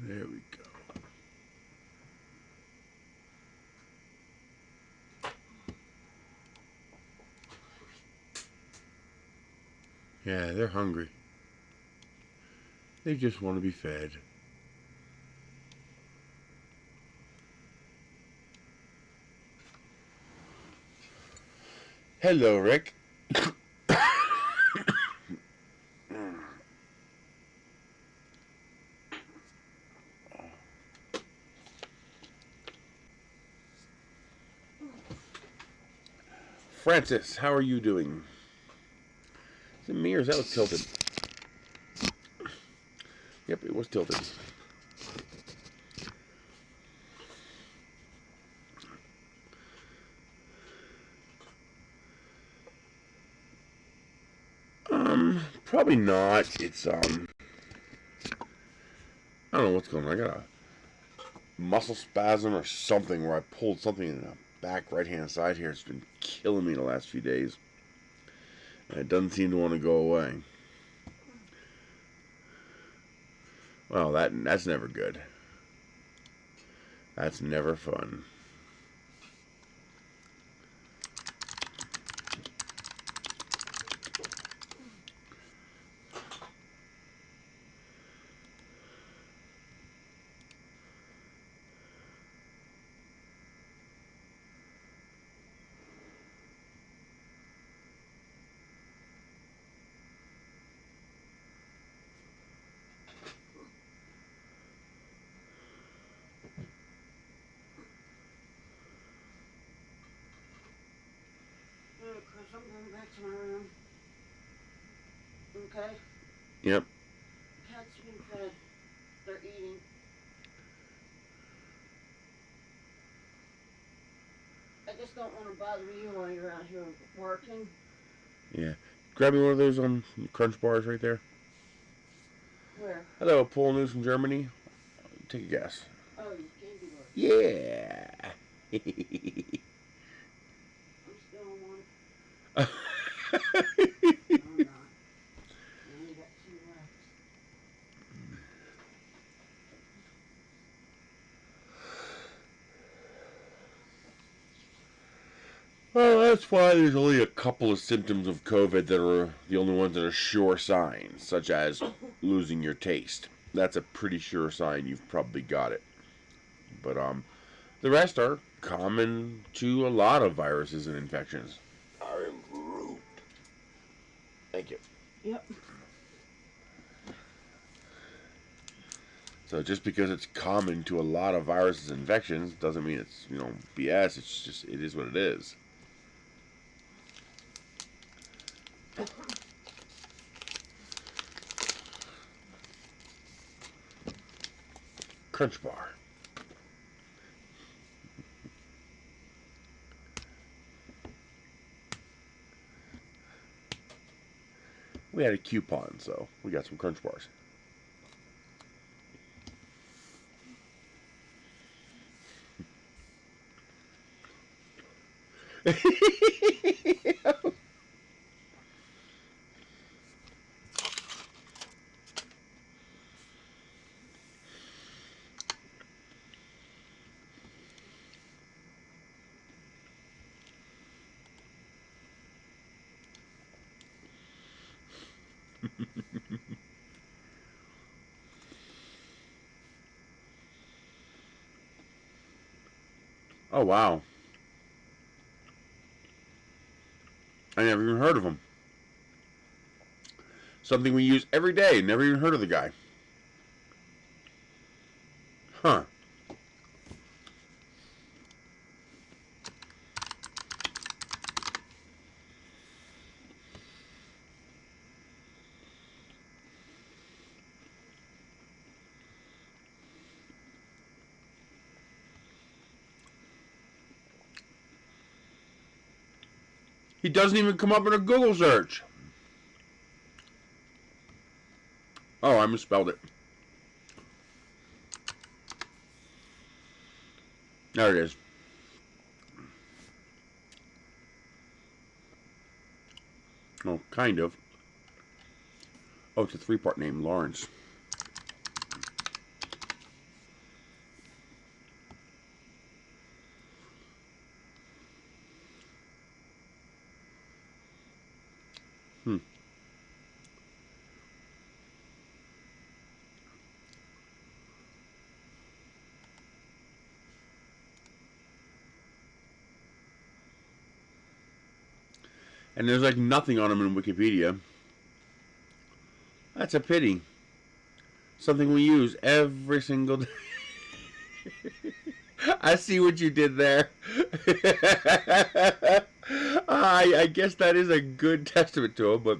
There we go. Yeah, they're hungry. They just want to be fed. Hello, Rick. Francis, how are you doing? Is it me or is that what's tilted? Yep, it was tilted. Probably not. It's, I don't know what's going on. I got a muscle spasm or something where I pulled something in the back right-hand side here. It's been killing me the last few days. And it doesn't seem to want to go away. Well, that's never good. That's never fun. Chris, I'm going back to my room. Okay? Yep. Cats being fed. They're eating. I just don't want to bother you while you're out here working. Yeah. Grab me one of those crunch bars right there. Where? Hello, Paul News from Germany. Take a guess. Oh, you candy bars. Yeah. I'm still on one. Oh, No, I'm not. I only got 2 left. well, that's why there's only a couple of symptoms of COVID that are the only ones that are sure signs, such as losing your taste. That's a pretty sure sign you've probably got it. But the rest are common to a lot of viruses and infections. Are improved. Thank you. Yep. So just because it's common to a lot of viruses and infections doesn't mean it's, BS. It's just, it is what it is. Crunch bar. We had a coupon, so we got some crunch bars. Oh, wow. I never even heard of him. Something we use every day. Never even heard of the guy. Huh. He doesn't even come up in a Google search. Oh, I misspelled it. There it is. Oh, kind of. Oh, it's a 3-part name, Lawrence. Hmm. And there's like nothing on them in Wikipedia. That's a pity. Something we use every single day. I see what you did there. I guess that is a good testament to him, but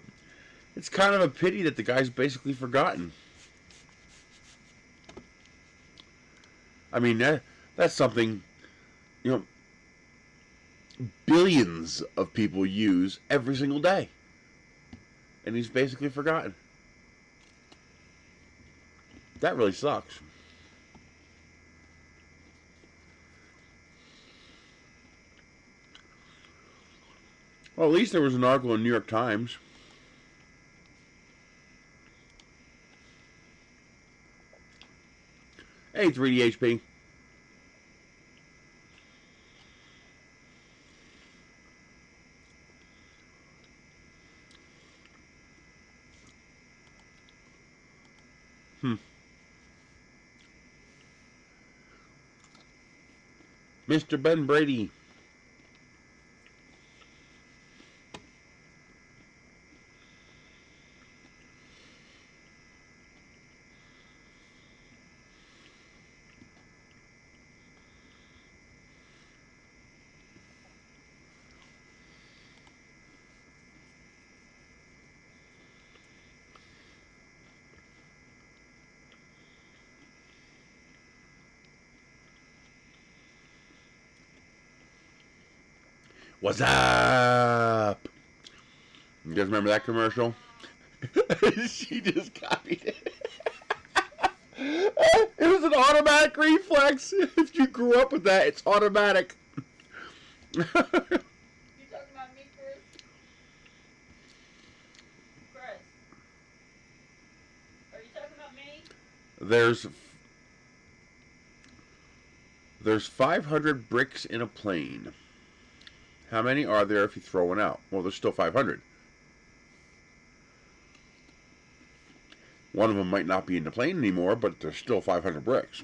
it's kind of a pity that the guy's basically forgotten. I mean, that's something, you know, billions of people use every single day. And he's basically forgotten. That really sucks. Well, at least there was an article in New York Times. Hey, 3DHP. Mr. Ben Brady. What's up? You guys remember that commercial? She just copied it. It was an automatic reflex. If you grew up with that, it's automatic. You talking about me, Chris? Chris, are you talking about me? There's 500 bricks in a plane. How many are there if you throw one out? Well, there's still 500. One of them might not be in the plane anymore, but there's still 500 bricks.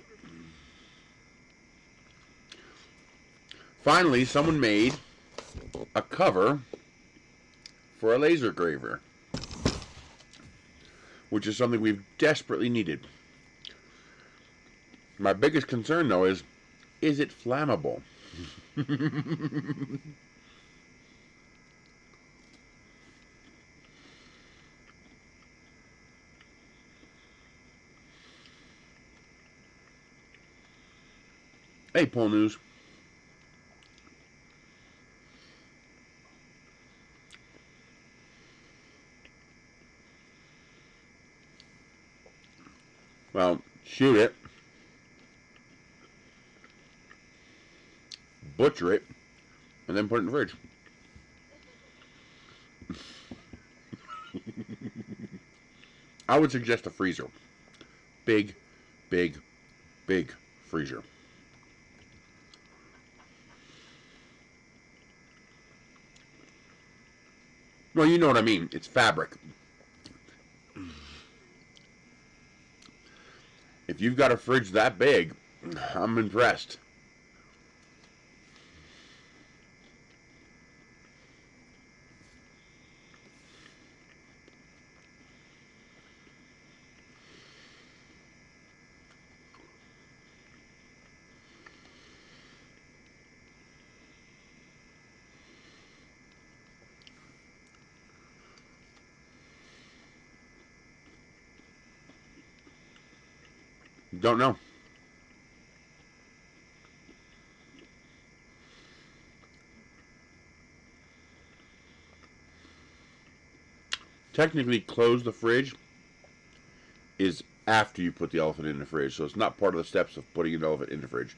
Finally, someone made a cover for a laser graver, which is something we've desperately needed. My biggest concern, though, is it flammable? Hey, Pole News. Well, shoot it, butcher it, and then put it in the fridge. I would suggest a freezer. Big, big, big freezer. Well, you know what I mean. It's fabric. If you've got a fridge that big, I'm impressed. Don't know. Technically, close the fridge is after you put the elephant in the fridge, so it's not part of the steps of putting an elephant in the fridge.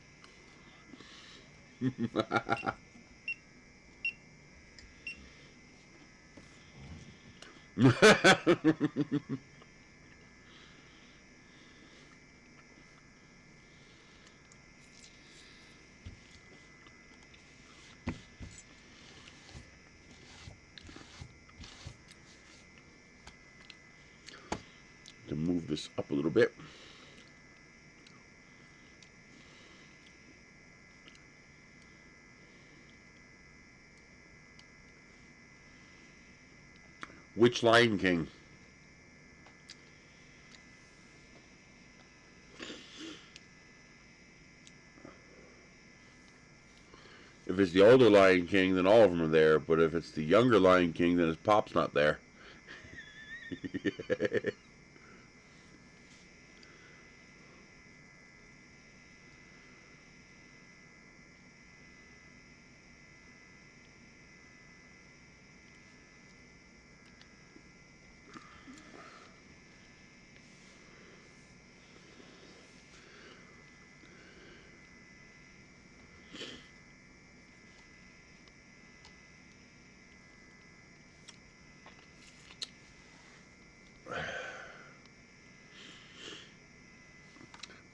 move this up a little bit. Which Lion King? If it's the older Lion King, then all of them are there. But if it's the younger Lion King, then his pop's not there.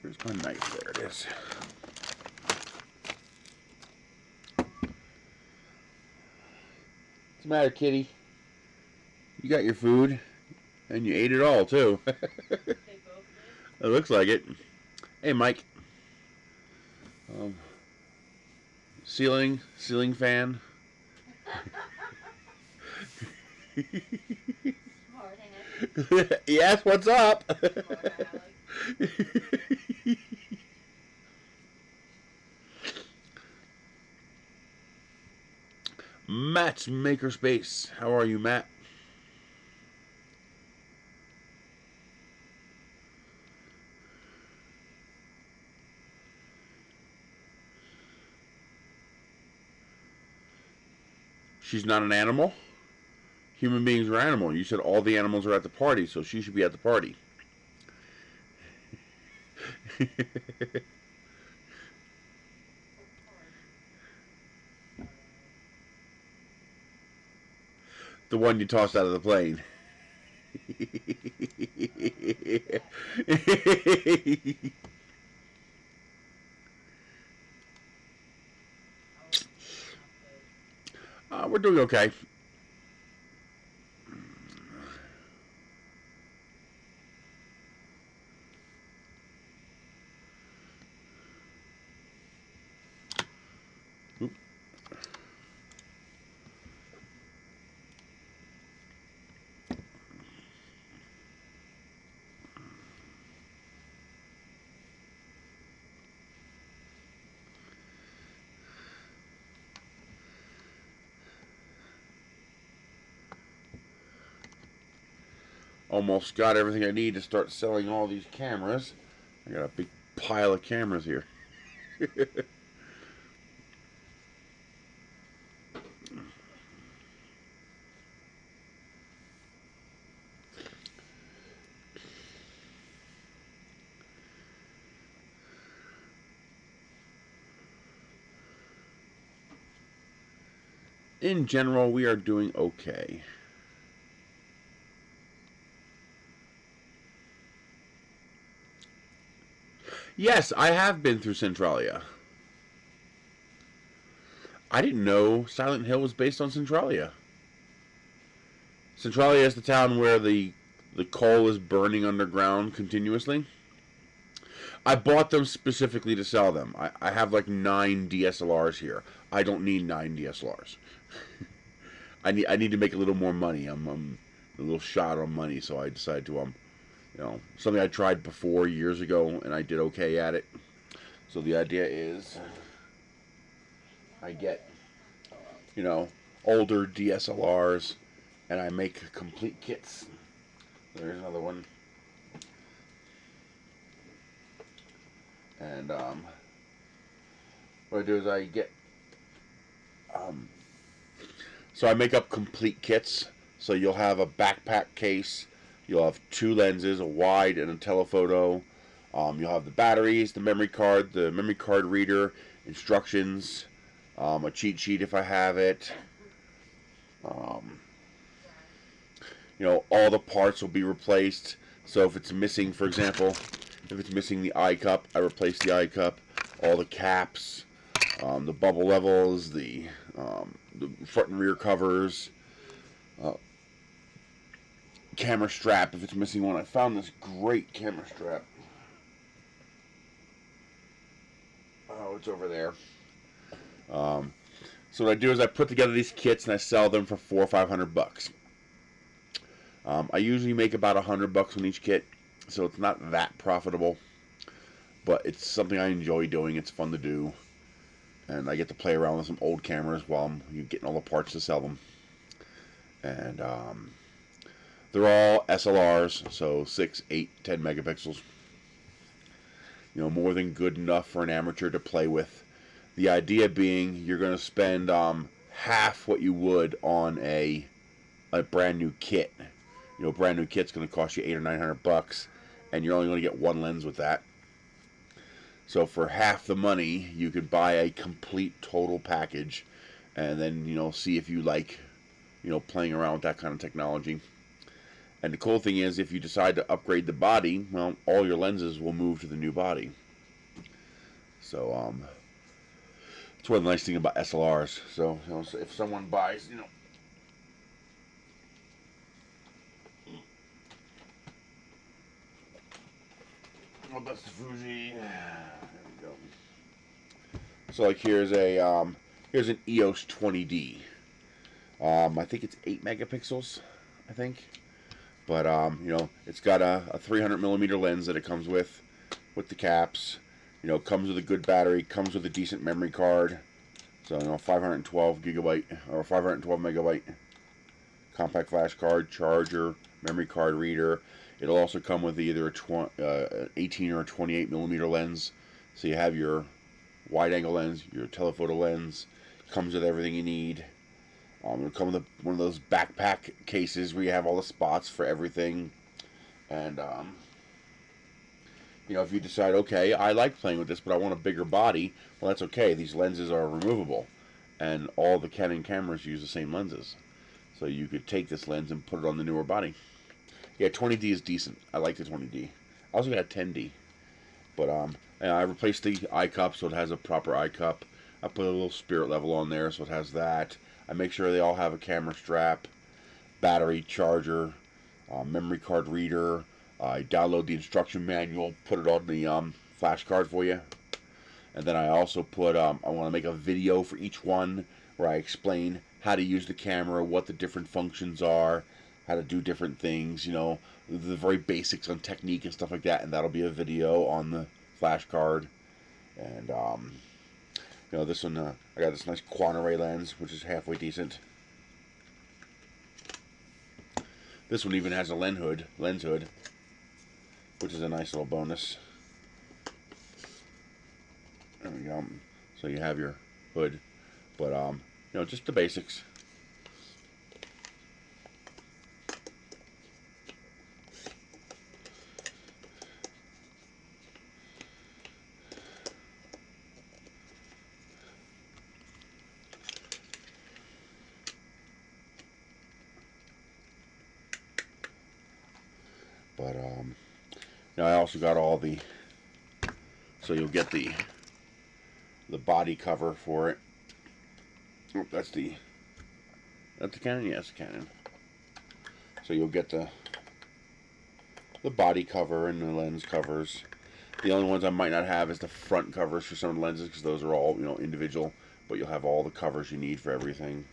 Where's my knife? There it is. What's the matter, kitty? You got your food, and you ate it all, too. It looks like it. Hey, Mike. Ceiling fan. Yes, what's up? Matt's Makerspace. How are you, Matt? She's not an animal? Human beings are animal. You said all the animals are at the party, so she should be at the party. The one you tossed out of the plane. We're doing okay. Almost got everything I need to start selling all these cameras. I got a big pile of cameras here. In general, we are doing okay. Yes, I have been through Centralia. I didn't know Silent Hill was based on Centralia. Centralia is the town where the coal is burning underground continuously. I bought them specifically to sell them. I have like 9 DSLRs here. I don't need 9 DSLRs. I need to make a little more money. I'm a little short on money, so I decided to something I tried before years ago, and I did okay at it. So the idea is I get, older DSLRs, and I make complete kits. There's another one. And what I do is I get, so I make up complete kits. So you'll have a backpack case. You'll have 2 lenses, a wide and a telephoto. You'll have the batteries, the memory card reader, instructions, a cheat sheet if I have it. All the parts will be replaced. So if it's missing, for example, if it's missing the eye cup, I replace the eye cup. All the caps, the bubble levels, the front and rear covers. camera strap if it's missing one. I found this great camera strap. Oh, it's over there. So what I do is I put together these kits and I sell them for $400 or $500. I usually make about $100 on each kit, so it's not that profitable, but it's something I enjoy doing. It's fun to do, and I get to play around with some old cameras while I'm getting all the parts to sell them. And they're all SLRs, so 6, 8, 10 megapixels. You know, more than good enough for an amateur to play with. The idea being you're going to spend half what you would on a brand new kit. You know, a brand new kit's going to cost you $800 or $900, and you're only going to get one lens with that. So for half the money, you could buy a complete total package, and then, you know, see if you like, you know, playing around with that kind of technology. And the cool thing is, if you decide to upgrade the body, well, all your lenses will move to the new body. So it's one of the nice things about SLRs. So, you know, if someone buys, you know, well, that's the Fuji. There we go. So, like, here's an EOS 20D. I think it's 8 megapixels. I think. But, you know, it's got a 300 millimeter lens that it comes with the caps. You know, comes with a good battery, comes with a decent memory card. So, you know, 512 gigabyte or 512 megabyte compact flash card, charger, memory card reader. It'll also come with either a 18 or a 28 millimeter lens. So you have your wide angle lens, your telephoto lens. Comes with everything you need. It'll come with one of those backpack cases where you have all the spots for everything. And, you know, if you decide, okay, I like playing with this, but I want a bigger body, well, that's okay. These lenses are removable. And all the Canon cameras use the same lenses. So you could take this lens and put it on the newer body. Yeah, 20D is decent. I like the 20D. I also got a 10D. But I replaced the eye cup so it has a proper eye cup. I put a little spirit level on there so it has that. I make sure they all have a camera strap, battery, charger, memory card reader. I download the instruction manual, put it on the flash card for you. And then I also put, I want to make a video for each one where I explain how to use the camera, what the different functions are, how to do different things, you know, the very basics on technique and stuff like that. And that'll be a video on the flash card. And, you know, this one, I got this nice quad array lens, which is halfway decent. This one even has a lens hood, which is a nice little bonus. There we go. So you have your hood, but you know, just the basics. But now I also got all the, so you'll get the body cover for it. Oh, that's the Canon? Yes, Canon. So you'll get the body cover and the lens covers. The only ones I might not have is the front covers for some of the lenses, because those are all, you know, individual, but you'll have all the covers you need for everything.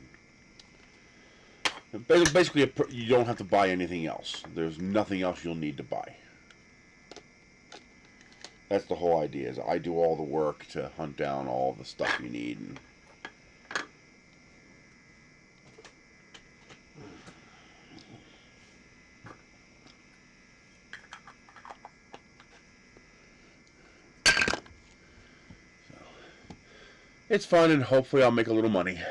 Basically, you don't have to buy anything else. There's nothing else you'll need to buy. That's the whole idea, is I do all the work to hunt down all the stuff you need. And so, it's fun, and hopefully I'll make a little money.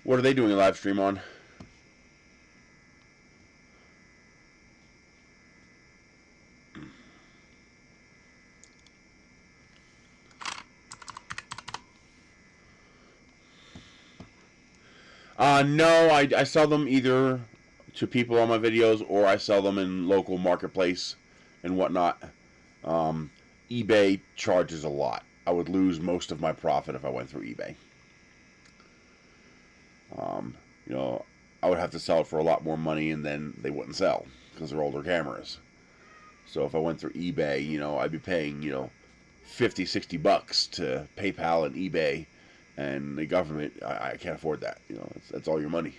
What are they doing a live stream on? No, I sell them either to people on my videos, or I sell them in local marketplace and whatnot. eBay charges a lot. I would lose most of my profit if I went through eBay. You know, I would have to sell it for a lot more money, and then they wouldn't sell because they're older cameras. So if I went through eBay, you know, I'd be paying, you know, $50-$60 to PayPal and eBay, and the government, I can't afford that. You know, that's all your money.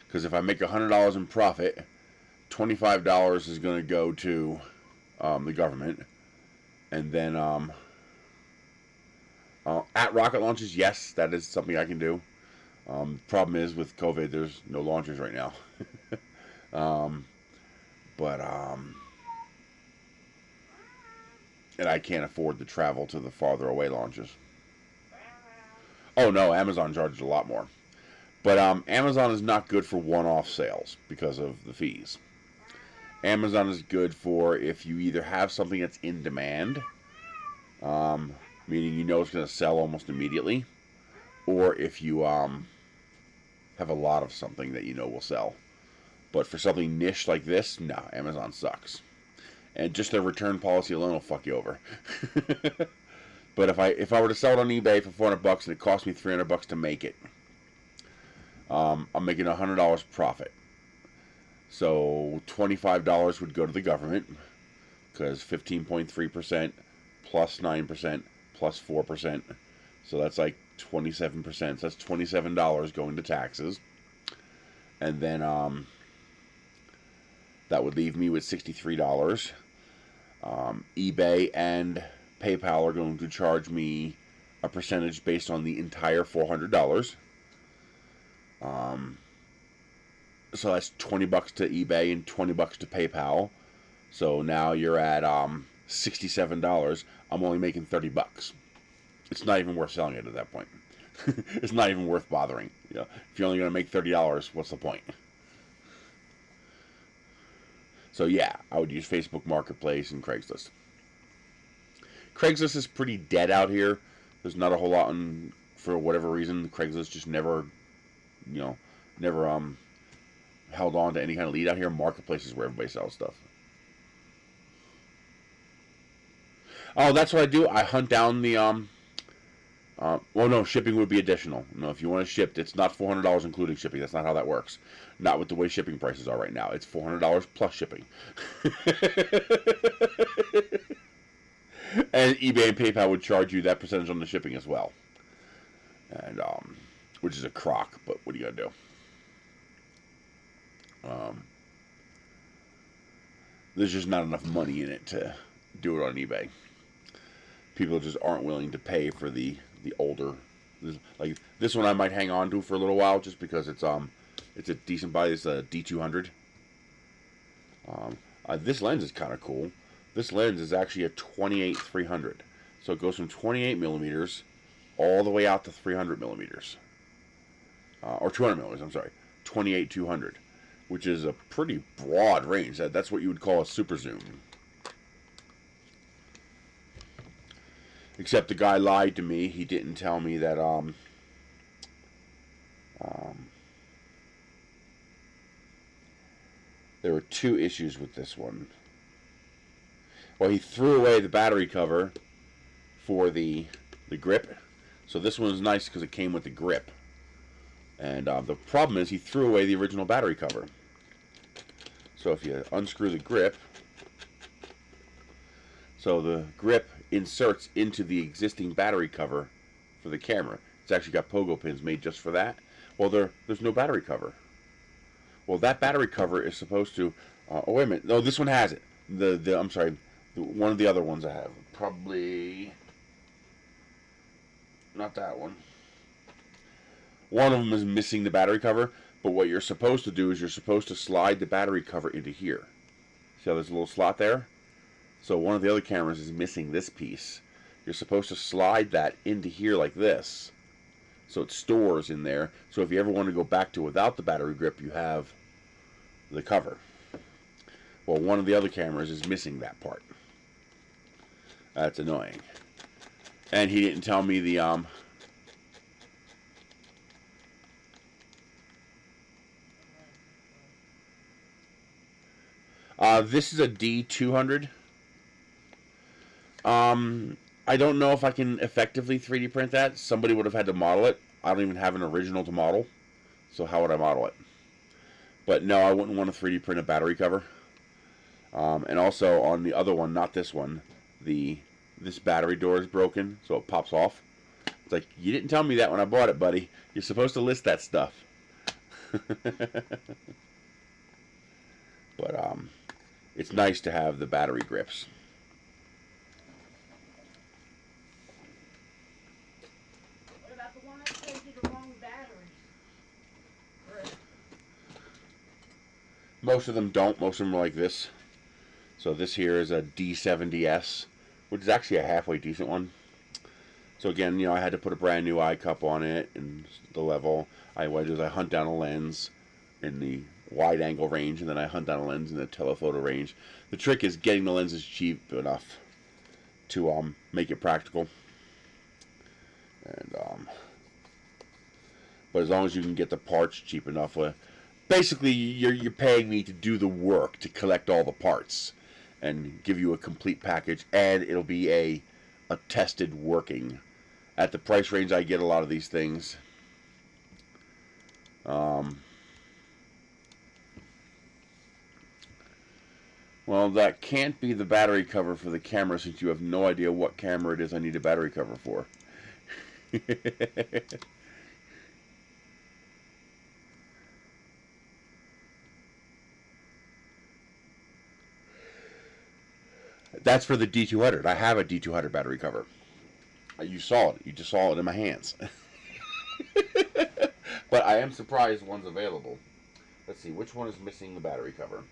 Because if I make $100 in profit, $25 is going to go to the government, and then at rocket launches, yes, that is something I can do. Problem is with COVID, there's no launchers right now. And I can't afford to travel to the farther away launches. Oh no, Amazon charges a lot more. But Amazon is not good for one-off sales because of the fees. Amazon is good for if you either have something that's in demand, meaning you know it's going to sell almost immediately, or if you have a lot of something that you know will sell. But for something niche like this, no, Amazon sucks. And just their return policy alone will fuck you over. But if I were to sell it on eBay for $400 and it cost me $300 to make it, I'm making $100 profit. So $25 would go to the government, because 15.3% plus 9% plus 4%. So that's like 27%. So that's $27 going to taxes. And then that would leave me with $63. eBay and PayPal are going to charge me a percentage based on the entire $400. So that's $20 to eBay and $20 to PayPal. So now you're at $67. I'm only making $30. It's not even worth selling it at that point. It's not even worth bothering. You know, if you're only going to make $30, what's the point? So yeah, I would use Facebook Marketplace and Craigslist. Craigslist is pretty dead out here. There's not a whole lot on, for whatever reason. Craigslist just never, you know, never held on to any kind of lead out here. Marketplace is where everybody sells stuff. Oh, that's what I do. I hunt down the well, no, shipping would be additional. No, if you want to ship, it's not $400 including shipping. That's not how that works. Not with the way shipping prices are right now. It's $400 plus shipping. And eBay and PayPal would charge you that percentage on the shipping as well. And which is a crock, but what are you gonna do? There's just not enough money in it to do it on eBay. People just aren't willing to pay for the older, like this one I might hang on to for a little while just because it's a decent buy. It's a D200. This lens is kind of cool. This lens is actually a 28-300, so it goes from 28 millimeters all the way out to 300 millimeters, or 200 millimeters. I'm sorry, 28-200, which is a pretty broad range. That's what you would call a super zoom. Except the guy lied to me. He didn't tell me that there were two issues with this one. Well, he threw away the battery cover for the grip. So this one is nice because it came with the grip. And the problem is he threw away the original battery cover. So if you unscrew the grip, so the grip inserts into the existing battery cover for the camera. It's actually got pogo pins made just for that. Well, there's no battery cover. Well, that battery cover is supposed to. Oh wait a minute. No, this one has it. I'm sorry. One of the other ones I have, probably not that one. One of them is missing the battery cover. But what you're supposed to do is you're supposed to slide the battery cover into here. See how there's a little slot there? So one of the other cameras is missing this piece. You're supposed to slide that into here like this, so it stores in there. So if you ever want to go back to without the battery grip, you have the cover. Well, one of the other cameras is missing that part. That's annoying. And he didn't tell me the This is a D200. I don't know if I can effectively 3D print that. Somebody would have had to model it. I don't even have an original to model. So how would I model it? But no, I wouldn't want to 3D print a battery cover. And also on the other one, not this one, this battery door is broken, so it pops off. It's like, you didn't tell me that when I bought it, buddy. You're supposed to list that stuff. But it's nice to have the battery grips. What about the one that shows you the wrong batteries? Most of them don't. Most of them are like this. So this here is a D70S, which is actually a halfway decent one. So again, you know, I had to put a brand new eye cup on it and the level. What I do is I hunt down a lens in the wide angle range, and then I hunt down a lens in the telephoto range. The trick is getting the lenses cheap enough to make it practical. And but as long as you can get the parts cheap enough, basically you're paying me to do the work to collect all the parts and give you a complete package, and it'll be a tested working. At the price range I get a lot of these things. Well, that can't be the battery cover for the camera, since you have no idea what camera it is I need a battery cover for. That's for the D200. I have a D200 battery cover. You saw it. You just saw it in my hands. But I am surprised one's available. Let's see, which one is missing the battery cover?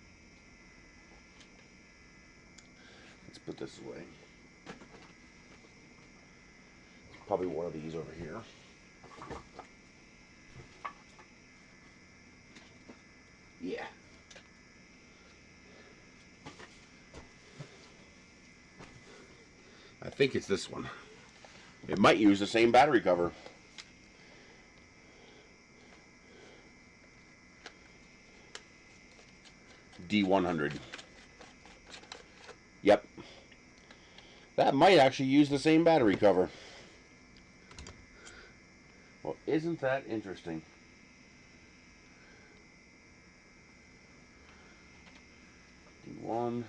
Let's put this away. Probably one of these over here. Yeah. I think it's this one. It might use the same battery cover. D100. Yep. That might actually use the same battery cover. Well, isn't that interesting? D1.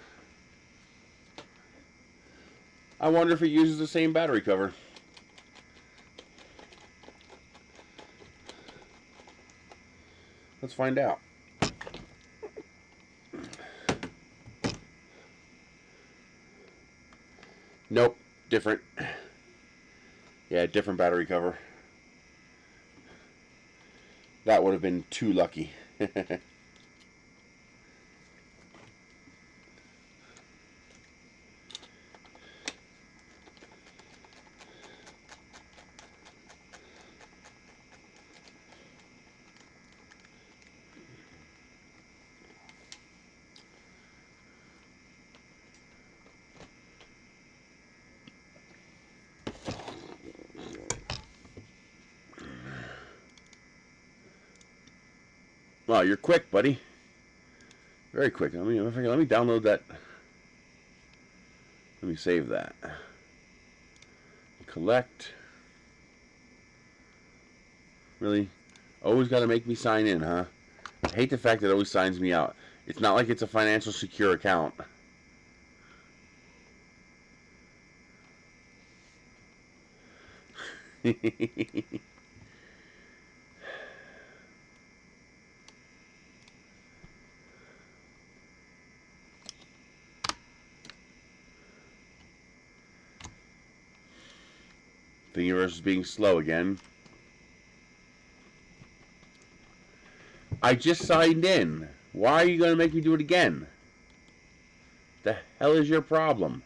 I wonder if it uses the same battery cover. Let's find out. Nope, different. Yeah, different battery cover. That would have been too lucky. Wow, you're quick, buddy. Very quick. Let me download that. Let me save that. Collect. Really? Always got to make me sign in, huh? I hate the fact that it always signs me out. It's not like it's a financial secure account. The universe is being slow again. I just signed in. Why are you going to make me do it again? The hell is your problem?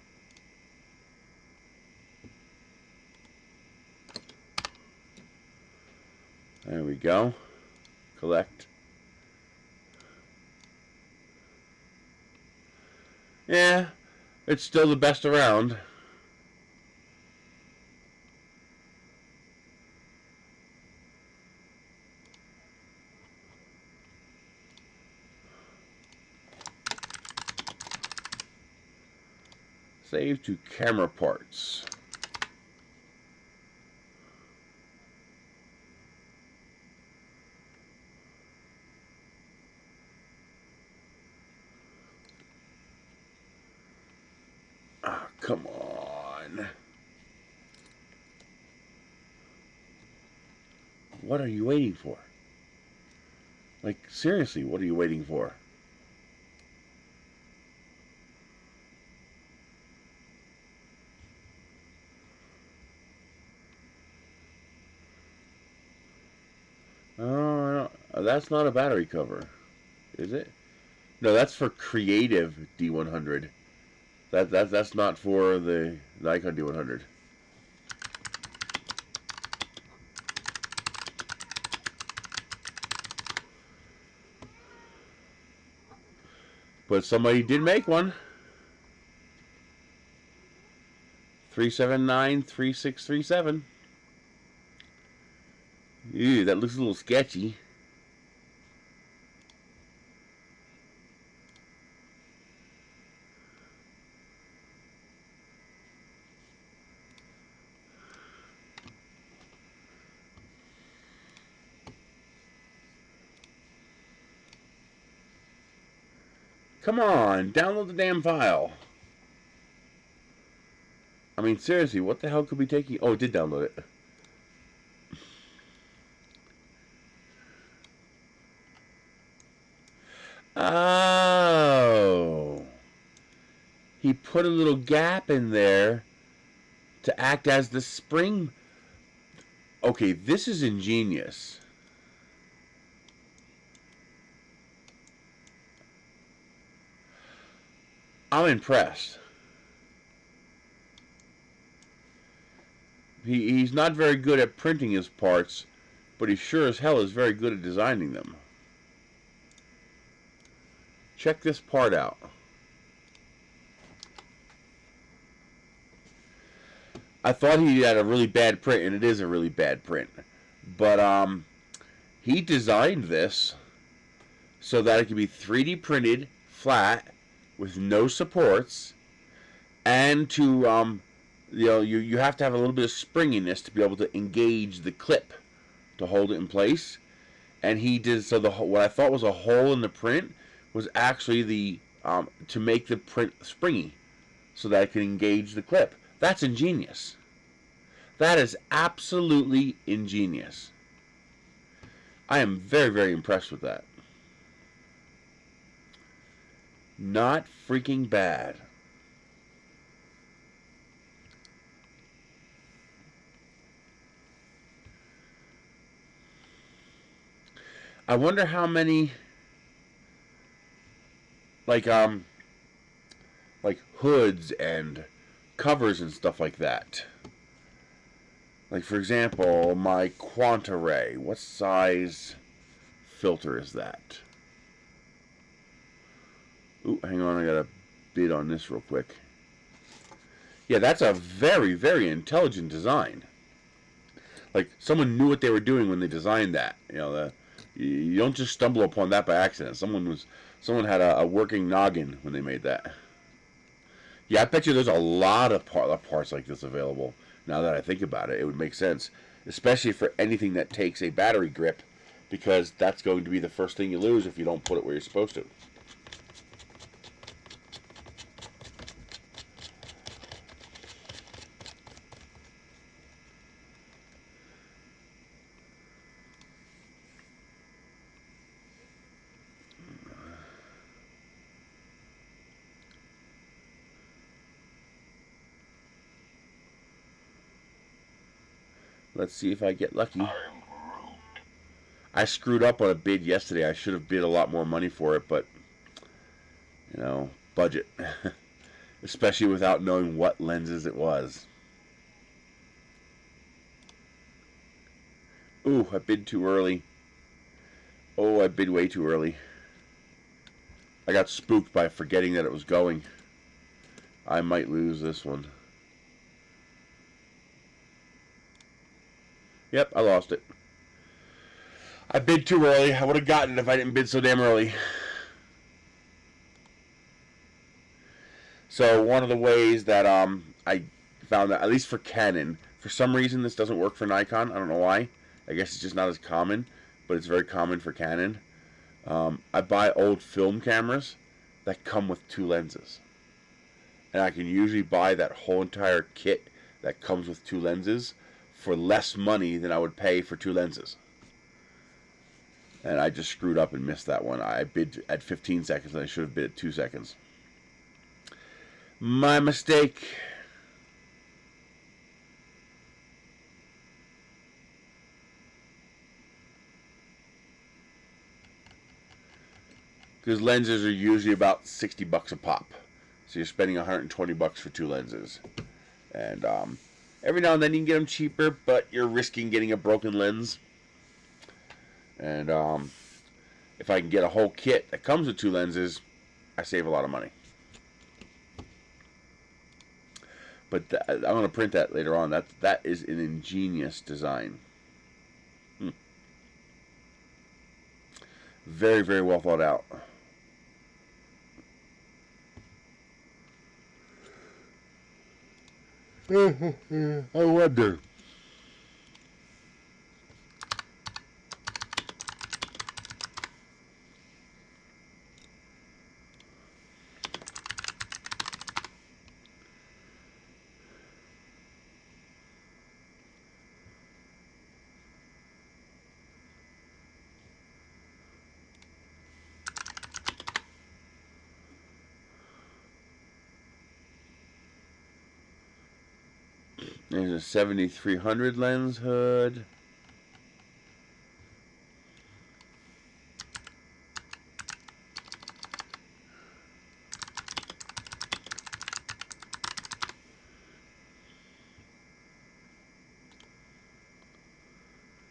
There we go. Collect. Yeah, it's still the best around. move to camera parts. Ah, come on. What are you waiting for? Like, seriously, what are you waiting for? Oh, that's not a battery cover, is it? No, that's for Creative D100. That's not for the Nikon D100. But somebody did make one. 3793637. Ew, that looks a little sketchy. Come on, download the damn file. I mean, seriously, what the hell could be taking... Oh, it did download it. Oh. He put a little gap in there to act as the spring. Okay, this is ingenious. I'm impressed. He's not very good at printing his parts, but he sure as hell is very good at designing them. Check this part out. I thought he had a really bad print, and it is a really bad print. But he designed this so that it can be 3D printed flat with no supports, and to you have to have a little bit of springiness to be able to engage the clip to hold it in place. And he did so. What I thought was a hole in the print was actually the to make the print springy, so that it can engage the clip. That's ingenious. That is absolutely ingenious. I am very, very impressed with that. Not freaking bad. I wonder how many like hoods and covers and stuff like that. Like, for example, my Quanta Ray. What size filter is that? Ooh, hang on, I gotta bid on this real quick. Yeah, that's a very, very intelligent design. Like, someone knew what they were doing when they designed that. You don't just stumble upon that by accident. Someone had a working noggin when they made that. Yeah, I bet you there's a lot of parts like this available. Now that I think about it, it would make sense, especially for anything that takes a battery grip, because that's going to be the first thing you lose if you don't put it where you're supposed to. Let's see if I get lucky. I screwed up on a bid yesterday. I should have bid a lot more money for it, but, budget. Especially without knowing what lenses it was. Ooh, I bid too early. Oh, I bid way too early. I got spooked by forgetting that it was going. I might lose this one. Yep, I lost it. I bid too early. I would have gotten it if I didn't bid so damn early. So one of the ways that I found that, at least for Canon, for some reason this doesn't work for Nikon. I don't know why. I guess it's just not as common, but it's very common for Canon. I buy old film cameras that come with 2 lenses. And I can usually buy that whole entire kit that comes with 2 lenses for less money than I would pay for 2 lenses. And I just screwed up and missed that one. I bid at 15 seconds and I should have bid at 2 seconds. My mistake. Because lenses are usually about $60 a pop. So you're spending $120 for 2 lenses. And every now and then you can get them cheaper, but you're risking getting a broken lens. And if I can get a whole kit that comes with 2 lenses, I save a lot of money. But I'm going to print that later on. That is an ingenious design. Very, very well thought out. I wonder. There's a 7300 lens hood.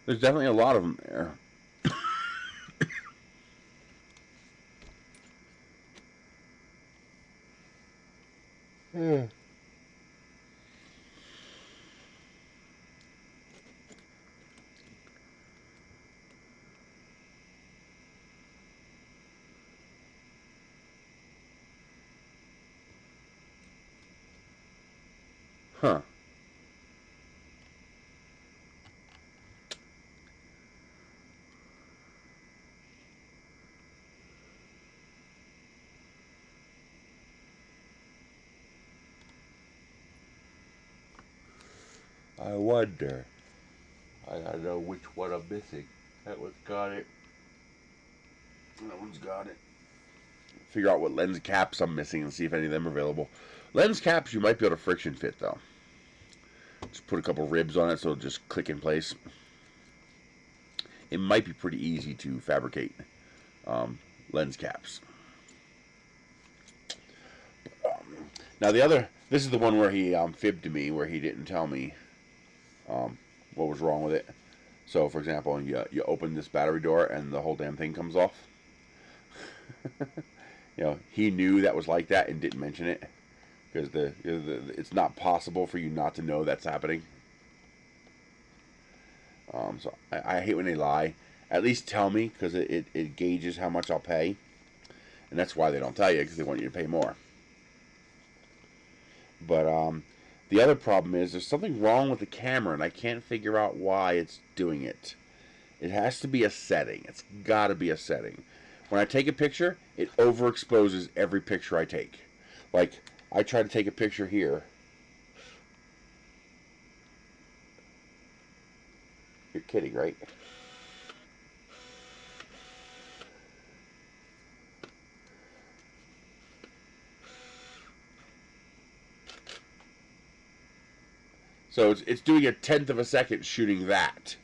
There's definitely a lot of them there. Huh. I wonder. I gotta know which one I'm missing. That one's got it. That one's got it. Figure out what lens caps I'm missing and see if any of them are available. Lens caps you might be able to friction fit though. Just put a couple ribs on it so it'll just click in place. It might be pretty easy to fabricate lens caps. Now this is the one where he fibbed to me, where he didn't tell me what was wrong with it. So, for example, you open this battery door and the whole damn thing comes off. You know, he knew that was like that and didn't mention it because it's not possible for you not to know that's happening. So I hate when they lie. At least tell me, because it gauges how much I'll pay, and that's why they don't tell you, because they want you to pay more. But the other problem is there's something wrong with the camera, and I can't figure out why it's doing it. It has to be a setting. It's got to be a setting. When I take a picture, it overexposes every picture I take. Like, I try to take a picture here. You're kidding, right? So it's doing a 1/10 of a second shooting that.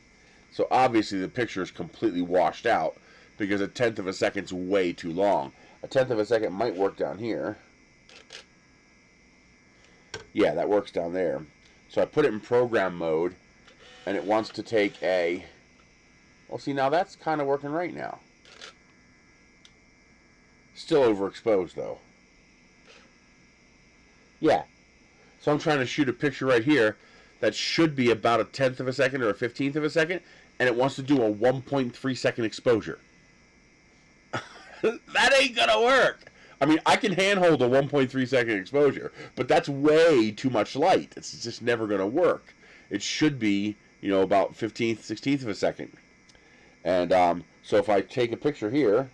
So obviously the picture is completely washed out because a 1/10 of a second's way too long. A 1/10 of a second might work down here. Yeah, that works down there. So I put it in program mode, and it wants to take a... Well, see, now that's kind of working right now. Still overexposed, though. Yeah. So I'm trying to shoot a picture right here that should be about a 1/10 of a second or a 15th of a second, and it wants to do a 1.3 second exposure. That ain't gonna work. I mean, I can handhold a 1.3 second exposure, but that's way too much light. It's just never going to work. It should be, about 15th, 16th of a second. And so if I take a picture here,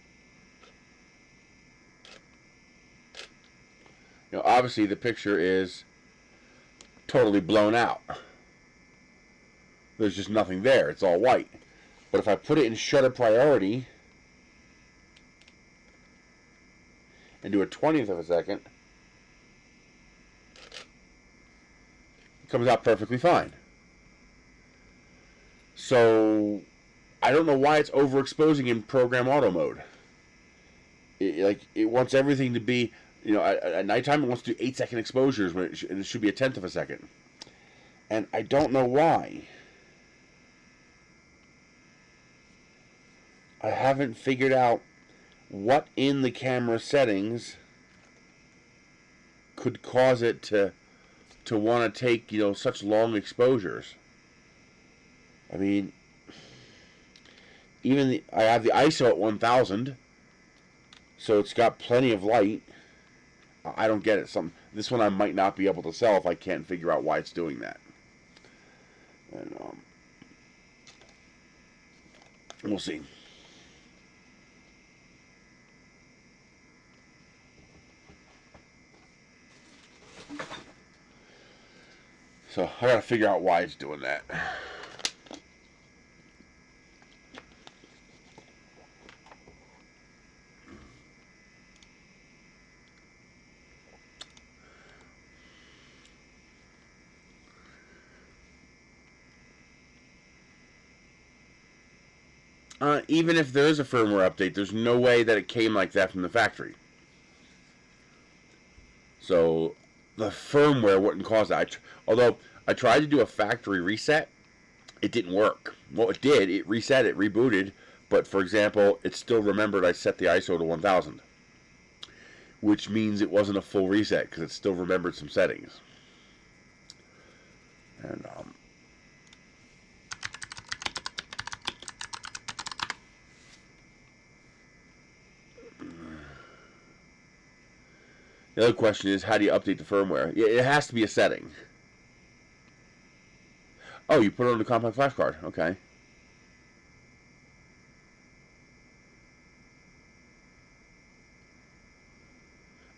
obviously the picture is totally blown out. There's just nothing there. It's all white. But if I put it in shutter priority and do a 20th of a second, it comes out perfectly fine. So I don't know why it's overexposing in program auto mode. It wants everything to be, at nighttime it wants to do 8-second exposures when it should be a 10th of a second. And I don't know why. I haven't figured out what in the camera settings could cause it to want to take, such long exposures. I mean, I have the ISO at 1000, so it's got plenty of light. I don't get it. This one I might not be able to sell if I can't figure out why it's doing that. And we'll see. So I gotta figure out why it's doing that. Even if there is a firmware update, there's no way that it came like that from the factory. So the firmware wouldn't cause that. Although I tried to do a factory reset, it didn't work. Well, it did. It reset, it rebooted, but for example, it still remembered I set the ISO to 1000, which means it wasn't a full reset because it still remembered some settings. And the other question is, how do you update the firmware? It has to be a setting. Oh, you put it on the compact flash card. Okay.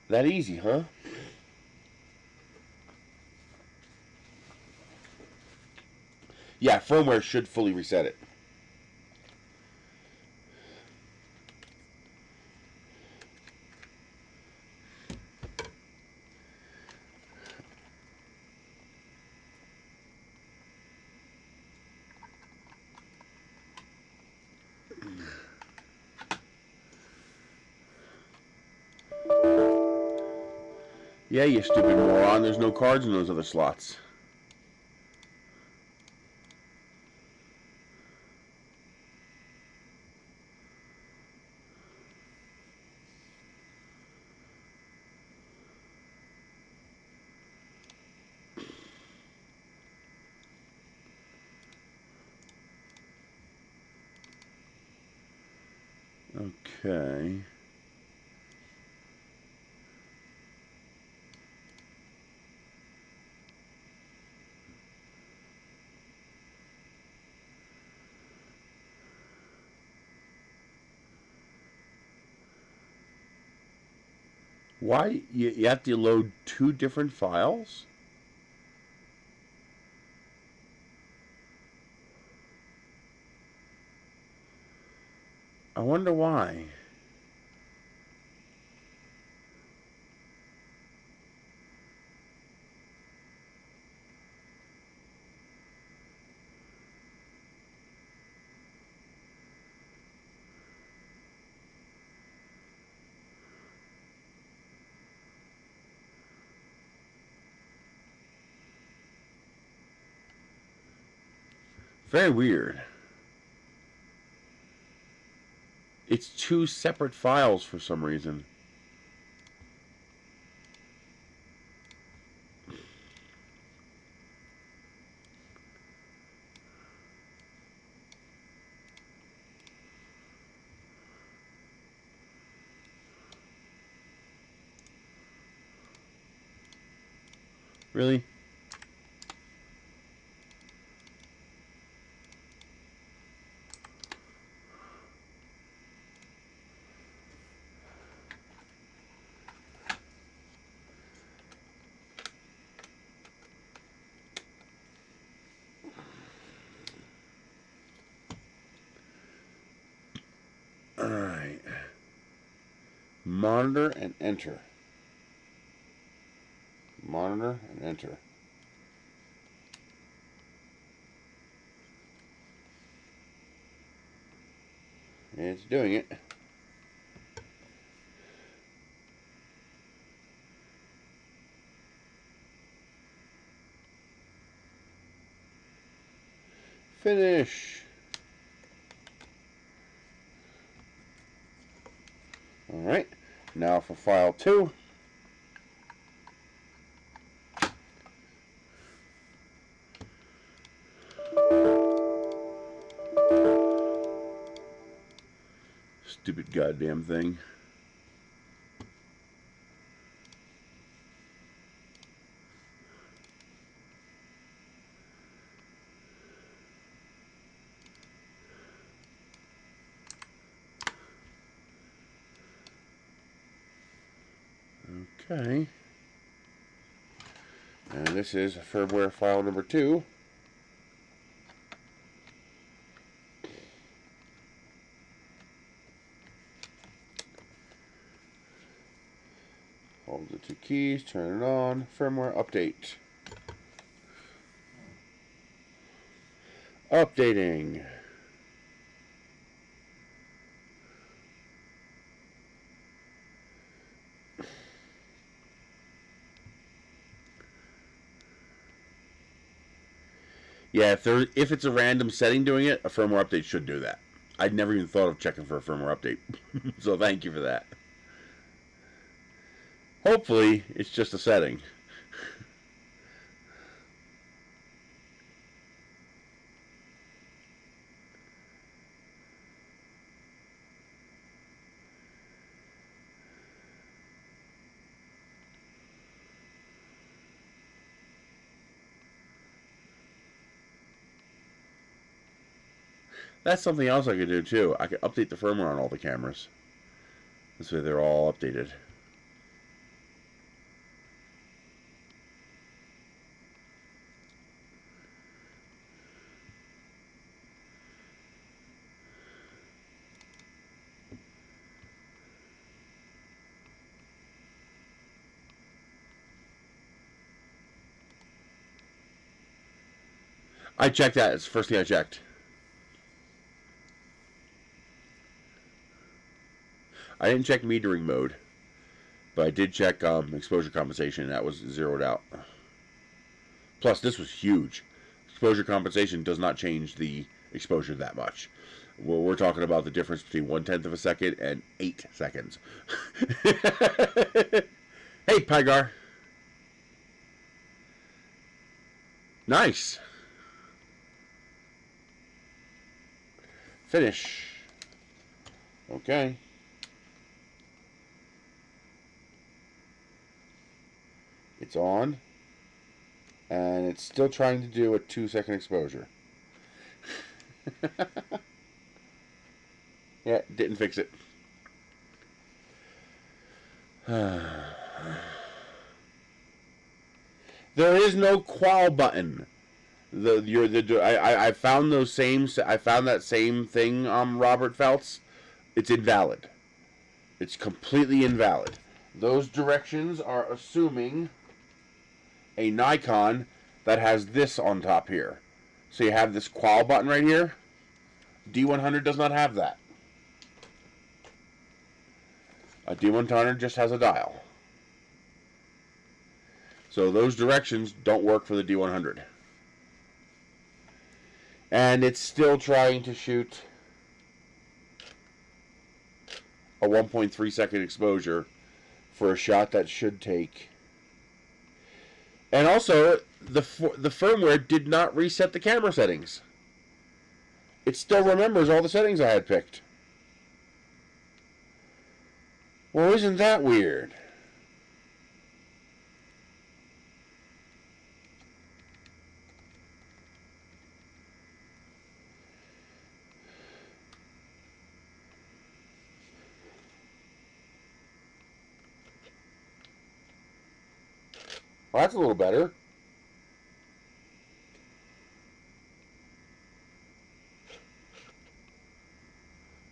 That easy, huh? Yeah, firmware should fully reset it. Yeah, you stupid moron. There's no cards in those other slots. Okay. Why? You have to load 2 different files? I wonder why. Very weird. It's 2 separate files for some reason. Really? Alright. Monitor and enter. Monitor and enter. It's doing it. Finish. Alright, now for file 2. Stupid goddamn thing. Okay. And this is firmware file number 2. Hold the 2 keys, turn it on, firmware update. Updating. Yeah, if it's a random setting doing it, a firmware update should do that. I'd never even thought of checking for a firmware update. So thank you for that. Hopefully, it's just a setting. That's something else I could do too. I could update the firmware on all the cameras. This way they're all updated. I checked that. It's the first thing I checked. I didn't check metering mode, but I did check exposure compensation, and that was zeroed out. Plus, this was huge. Exposure compensation does not change the exposure that much. We're talking about the difference between 1/10 of a second and 8 seconds. Hey, Pygar. Nice. Finish. Okay. It's on. And it's still trying to do a 2-second exposure. Yeah, didn't fix it. There is no qual button. I found those same. I found that same thing. Robert Feltz. It's invalid. It's completely invalid. Those directions are assuming a Nikon that has this on top here. So you have this qual button right here. D100 does not have that. A D100 just has a dial. So those directions don't work for the D100. And it's still trying to shoot a 1.3 second exposure for a shot that should take. And also, the firmware did not reset the camera settings. It still remembers all the settings I had picked. Well, isn't that weird? Well, that's a little better.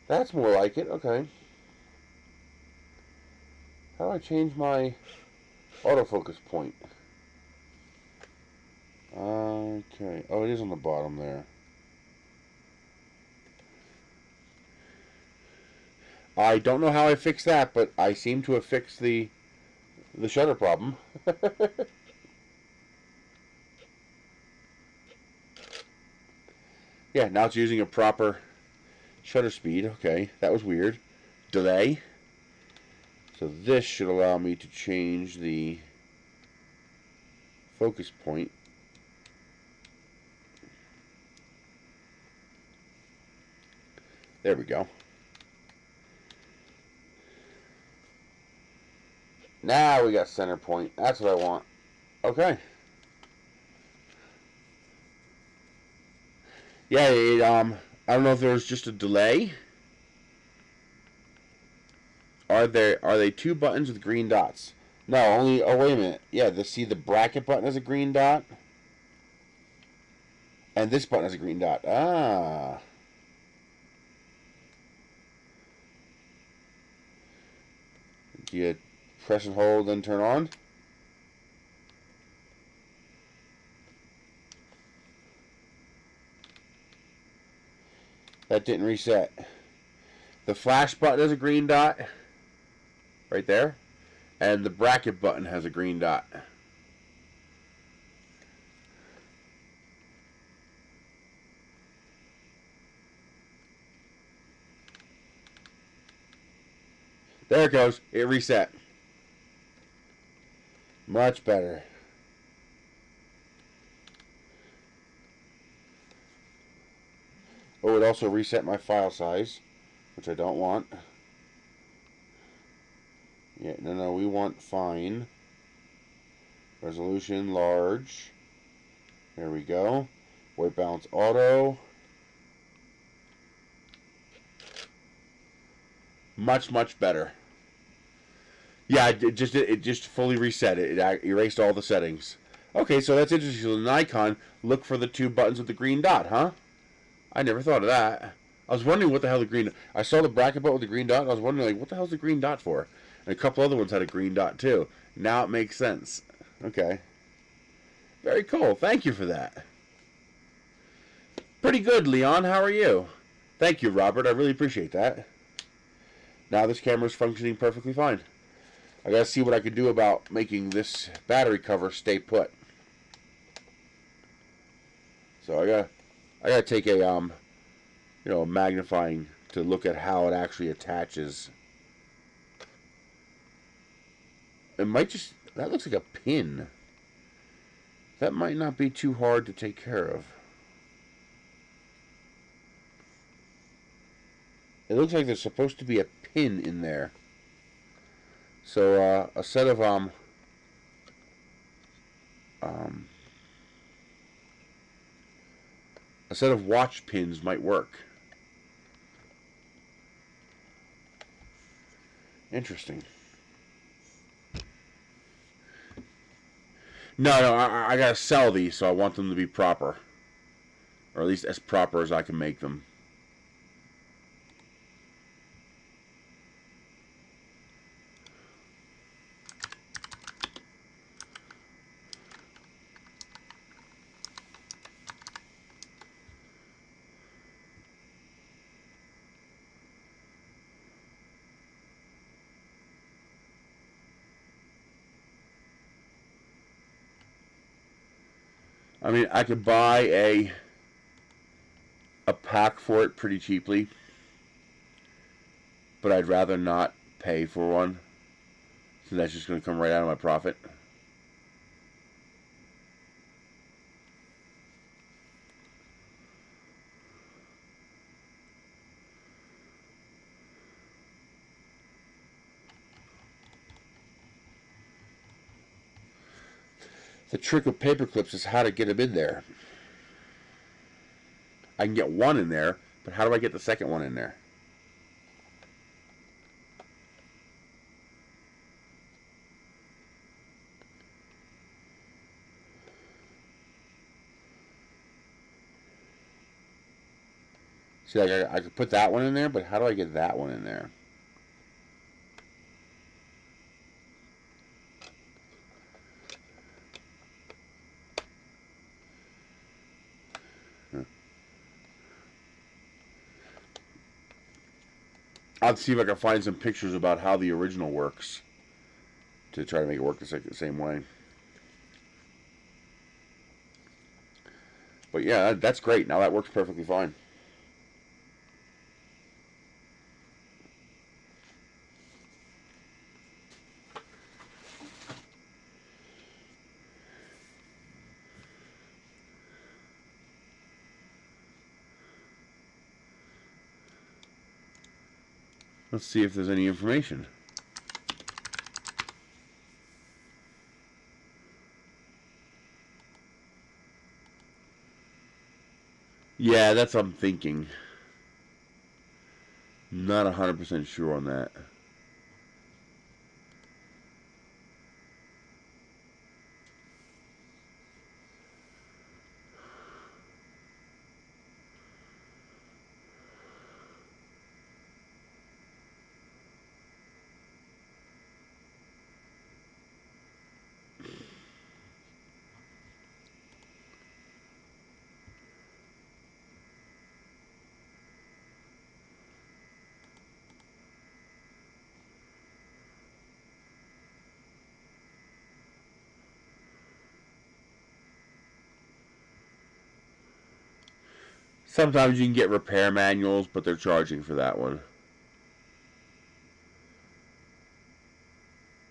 That's more like it. Okay. How do I change my autofocus point? Okay. Oh, it is on the bottom there. I don't know how I fixed that, but I seem to have fixed the shutter problem. Yeah, now it's using a proper shutter speed. Okay, that was weird. Delay. So this should allow me to change the focus point. There we go. Now we got center point. That's what I want. Okay. Yeah, I don't know if there was just a delay. Are they two buttons with green dots? No, only. Oh, wait a minute. Yeah, see the bracket button has a green dot, and this button has a green dot. Ah. Do you press and hold, then turn on? That didn't reset. The flash button has a green dot right there, and the bracket button has a green dot. There it goes. It reset. Much better. Oh, it also reset my file size, which I don't want. Yeah, no, we want fine. Resolution, large. There we go. White balance auto. Much, much better. Yeah, it just fully reset it. It erased all the settings. Okay, so that's interesting. So Nikon, look for the two buttons with the green dot, huh? I never thought of that. I was wondering what the hell the green... I saw the bracket button with the green dot, and I was wondering, like, what the hell's the green dot for? And a couple other ones had a green dot, too. Now it makes sense. Okay. Very cool. Thank you for that. Pretty good, Leon. How are you? Thank you, Robert. I really appreciate that. Now this camera's functioning perfectly fine. I gotta see what I can do about making this battery cover stay put. So I gotta take a magnifying to look at how it actually attaches. It might just, that looks like a pin. That might not be too hard to take care of. It looks like there's supposed to be a pin in there. So a set of watch pins might work. Interesting. No, I gotta sell these, so I want them to be proper, or at least as proper as I can make them. I mean, I could buy a pack for it pretty cheaply, but I'd rather not pay for one, so that's just going to come right out of my profit. The trick with paper clips is how to get them in there. I can get one in there, but how do I get the second one in there? See, like I could put that one in there, but how do I get that one in there? I'll see if I can find some pictures about how the original works to try to make it work the same way. But yeah, that's great. Now that works perfectly fine. Let's see if there's any information. Yeah, that's what I'm thinking. Not 100% sure on that. Sometimes you can get repair manuals, but they're charging for that one.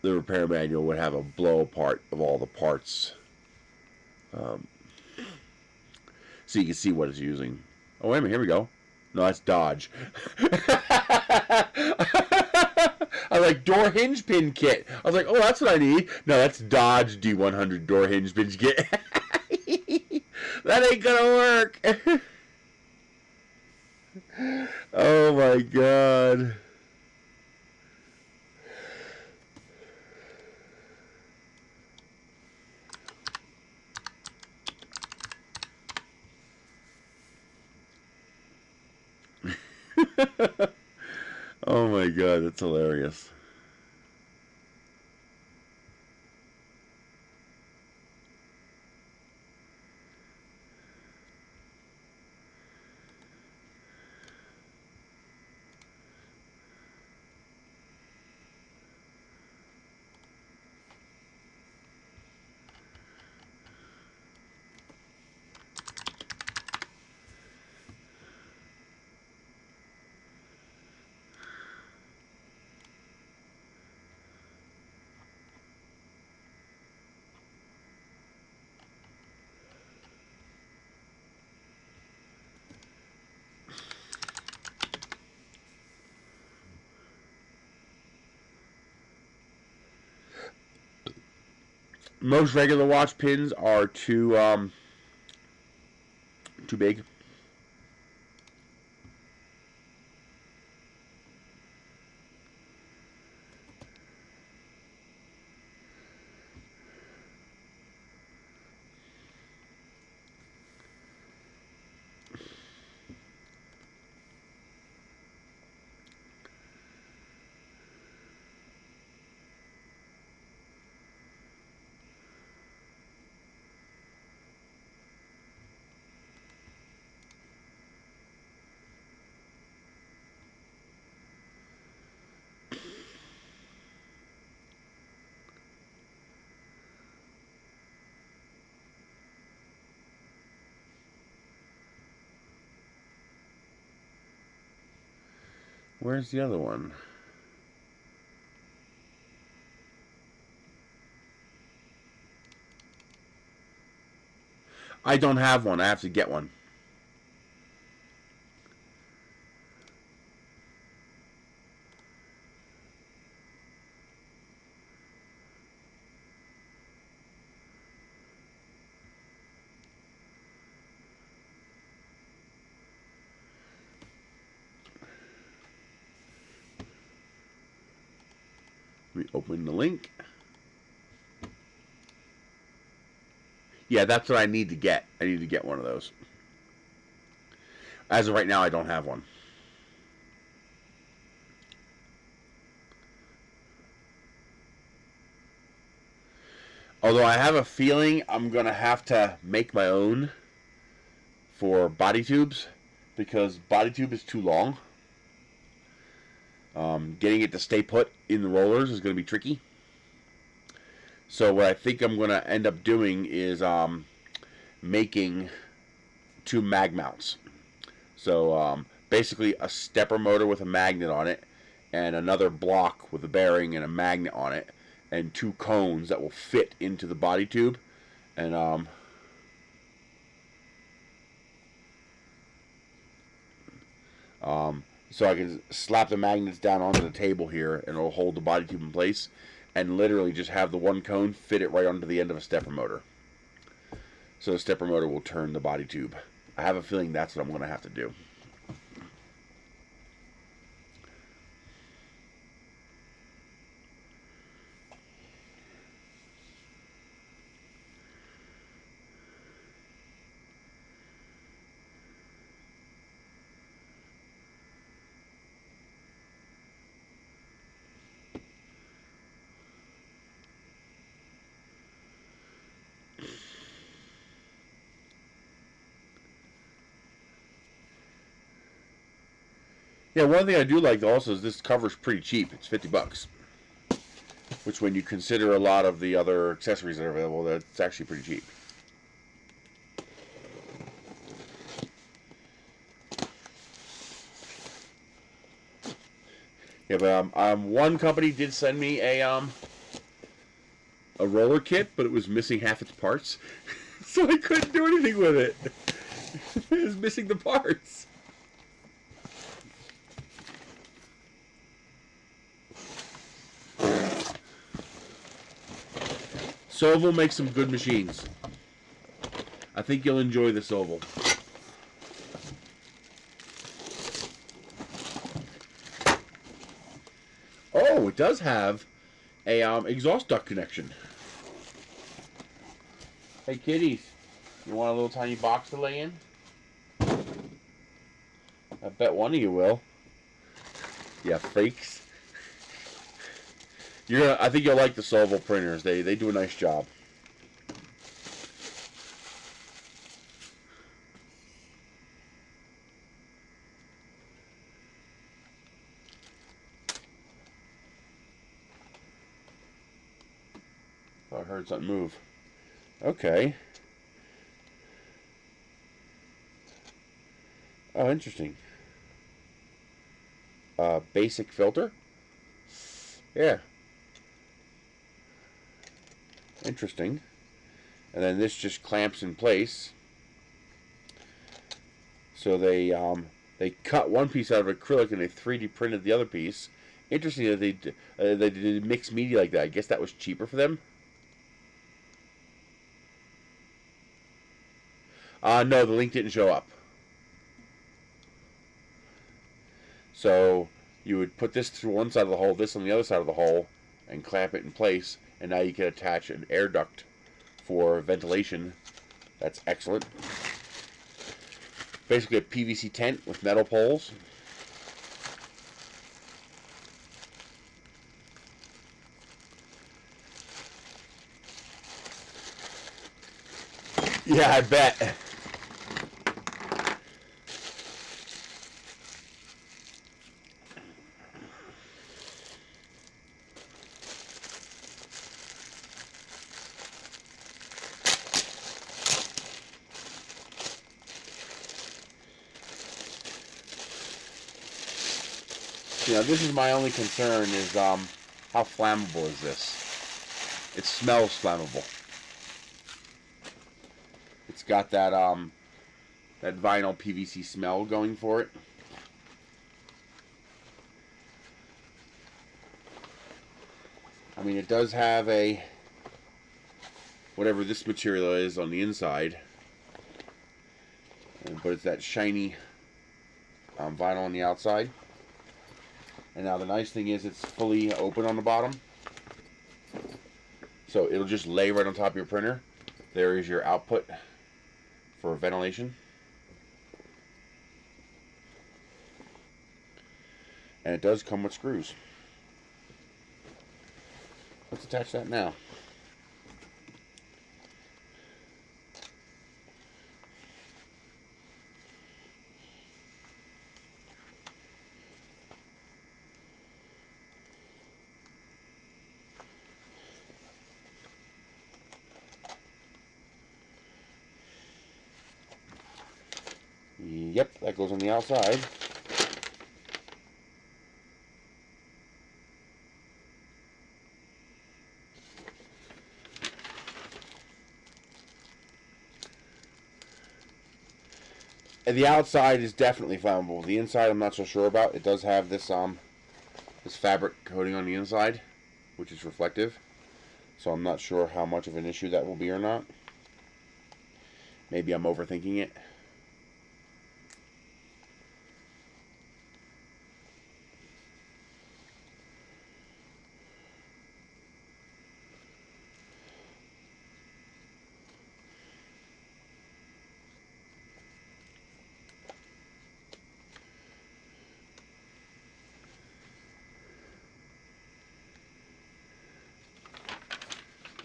The repair manual would have a blow apart of all the parts. So you can see what it's using. Oh, wait a minute, here we go. No, that's Dodge. I was like, door hinge pin kit. I was like, oh, that's what I need. No, that's Dodge D100 door hinge pin kit. That ain't gonna work. Oh my god. Oh my god, that's hilarious. Most regular watch pins are too big. Where's the other one? I don't have one. I have to get one. Let me open the link. Yeah, that's what I need to get. I need to get one of those. As of right now, I don't have one. Although I have a feeling I'm going to have to make my own for body tubes, because body tube is too long. Getting it to stay put in the rollers is going to be tricky. So what I think I'm going to end up doing is making 2 mag mounts. So basically a stepper motor with a magnet on it, and another block with a bearing and a magnet on it, and 2 cones that will fit into the body tube. And so I can slap the magnets down onto the table here, and it'll hold the body tube in place, and literally just have the 1 cone fit it right onto the end of a stepper motor. So the stepper motor will turn the body tube. I have a feeling that's what I'm going to have to do. Yeah, one thing I do like also is this cover's pretty cheap. It's $50. Which, when you consider a lot of the other accessories that are available, that's actually pretty cheap. Yeah, but one company did send me a roller kit, but it was missing half its parts, so I couldn't do anything with it. It was missing the parts. Soval makes some good machines. I think you'll enjoy the Soval. Oh, it does have a exhaust duct connection. Hey kitties, you want a little tiny box to lay in? I bet one of you will. Yeah, freaks. I think you'll like the Soval printers. They do a nice job. Oh, I heard something move. Okay. Oh, interesting. Basic filter? Yeah. Interesting. And then this just clamps in place. So they cut one piece out of acrylic and they 3D printed the other piece. Interesting that they did mixed media like that. I guess that was cheaper for them. No, the link didn't show up. So you would put this through one side of the hole, this on the other side of the hole, and clamp it in place, and now you can attach an air duct for ventilation. That's excellent. Basically a PVC tent with metal poles. Yeah, I bet. You know, this is my only concern is how flammable is this? It smells flammable. It's got that that vinyl PVC smell going for it. I mean, it does have a whatever this material is on the inside, but it's that shiny vinyl on the outside. And now the nice thing is it's fully open on the bottom. So it'll just lay right on top of your printer. There is your output for ventilation. And it does come with screws. Let's attach that now. Yep, that goes on the outside. And the outside is definitely flammable. The inside I'm not so sure about. It does have this this fabric coating on the inside, which is reflective. So I'm not sure how much of an issue that will be or not. Maybe I'm overthinking it.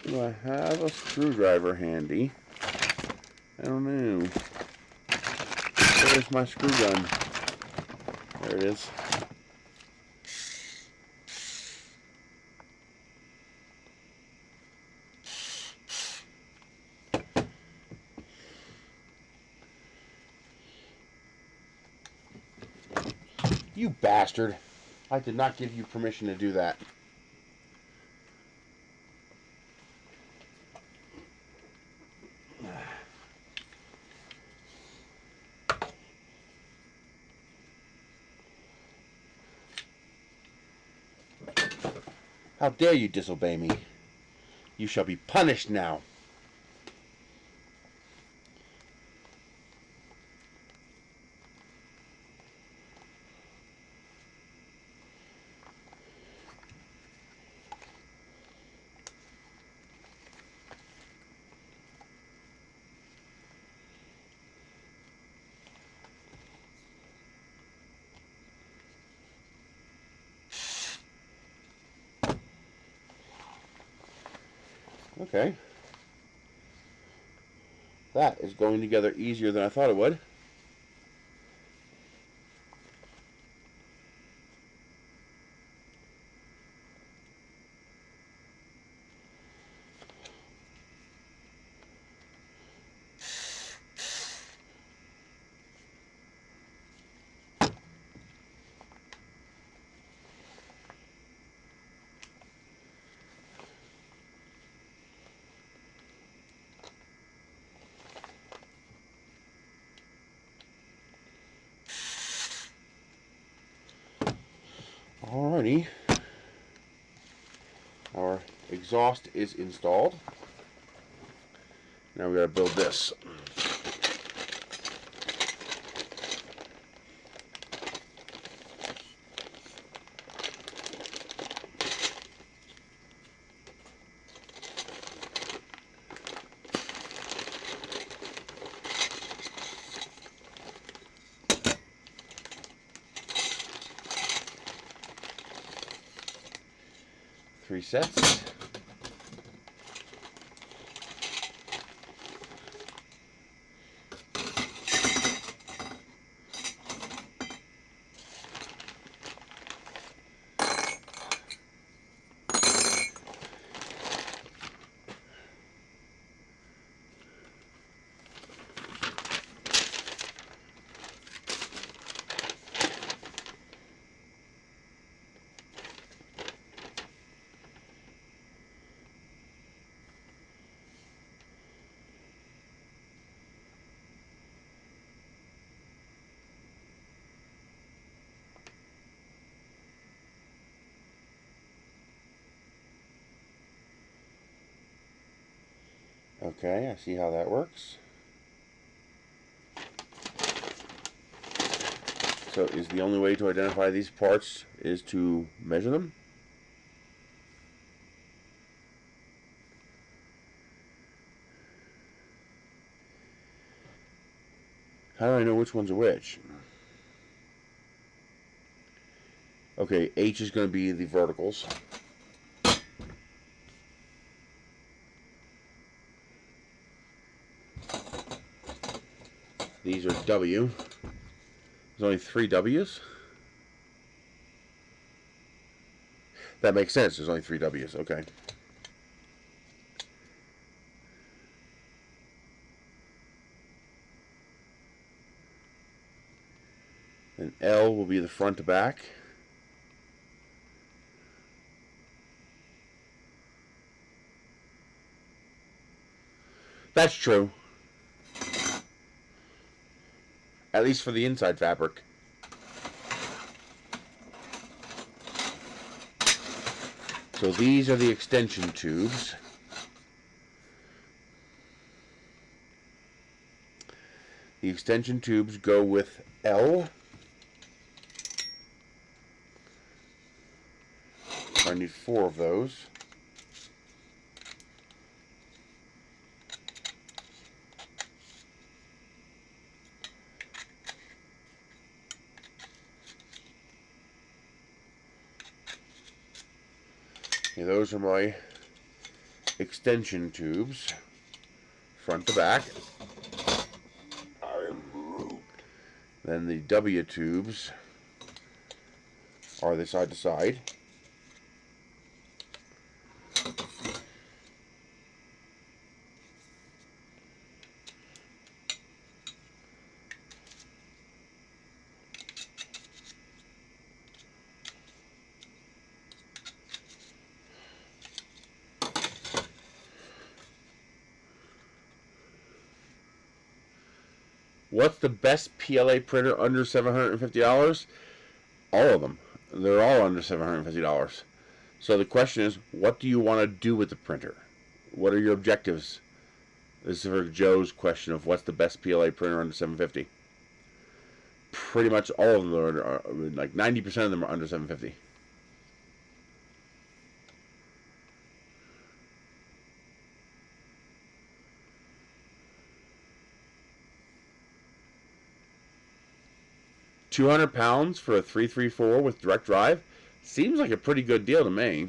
Do I have a screwdriver handy? I don't know. Where's my screw gun? There it is. You bastard. I did not give you permission to do that. How dare you disobey me? You shall be punished now. Okay. That is going together easier than I thought it would. Alrighty. Our exhaust is installed. Now we gotta build this. Three sets. Okay, I see how that works. So is the only way to identify these parts is to measure them? How do I know which ones are which? Okay, H is going to be the verticals. These are W. There's only 3 W's. That makes sense. There's only 3 W's. Okay. And L will be the front to back. That's true. At least for the inside fabric. So these are the extension tubes. The extension tubes go with L. I need 4 of those. Okay, those are my extension tubes, front to back. Then the W tubes are the side to side. What's the best PLA printer under $750? All of them. They're all under $750. So the question is, what do you want to do with the printer? What are your objectives? This is for Joe's question of what's the best PLA printer under $750. Pretty much all of them are like 90% of them are under $750. £200 for a 334 with direct drive seems like a pretty good deal to me.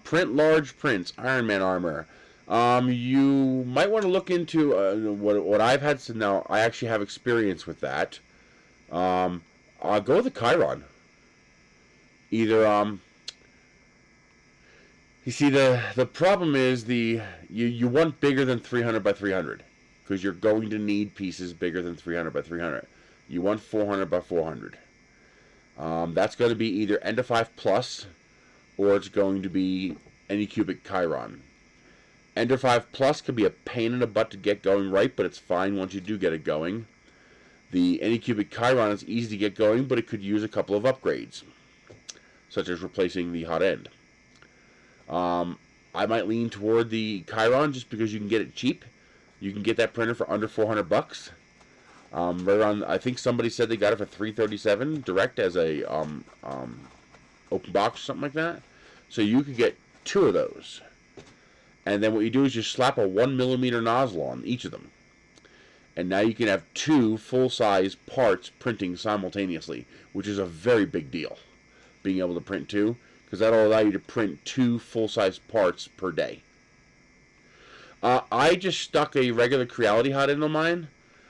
Print large prints, Iron Man armor. You might want to look into what I've had. So now I actually have experience with that. I'll go with the Chiron. Either you see the problem is you want bigger than 300 by 300 because you're going to need pieces bigger than 300 by 300. You want 400 by 400. That's going to be either End of 5 Plus or it's going to be Anycubic Chiron. Ender 5 Plus can be a pain in the butt to get going right, but it's fine once you do get it going. The Anycubic Chiron is easy to get going, but it could use a couple of upgrades, such as replacing the hot end. I might lean toward the Chiron just because you can get it cheap. You can get that printer for under $400. Right around, I think somebody said they got it for $337 direct as a open box or something like that. So you could get 2 of those. And then what you do is you slap a 1mm nozzle on each of them. And now you can have 2 full-size parts printing simultaneously, which is a very big deal, being able to print 2, because that'll allow you to print 2 full-size parts per day. I just stuck a regular Creality hot end on mine.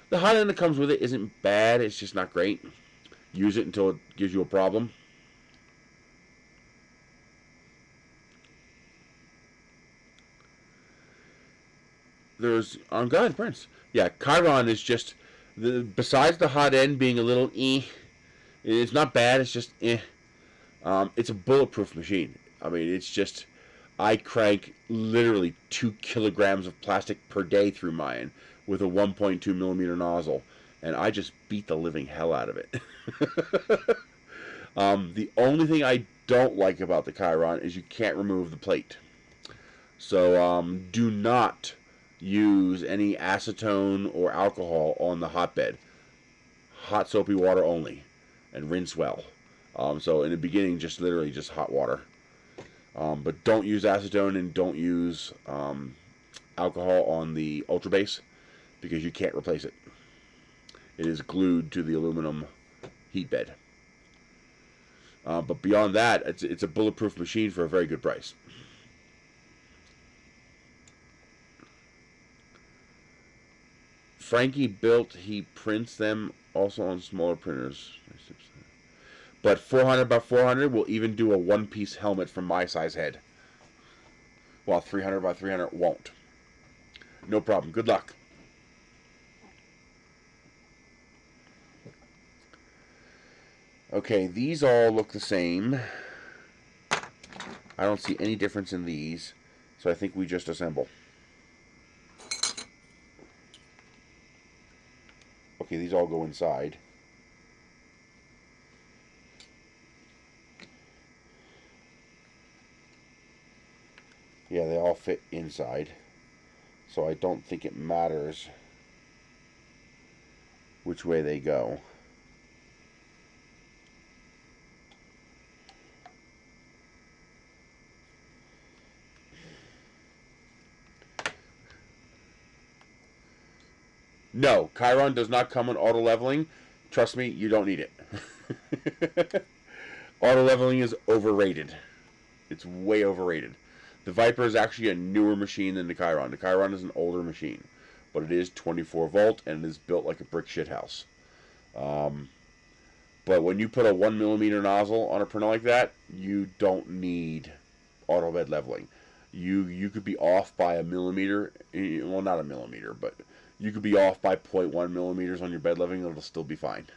The hot end that comes with it isn't bad, it's just not great. Use it until it gives you a problem. There's on God prints. Yeah, Chiron is just besides the hot end being a little it's not bad. It's just it's a bulletproof machine. I mean, it's just I crank literally 2 kilograms of plastic per day through mine with a 1.2mm nozzle, and I just beat the living hell out of it. The only thing I don't like about the Chiron is you can't remove the plate. So do not use any acetone or alcohol on the hotbed. Hot soapy water only, and rinse well. So in the beginning, just literally just hot water. But don't use acetone and don't use alcohol on the Ultra Base because you can't replace it. It is glued to the aluminum heat bed. But beyond that, it's a bulletproof machine for a very good price. Frankie built, he prints them also on smaller printers. But 400 by 400 will even do a one-piece helmet from my size head. While 300 by 300 won't. No problem. Good luck. Okay, these all look the same. I don't see any difference in these, so I think we just assemble. Okay, these all go inside. Yeah, they all fit inside, so I don't think it matters which way they go. No, Chiron does not come on auto leveling. Trust me, you don't need it. Auto leveling is overrated. It's way overrated. The Viper is actually a newer machine than the Chiron. The Chiron is an older machine, but it is 24 volt and it is built like a brick shit house. But when you put a 1mm nozzle on a printer like that, you don't need auto bed leveling. You could be off by a millimeter. Well, not a millimeter, but you could be off by 0.1 millimeters on your bed leveling, and it'll still be fine.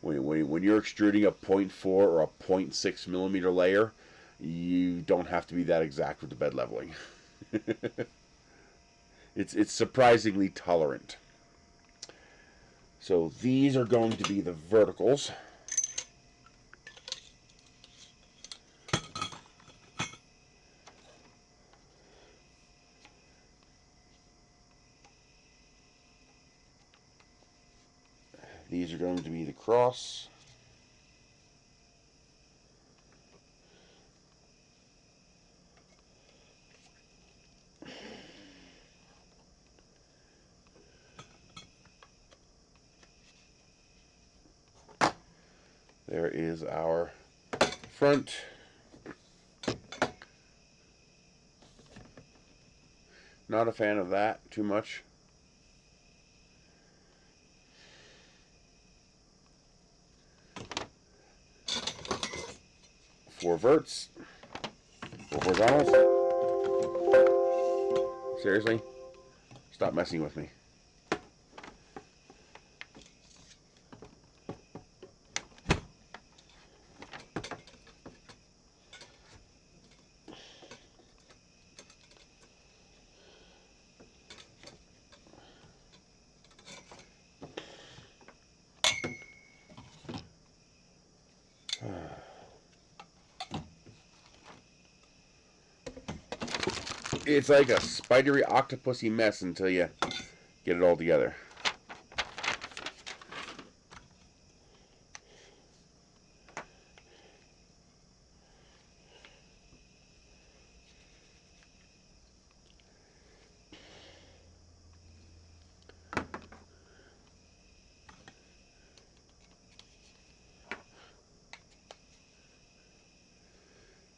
When you're extruding a 0.4 or a 0.6 millimeter layer, you don't have to be that exact with the bed leveling. It's surprisingly tolerant. So these are going to be the verticals. These are going to be the cross. There is our front. Not a fan of that too much. Four verts. Four horizontals. Seriously? Stop messing with me. It's like a spidery octopusy mess until you get it all together.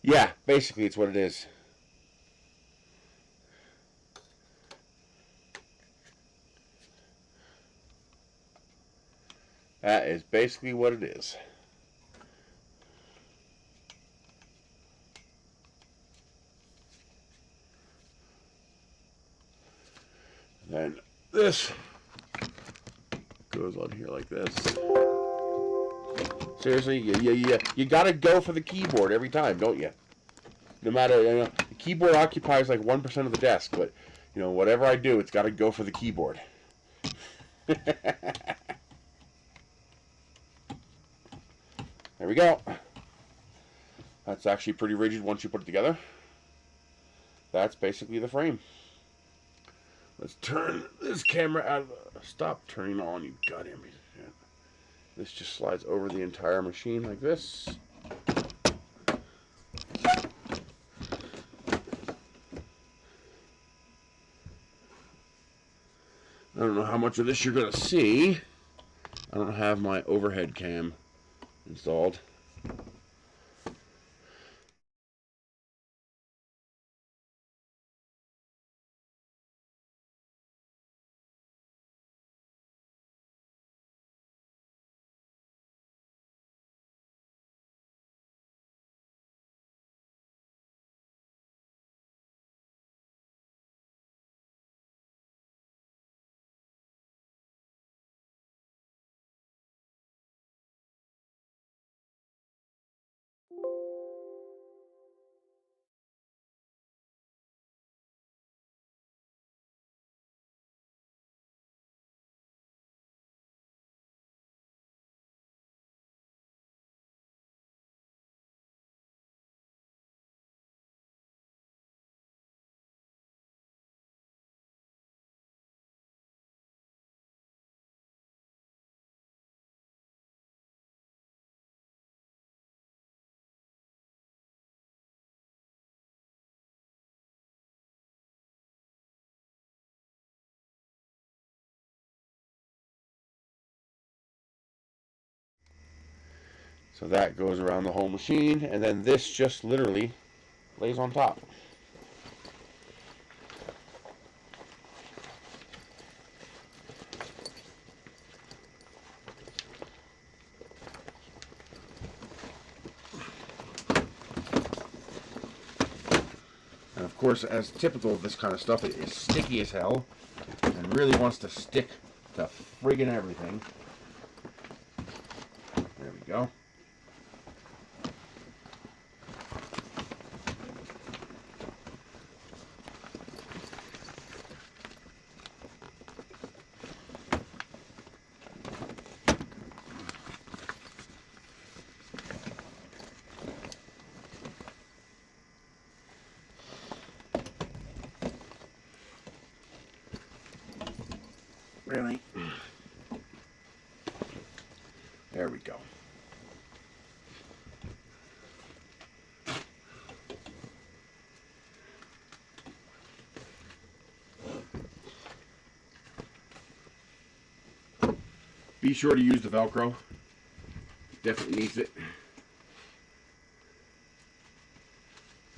Yeah, basically it's what it is. That is basically what it is. And then this goes on here like this. Seriously, you gotta go for the keyboard every time, don't you? No matter, the keyboard occupies like 1% of the desk, but whatever I do, it's gotta go for the keyboard. There we go. That's actually pretty rigid once you put it together. That's basically the frame. Let's turn this camera out of the... Stop turning on, you goddamn piece of shit. This just slides over the entire machine like this. I don't know how much of this you're going to see. I don't have my overhead cam installed. So that goes around the whole machine, and then this just literally lays on top. And of course, as typical of this kind of stuff, it is sticky as hell and really wants to stick to friggin' everything. There we go. Really? There we go. Be sure to use the Velcro. Definitely needs it.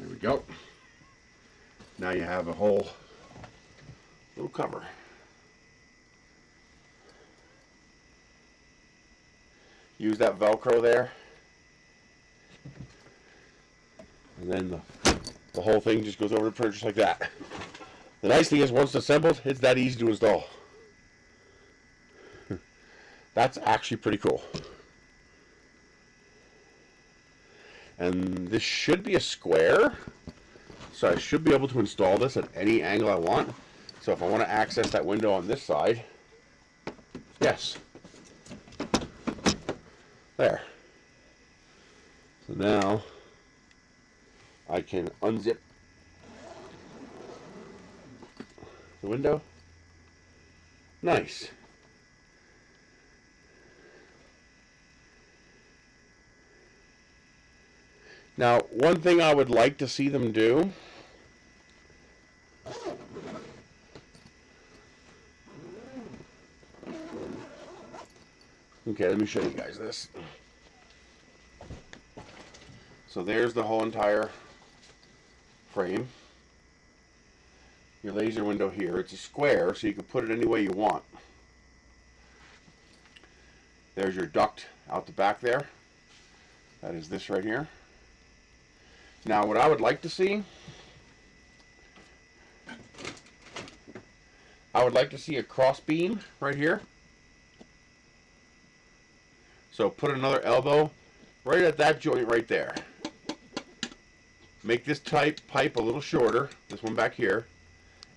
There we go. Now you have a whole little cover. Use that Velcro there, and then the whole thing just goes over the printer just like that. The nice thing is, once assembled, it's that easy to install. That's actually pretty cool. And this should be a square, so I should be able to install this at any angle I want. So if I want to access that window on this side, yes. There. So now I can unzip the window. Nice. Now, one thing I would like to see them do okay, let me show you guys this. So there's the whole entire frame. Your laser window here. It's a square, so you can put it any way you want. There's your duct out the back there. That is this right here. Now, what I would like to see, I would like to see a cross beam right here. So put another elbow right at that joint right there. Make this pipe a little shorter, this one back here,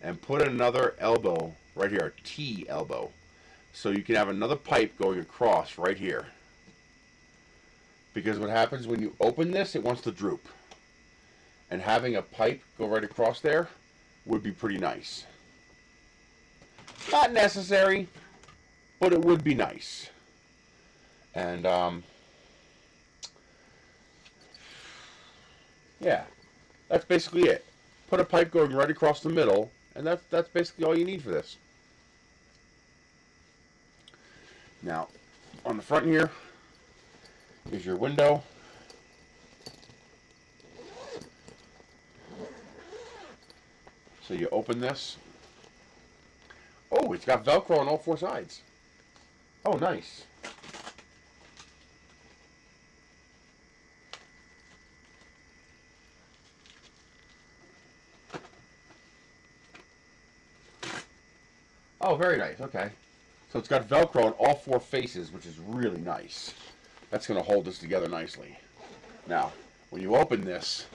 and put another elbow right here, a T elbow. So you can have another pipe going across right here. Because what happens when you open this, it wants to droop. And having a pipe go right across there would be pretty nice. Not necessary, but it would be nice. And yeah, that's basically it. Put a pipe going right across the middle, and that's basically all you need for this. Now, on the front here is your window. So you open this. Oh, it's got Velcro on all four sides. Oh, nice. Oh, very nice. Okay. So it's got Velcro on all four faces, which is really nice. That's going to hold this together nicely. Now, when you open this,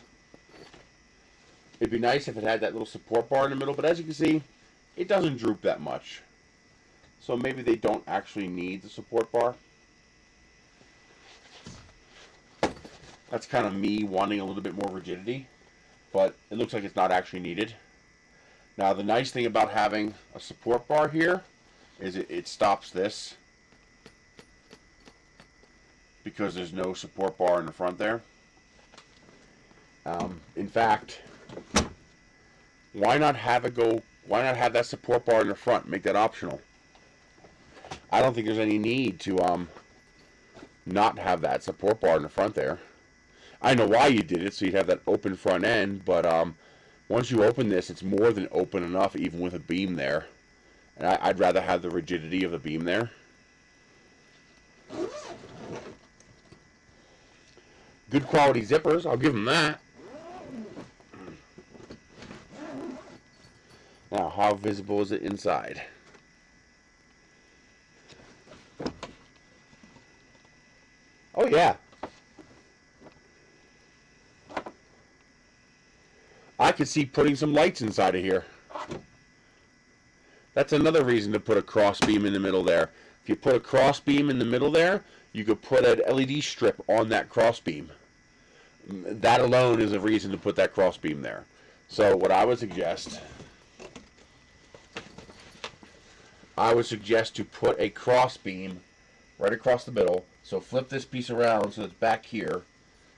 it'd be nice if it had that little support bar in the middle, but as you can see, it doesn't droop that much. So maybe they don't actually need the support bar. That's kind of me wanting a little bit more rigidity, but it looks like it's not actually needed. Now, the nice thing about having a support bar here is it stops this because there's no support bar in the front there. In fact, why not have that support bar in the front? Make that optional. I don't think there's any need to not have that support bar in the front there. I know why you did it, so you'd have that open front end, but once you open this, it's more than open enough, even with a beam there. And I'd rather have the rigidity of the beam there. Good quality zippers, I'll give them that. Now, how visible is it inside? Oh yeah. I could see putting some lights inside of here. That's another reason to put a cross beam in the middle there. If you put a cross beam in the middle there, you could put an LED strip on that cross beam. That alone is a reason to put that cross beam there. So what I would suggest to put a cross beam right across the middle. So flip this piece around so it's back here,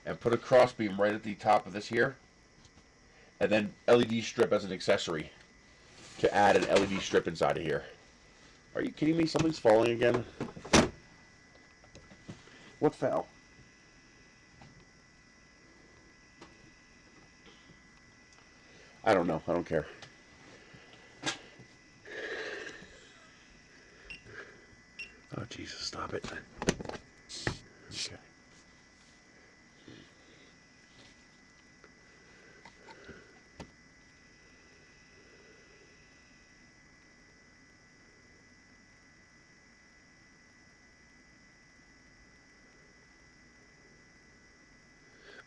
and put a cross beam right at the top of this here, and then LED strip as an accessory to add an LED strip inside of here. Are you kidding me? Something's falling again. What fell? I don't know. I don't care. Oh, Jesus, stop it. Okay.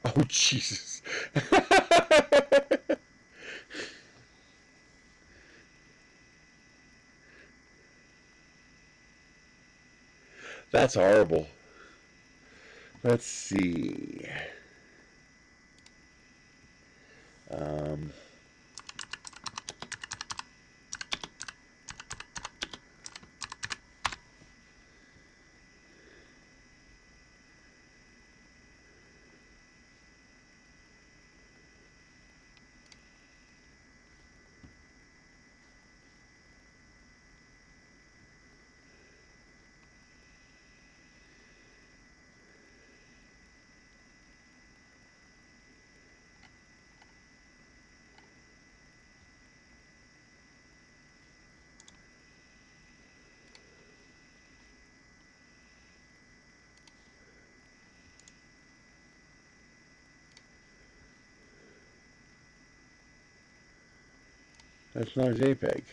Oh, Jesus. That's horrible. Let's see. That's not a JPEG.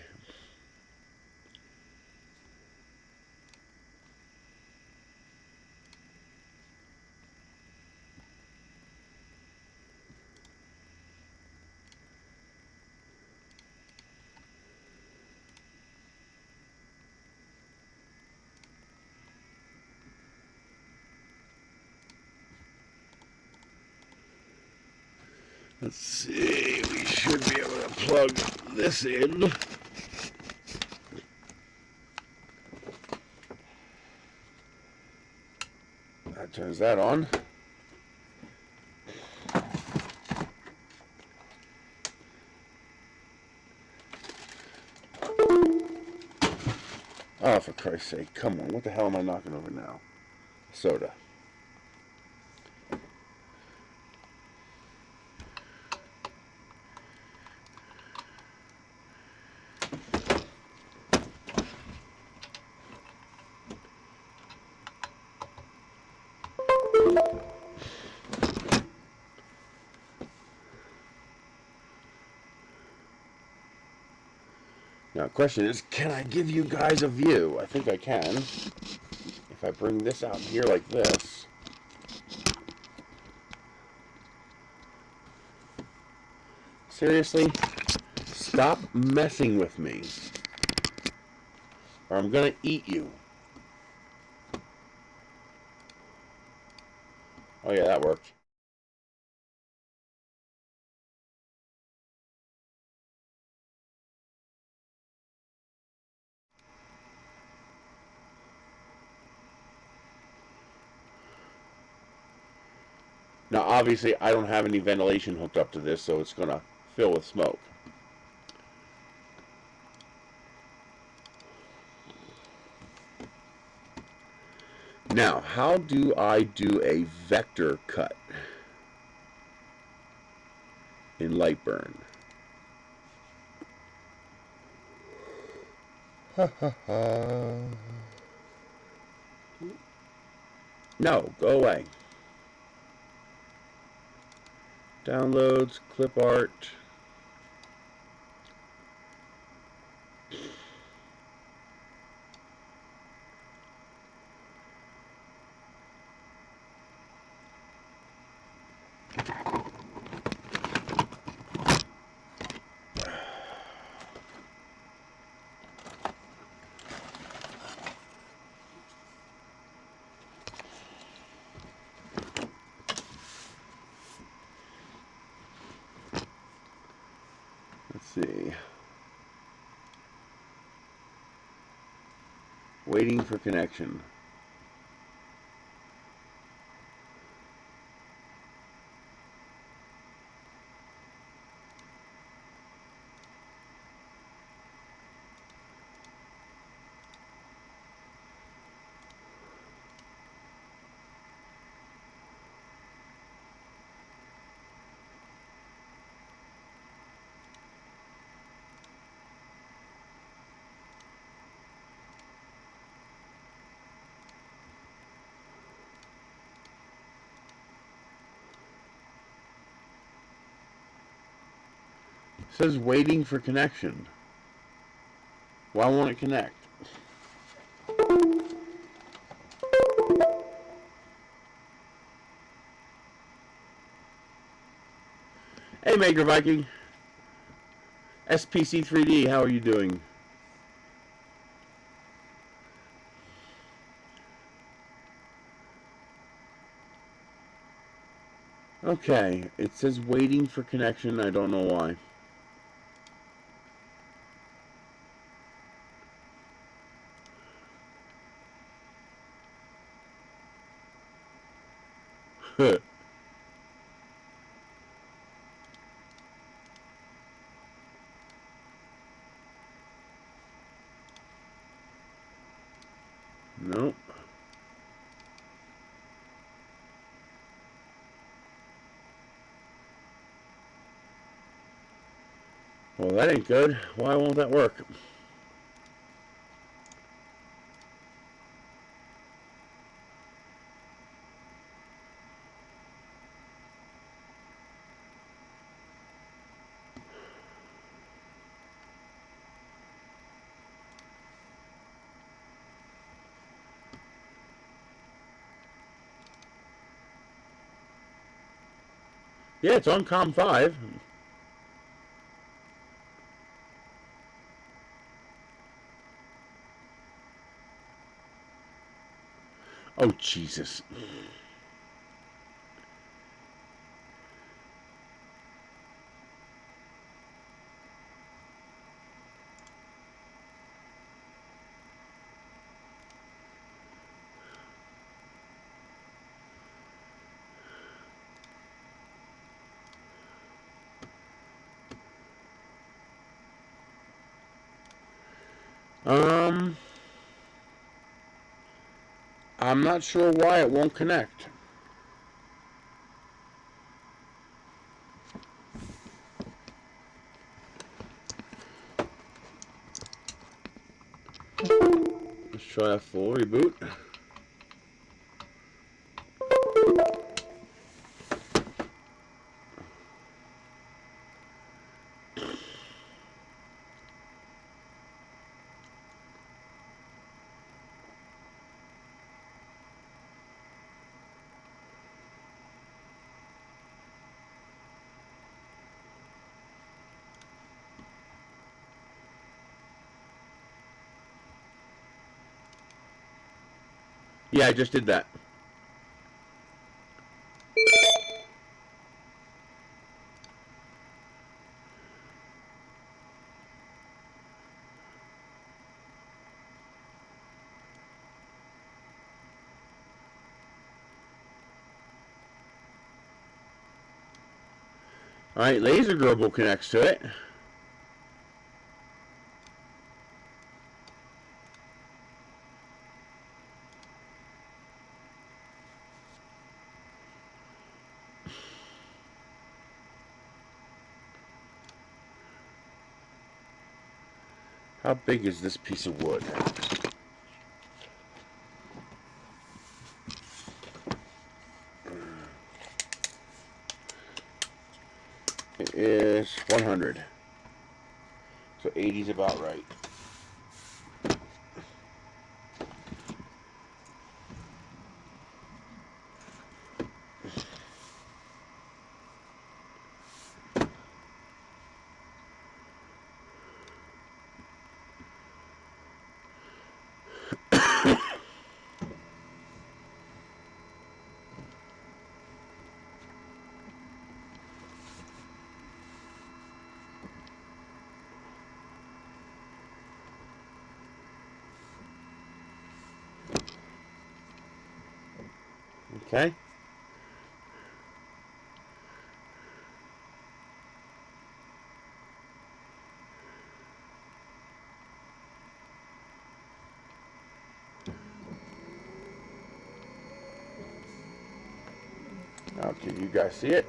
Let's see, we should be able to plug this in. That turns that on. Oh, for Christ's sake, come on, what the hell am I knocking over now? Soda. Now, the question is, can I give you guys a view? I think I can. If I bring this out here like this. Seriously? Stop messing with me. Or I'm gonna eat you. Oh yeah, that worked. Now, obviously, I don't have any ventilation hooked up to this, so it's going to fill with smoke. Now, how do I do a vector cut in Lightburn? No, go away. Downloads, clip art. Let's see. Waiting for connection. It says waiting for connection. Why won't it connect? Hey, Maker Viking. SPC3D, how are you doing? Okay, it says waiting for connection. I don't know why. Nope. Well, that ain't good. Why won't that work? Yeah, it's on COM 5. Oh, Jesus. I'm not sure why it won't connect. Let's try a full reboot. Yeah, I just did that. Alright, Laser Global connects to it. How big is this piece of wood? It is 100. So 80 is about right. Okay. Now, can you guys see it?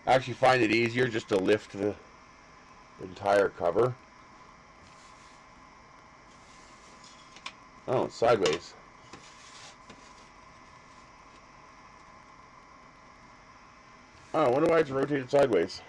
I actually find it easier just to lift the entire cover. Oh, it's sideways. Oh, I wonder why it's rotated sideways.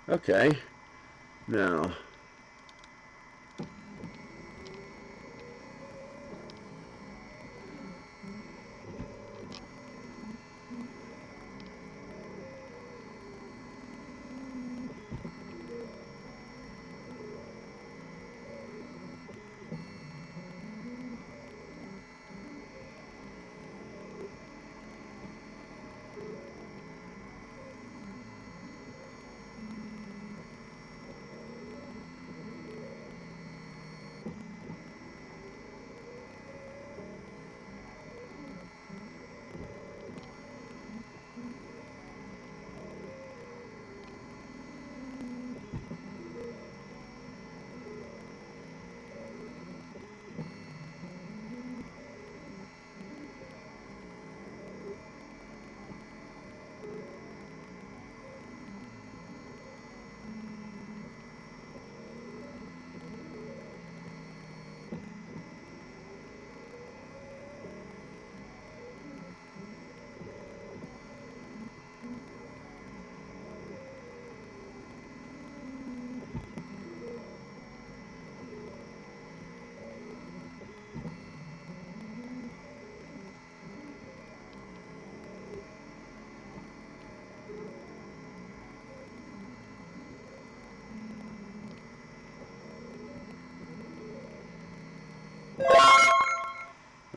Okay. Now.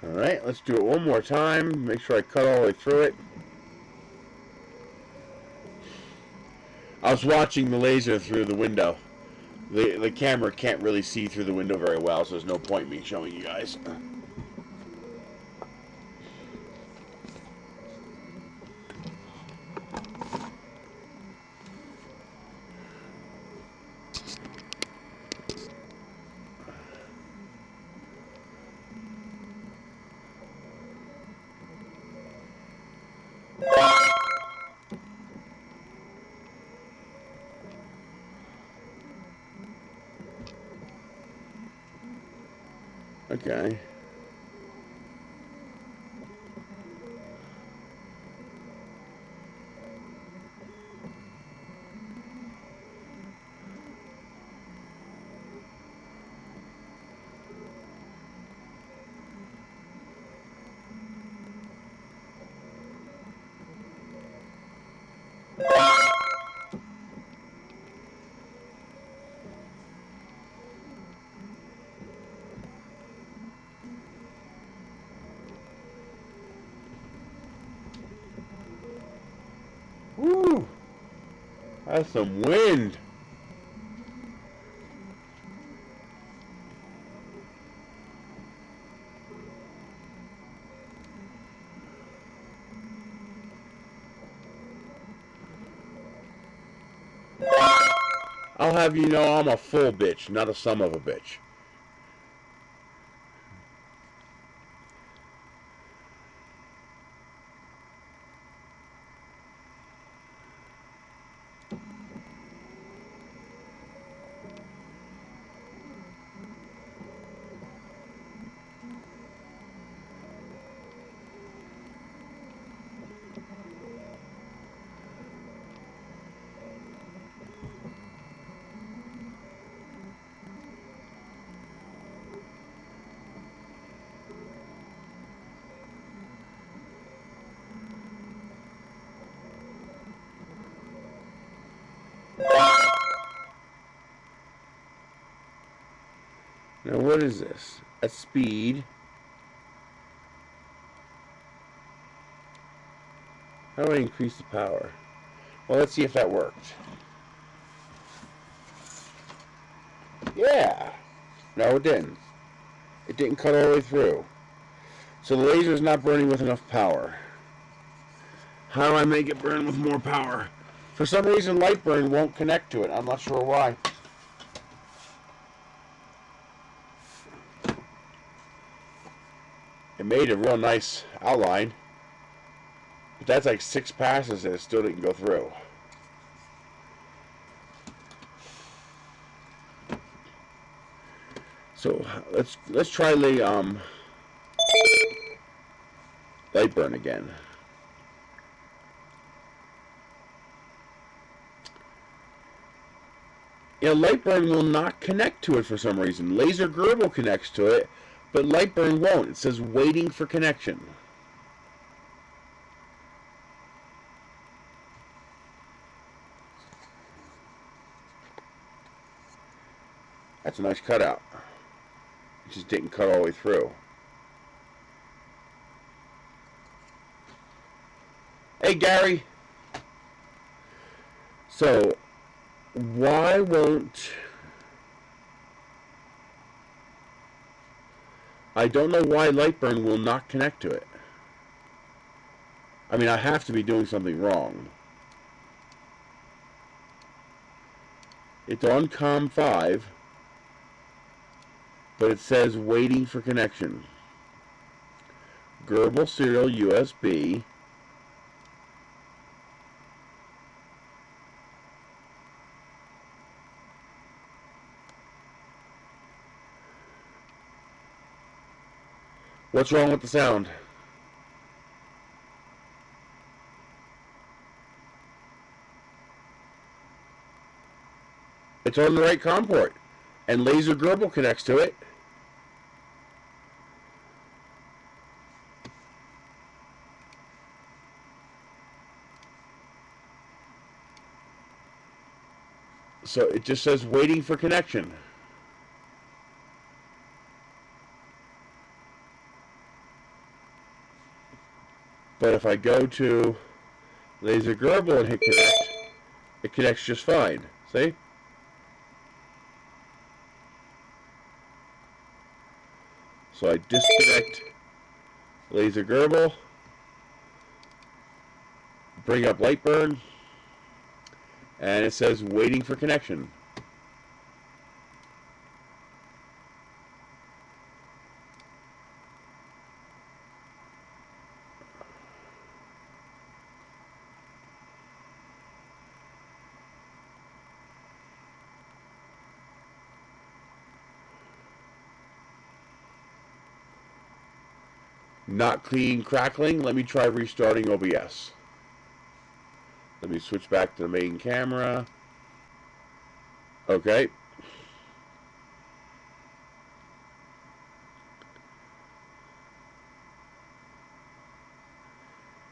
Alright, let's do it one more time. Make sure I cut all the way through it. I was watching the laser through the window. The camera can't really see through the window very well, so there's no point in me showing you guys. Okay. That's some wind. I'll have you know I'm a full bitch, not a some of a bitch. Now what is this? At speed. How do I increase the power? Well, let's see if that worked. Yeah. No, it didn't. It didn't cut all the way through. So the laser is not burning with enough power. How do I make it burn with more power? For some reason, Lightburn won't connect to it. I'm not sure why. It made a real nice outline. But that's like 6 passes and it still didn't go through. So let's try the Lightburn again. Yeah, Lightburn will not connect to it for some reason. Laser Gerbil connects to it, but Lightburn won't. It says waiting for connection. That's a nice cutout. It just didn't cut all the way through. Hey, Gary. So, why won't... I don't know why Lightburn will not connect to it. I mean, I have to be doing something wrong. It's on COM5, but it says waiting for connection. Gerbil serial USB. What's wrong with the sound? It's on the right COM port, and Laser Gerbil connects to it. So it just says waiting for connection. But if I go to Laser Gerbil and hit connect, it connects just fine. See? So I disconnect Laser Gerbil, bring up Lightburn, and it says waiting for connection. Not clean crackling. Let me try restarting OBS. Let me switch back to the main camera. Okay.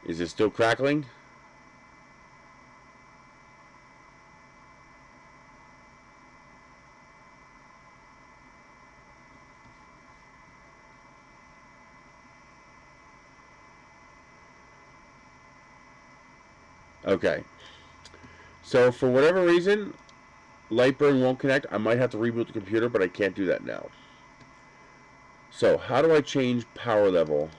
Is it still crackling? Okay. So for whatever reason, Lightburn won't connect. I might have to reboot the computer, but I can't do that now. So how do I change power level?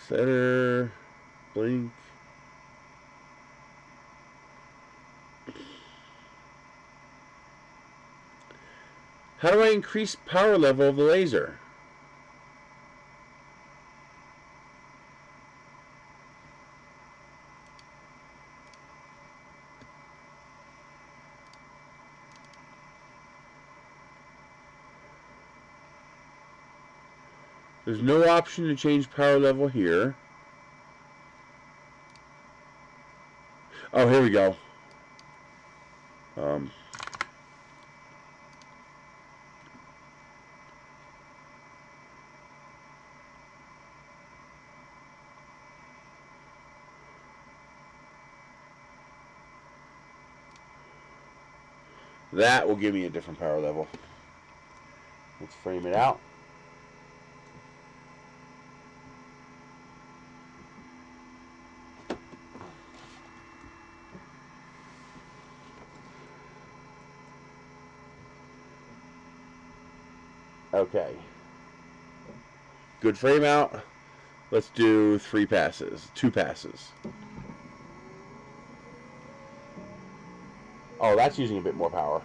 Center, blink. How do I increase power level of the laser? There's no option to change power level here. Oh, here we go. That will give me a different power level. Let's frame it out. Okay. Good frame out. Let's do 2 passes. Oh, that's using a bit more power.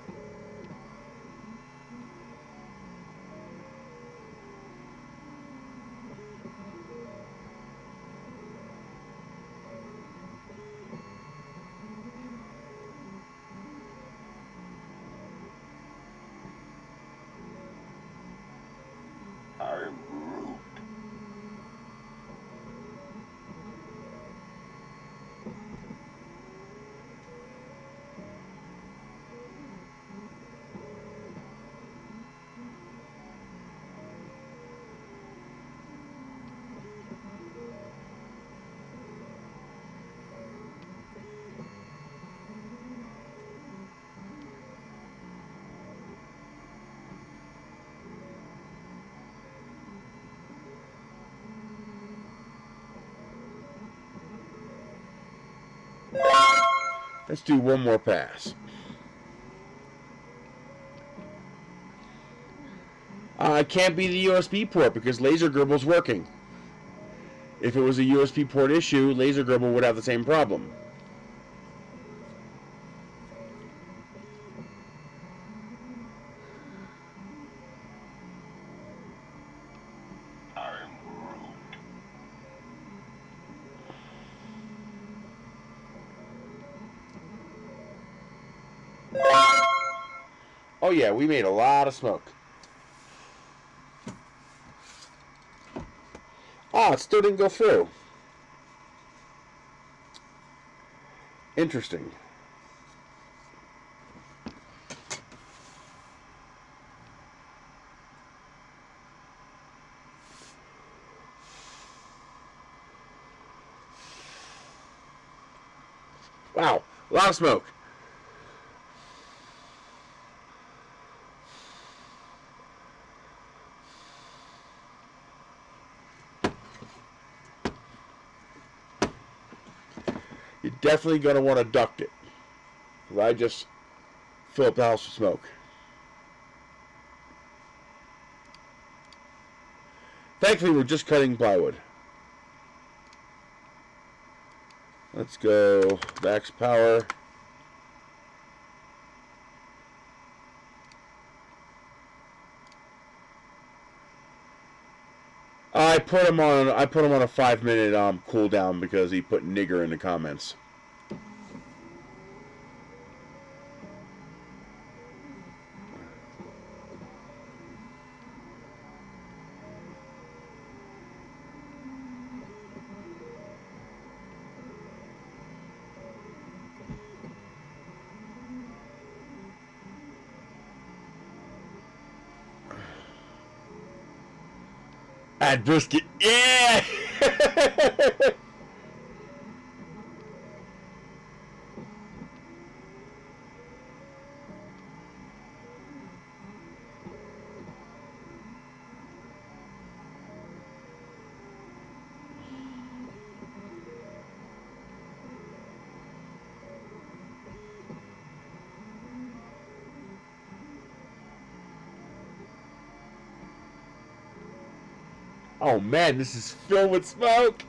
Let's do one more pass. It can't be the USB port because Laser Gerbil's working. If it was a USB port issue, Laser Gerbil would have the same problem. Oh yeah, we made a lot of smoke. Ah, it still didn't go through. Interesting. Wow, a lot of smoke. You're definitely going to want to duct it. I just fill up the house with smoke. Thankfully, we're just cutting plywood. Let's go max power. I put him on a 5-minute cooldown because he put nigger in the comments. Add brisket. Yeah! Oh man, this is filled with smoke.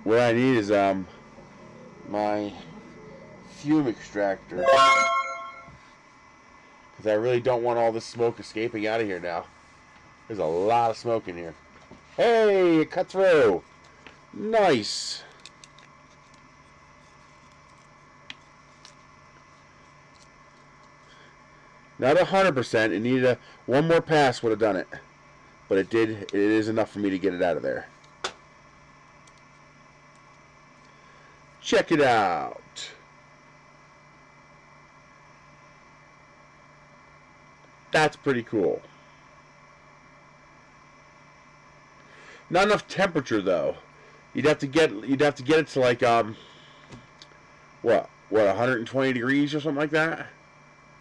What I need is my fume extractor, because I really don't want all this smoke escaping out of here now. There's a lot of smoke in here. Hey, it cut through. Nice. Not 100%. It needed one more pass would have done it, but it did. It is enough for me to get it out of there. Check it out. That's pretty cool. Not enough temperature though. You'd have to get it to like what 120 degrees or something like that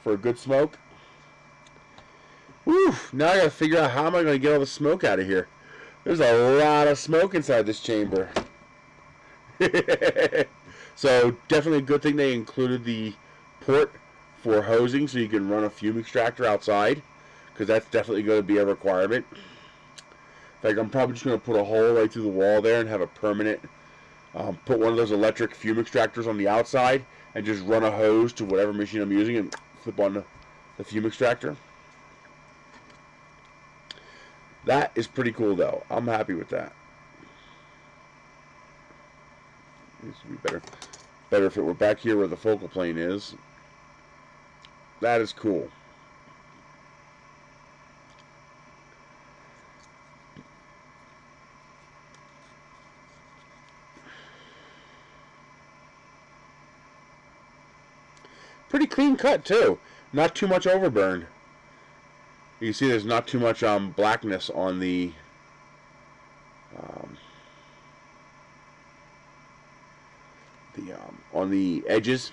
for a good smoke. Whew, now I gotta figure out how am I gonna get all the smoke out of here. There's a lot of smoke inside this chamber. So definitely a good thing they included the port for hosing so you can run a fume extractor outside, because that's definitely going to be a requirement. In fact, I'm probably just going to put a hole right through the wall there and have a permanent, put one of those electric fume extractors on the outside and just run a hose to whatever machine I'm using and flip on the fume extractor. That is pretty cool though. I'm happy with that. This would be better if it were back here where the focal plane is. That is cool. Pretty clean cut too. Not too much overburn. You can see there's not too much blackness on the on the edges.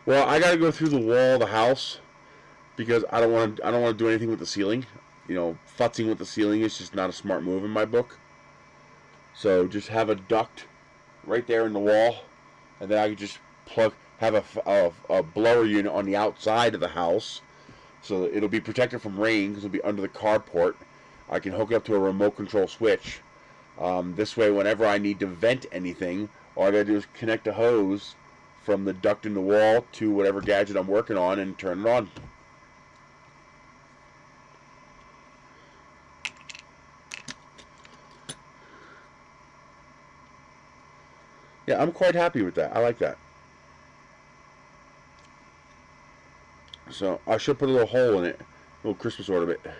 Well, I got to go through the wall of the house because I don't want to do anything with the ceiling. You know, futzing with the ceiling is just not a smart move in my book. So just have a duct right there in the wall, and then I can just have a blower unit on the outside of the house, so that it'll be protected from rain because it'll be under the carport. I can hook it up to a remote control switch. This way, whenever I need to vent anything, all I gotta do is connect a hose from the duct in the wall to whatever gadget I'm working on and turn it on. Yeah, I'm quite happy with that. I like that. So I should put a little hole in it, a little Christmas ornament. That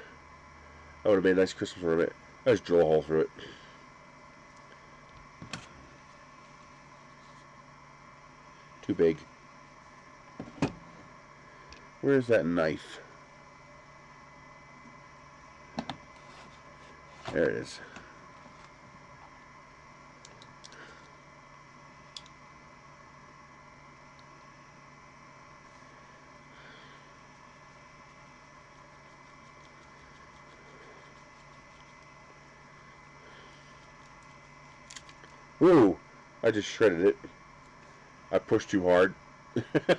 would have made a nice Christmas ornament. I just drill a hole through it. Too big. Where's that knife? There it is. Ooh, I just shredded it. I pushed too hard.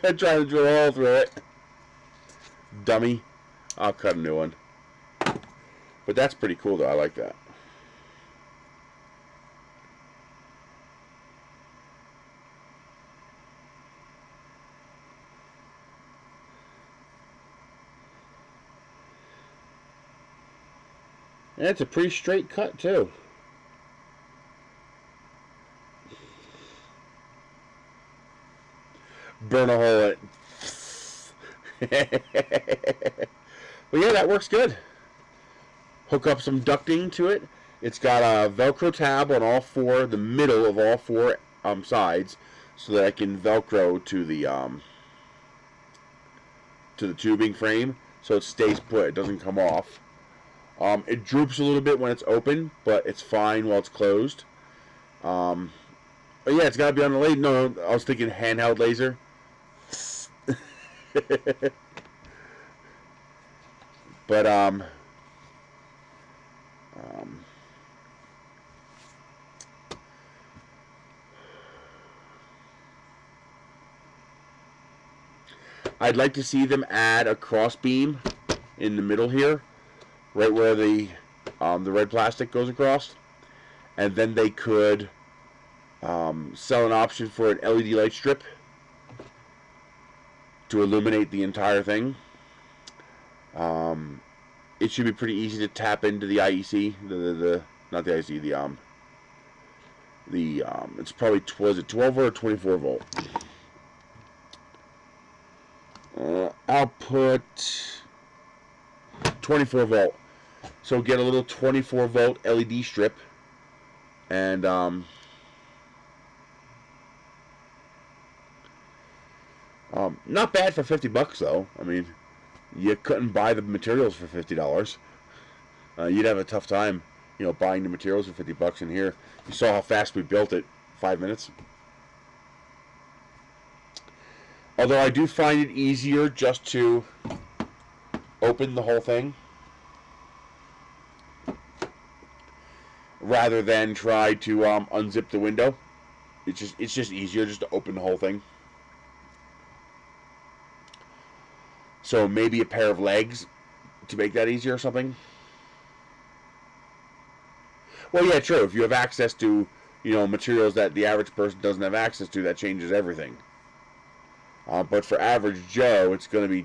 I tried to drill a hole through it. Dummy. I'll cut a new one. But that's pretty cool though. I like that. And it's a pretty straight cut too. Burn a hole in it. But yeah, that works good. Hook up some ducting to it. It's got a Velcro tab on all four, the middle of all four sides, so that I can Velcro to the tubing frame, so it stays put. It doesn't come off. It droops a little bit when it's open, but it's fine while it's closed. But yeah, it's got to be on the laser. No, I was thinking handheld laser. But I'd like to see them add a cross beam in the middle here, right where the red plastic goes across, and then they could sell an option for an LED light strip to illuminate the entire thing. It should be pretty easy to tap into the IEC, not the IEC, it's probably, was it 12 or 24 volt? Output 24 volt. So get a little 24 volt LED strip, and not bad for $50 though. I mean, you couldn't buy the materials for $50. You'd have a tough time, buying the materials for $50 in here. You saw how fast we built it, 5 minutes. Although I do find it easier just to open the whole thing rather than try to unzip the window. It's just easier just to open the whole thing. So maybe a pair of legs to make that easier or something. Well, yeah, true. If you have access to, materials that the average person doesn't have access to, that changes everything. But for average Joe, it's going to be,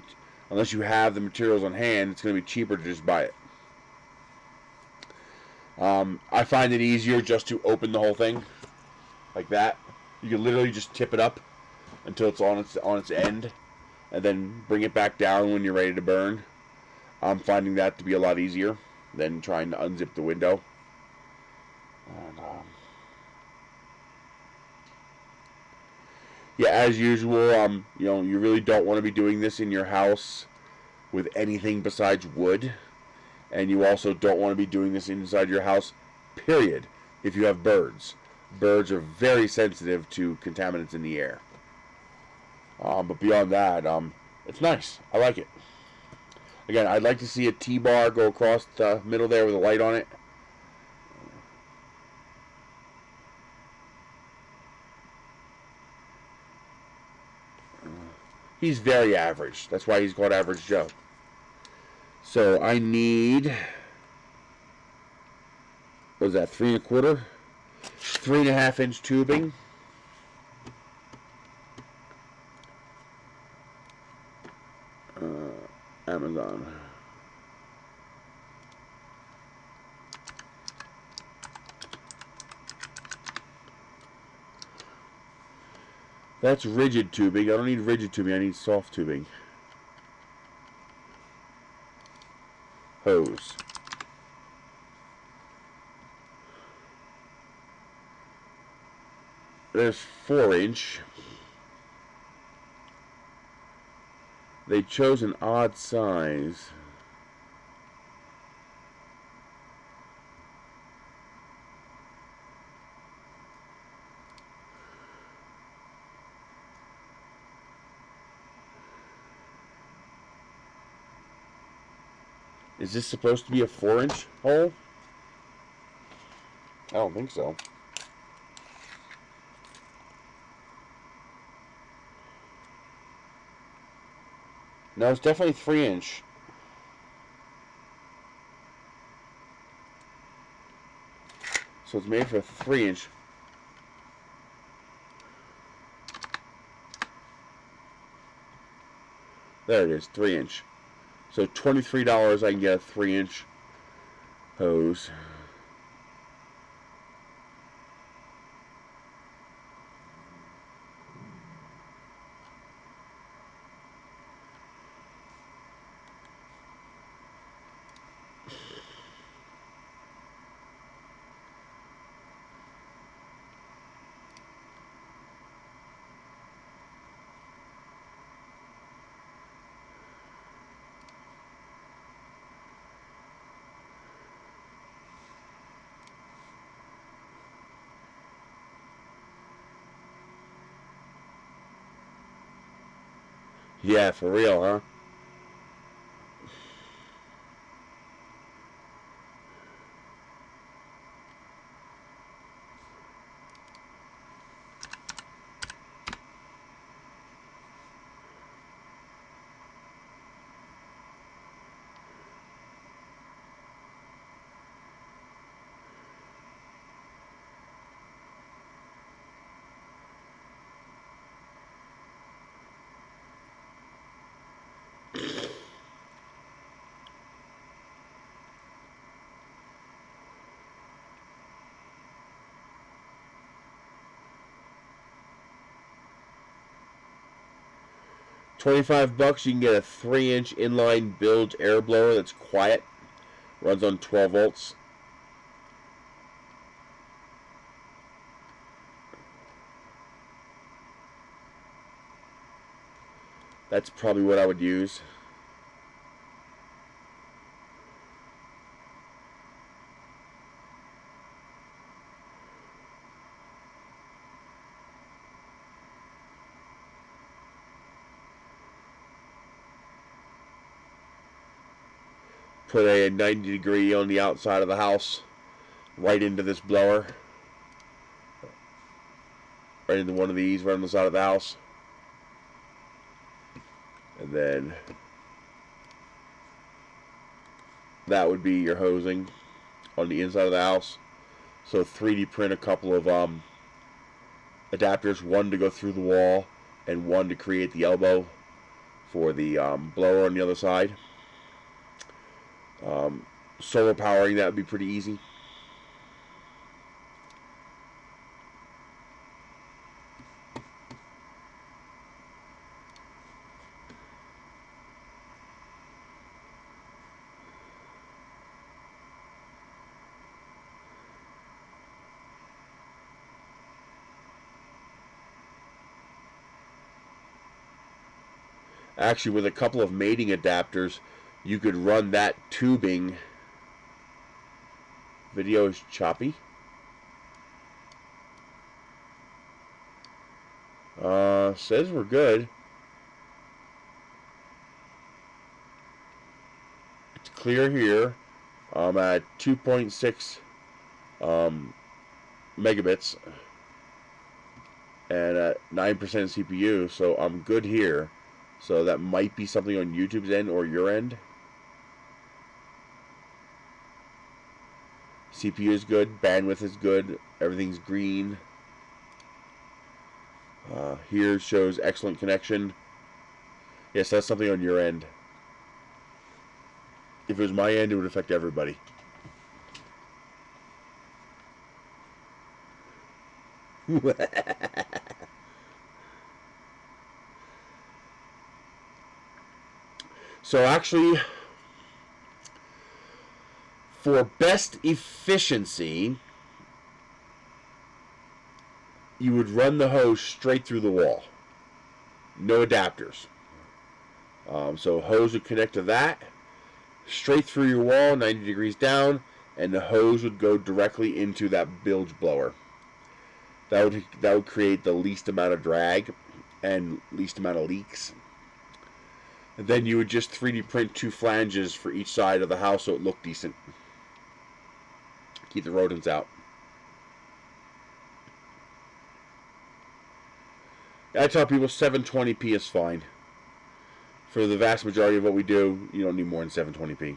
unless you have the materials on hand, it's going to be cheaper to just buy it. I find it easier just to open the whole thing like that. You can literally just tip it up until it's on its end, and then bring it back down when you're ready to burn. I'm finding that to be a lot easier than trying to unzip the window. And, yeah, as usual, you really don't want to be doing this in your house with anything besides wood. And you also don't want to be doing this inside your house, period, if you have birds. Birds are very sensitive to contaminants in the air. But beyond that, it's nice. I like it. Again, I'd like to see a T-bar go across the middle there with a light on it. He's very average. That's why he's called Average Joe. So I need, what is that, 3 1/4? 3.5 inch tubing. Amazon. That's rigid tubing. I don't need rigid tubing. I need soft tubing. Hose. There's 4 inch. They chose an odd size. Is this supposed to be a 4 inch hole? I don't think so. No, it's definitely 3 inch. So it's made for 3 inch. There it is, 3 inch. So $23 I can get a 3 inch hose. Yeah, for real, huh? $25, you can get a 3-inch inline bilge air blower that's quiet, runs on 12 volts. That's probably what I would use. Put a 90 degree on the outside of the house, right into this blower. Right into one of these, right on the side of the house. And then that would be your hosing on the inside of the house. So 3D print a couple of adapters, one to go through the wall and one to create the elbow for the blower on the other side. Solar powering, that would be pretty easy. Actually, with a couple of mating adapters, you could run that tubing. Video is choppy. Says we're good. It's clear here. I'm at 2.6 megabits and at 9% CPU, so I'm good here. So that might be something on YouTube's end or your end. CPU is good, bandwidth is good, everything's green. Here shows excellent connection. Yes, that's something on your end. If it was my end, it would affect everybody. So actually, for best efficiency, you would run the hose straight through the wall. No adapters. So hose would connect to that, straight through your wall, 90 degrees down, and the hose would go directly into that bilge blower. That would create the least amount of drag and least amount of leaks. And then you would just 3D print 2 flanges for each side of the house so it looked decent. Keep the rodents out. I tell people 720p is fine. For the vast majority of what we do, you don't need more than 720p.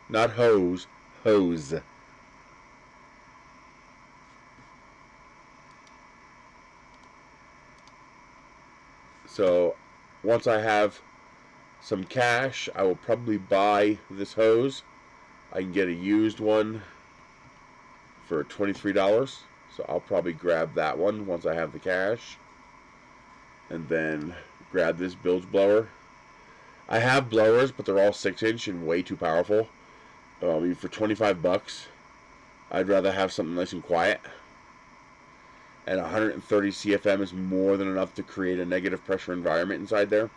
Not hose, hose. So once I have some cash, I will probably buy this hose. I can get a used one for $23. So I'll probably grab that one once I have the cash. And then grab this bilge blower. I have blowers, but they're all 6-inch and way too powerful. For $25, I'd rather have something nice and quiet. And 130 CFM is more than enough to create a negative pressure environment inside there.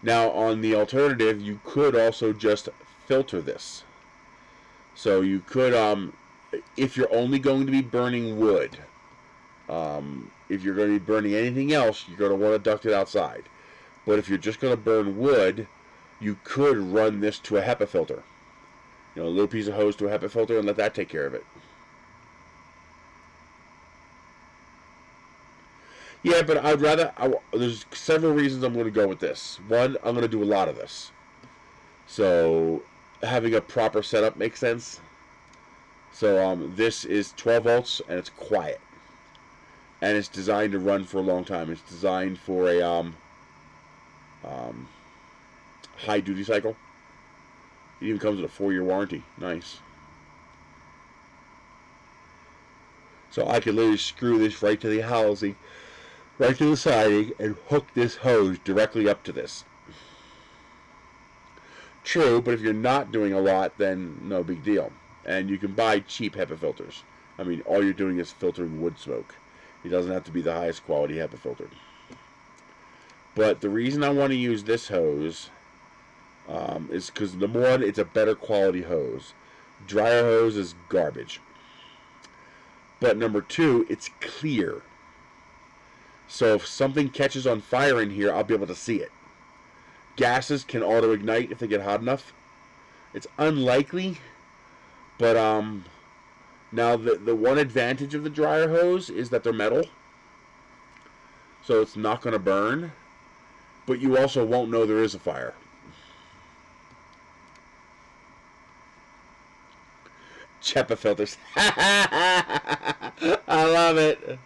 Now, on the alternative, you could also just filter this. So you could, if you're only going to be burning wood, if you're going to be burning anything else, you're going to want to duct it outside. But if you're just going to burn wood, you could run this to a HEPA filter. A little piece of hose to a HEPA filter and let that take care of it. Yeah, but I'd rather, there's several reasons I'm going to go with this. One, I'm going to do a lot of this. So, having a proper setup makes sense. So, this is 12 volts and it's quiet. And it's designed to run for a long time. It's designed for a high duty cycle. It even comes with a 4-year warranty. Nice. So I could literally screw this right to the housing, right to the siding, and hook this hose directly up to this. True, but if you're not doing a lot, then no big deal. And you can buy cheap HEPA filters. I mean, all you're doing is filtering wood smoke. It doesn't have to be the highest quality HEPA filter. But the reason I want to use this hose is because, number one, it's a better quality hose. Dryer hose is garbage. But number two, it's clear. So if something catches on fire in here, I'll be able to see it. Gases can auto-ignite if they get hot enough. It's unlikely, but now the one advantage of the dryer hose is that they're metal. So it's not going to burn, but you also won't know there is a fire. HEPA filters. I love it.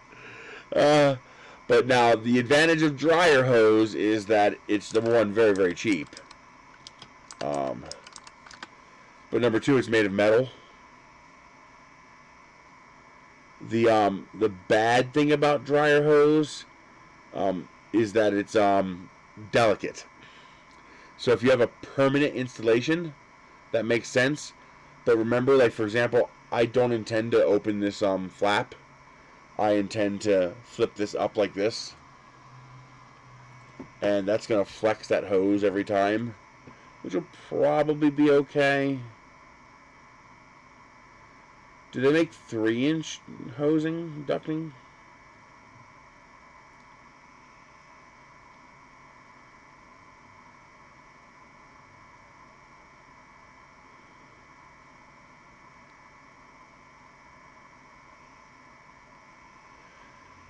But now, the advantage of dryer hose is that it's, number one, very, very cheap. But number two, it's made of metal. The bad thing about dryer hose is that it's delicate. So if you have a permanent installation, that makes sense. But remember, like, for example, I don't intend to open this flap. I intend to flip this up like this. And that's going to flex that hose every time, which will probably be okay. Do they make 3-inch hosing, ducting?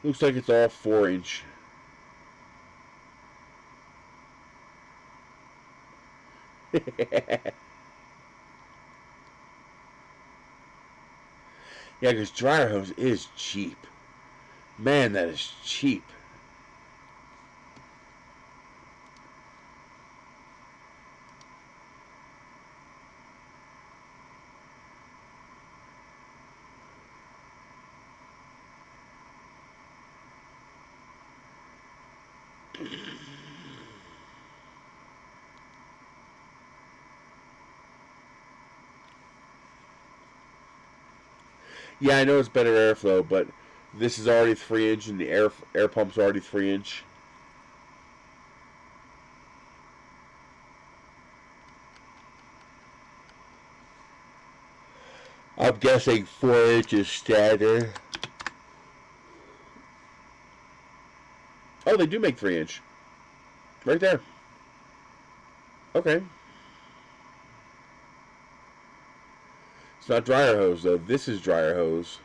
Looks like it's all 4-inch. Yeah, because dryer hose is cheap. Man, that is cheap. Yeah, I know it's better airflow, but this is already 3-inch and the air pump's already 3-inch. I'm guessing 4 inches standard. Oh, they do make 3-inch. Right there. Okay. It's not dryer hose, though. This is dryer hose.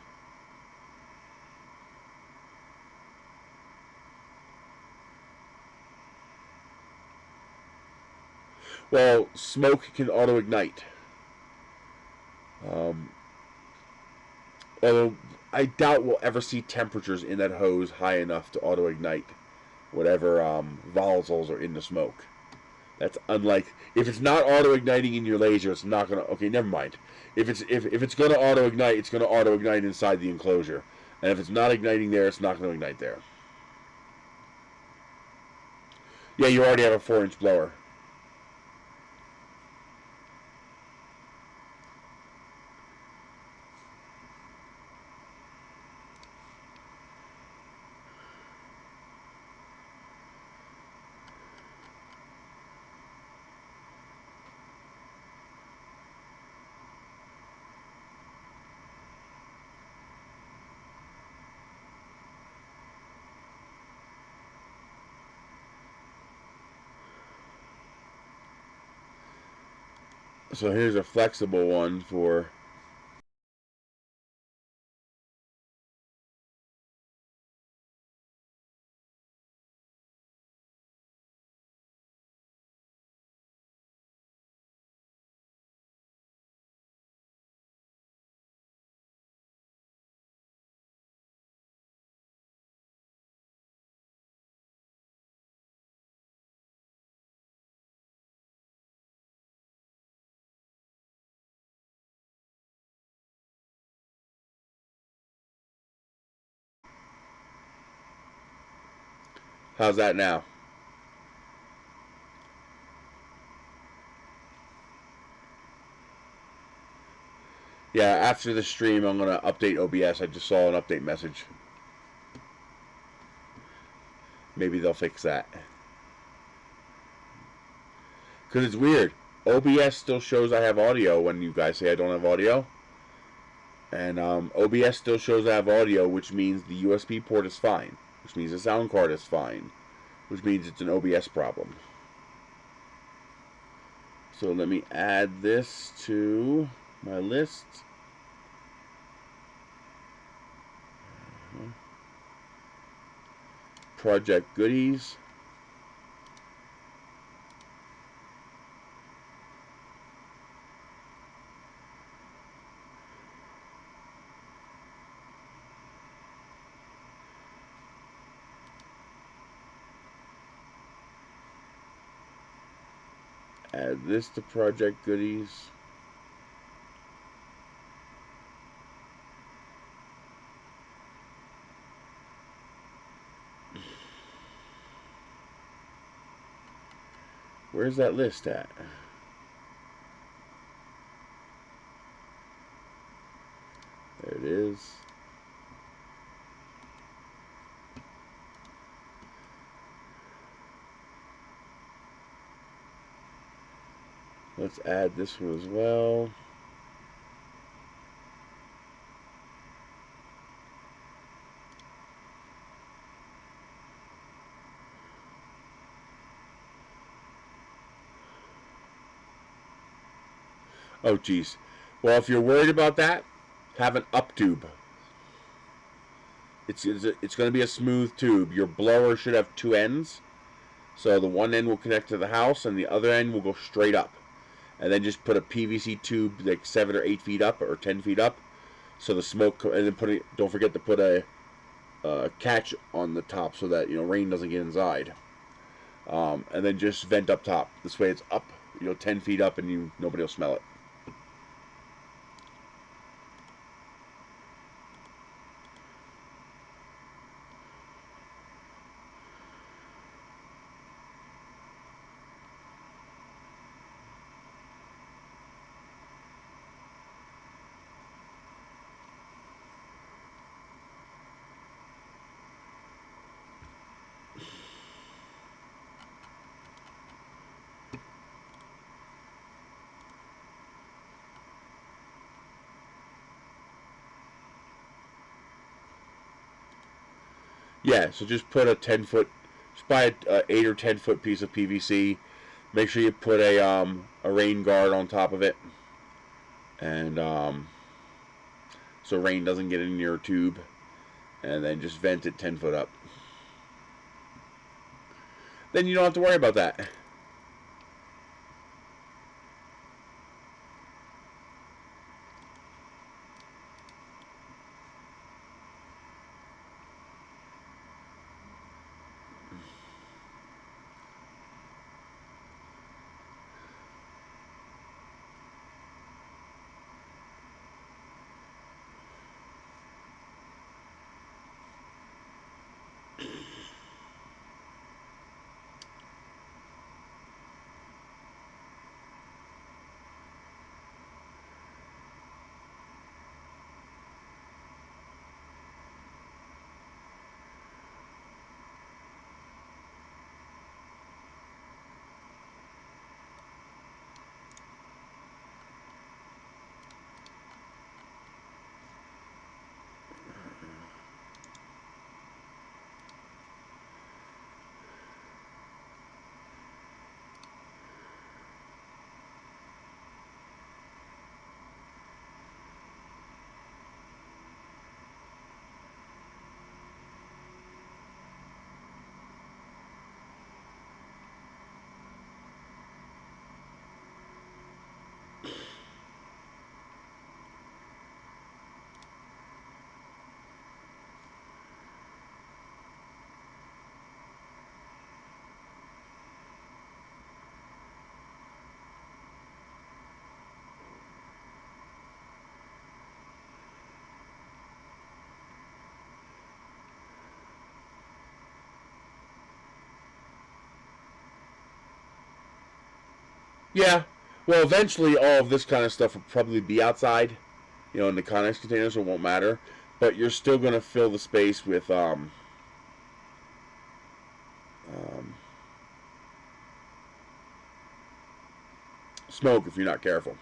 Well, smoke can auto-ignite. Although I doubt we'll ever see temperatures in that hose high enough to auto-ignite whatever volatiles are in the smoke. That's unlike, if it's not auto-igniting in your laser, it's not gonna. Okay, never mind. If it's gonna auto-ignite, it's gonna auto-ignite inside the enclosure, and if it's not igniting there, it's not gonna ignite there. Yeah, you already have a 4-inch blower. So here's a flexible one for. How's that now? Yeah, after the stream, I'm gonna update OBS. I just saw an update message. Maybe they'll fix that. Because it's weird. OBS still shows I have audio when you guys say I don't have audio. And OBS still shows I have audio, which means the USB port is fine. Which means the sound card is fine. Which means it's an OBS problem. So let me add this to my list. Project goodies. Add this to project goodies. Where's that list at? There it is. Let's add this one as well. Oh, geez. Well, if you're worried about that, have an up tube. It's going to be a smooth tube. Your blower should have two ends. So the one end will connect to the house, and the other end will go straight up. And then just put a PVC tube like 7 or 8 feet up, or 10 feet up, so the smoke. And then don't forget to put a catch on the top so that rain doesn't get inside. And then just vent up top. This way it's up, 10 feet up, and nobody will smell it. Yeah, so just put a 10-foot, just buy a 8 or 10-foot piece of PVC. Make sure you put a rain guard on top of it, and so rain doesn't get in your tube. And then just vent it 10 foot up. Then you don't have to worry about that. Yeah. Well, eventually, all of this kind of stuff will probably be outside, in the Connex containers, so it won't matter. But you're still going to fill the space with um, smoke if you're not careful.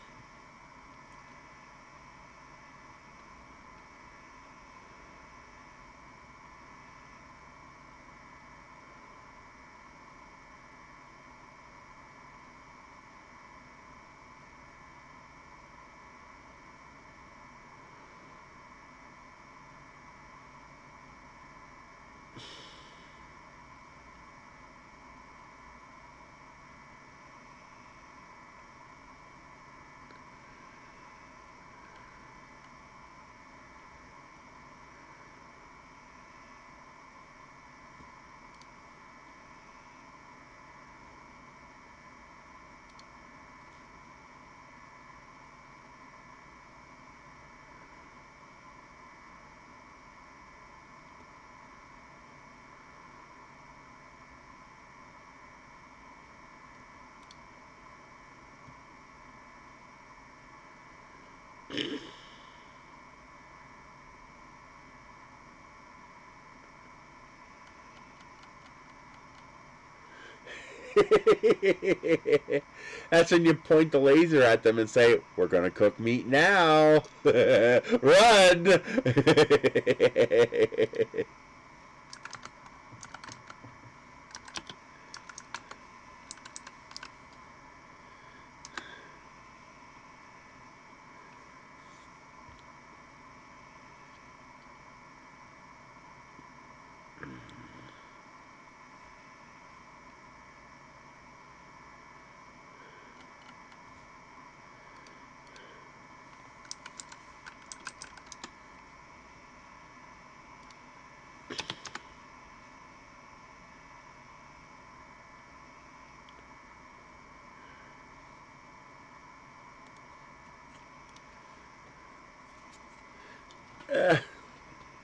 That's when you point the laser at them and say, "We're gonna cook meat now. Run!"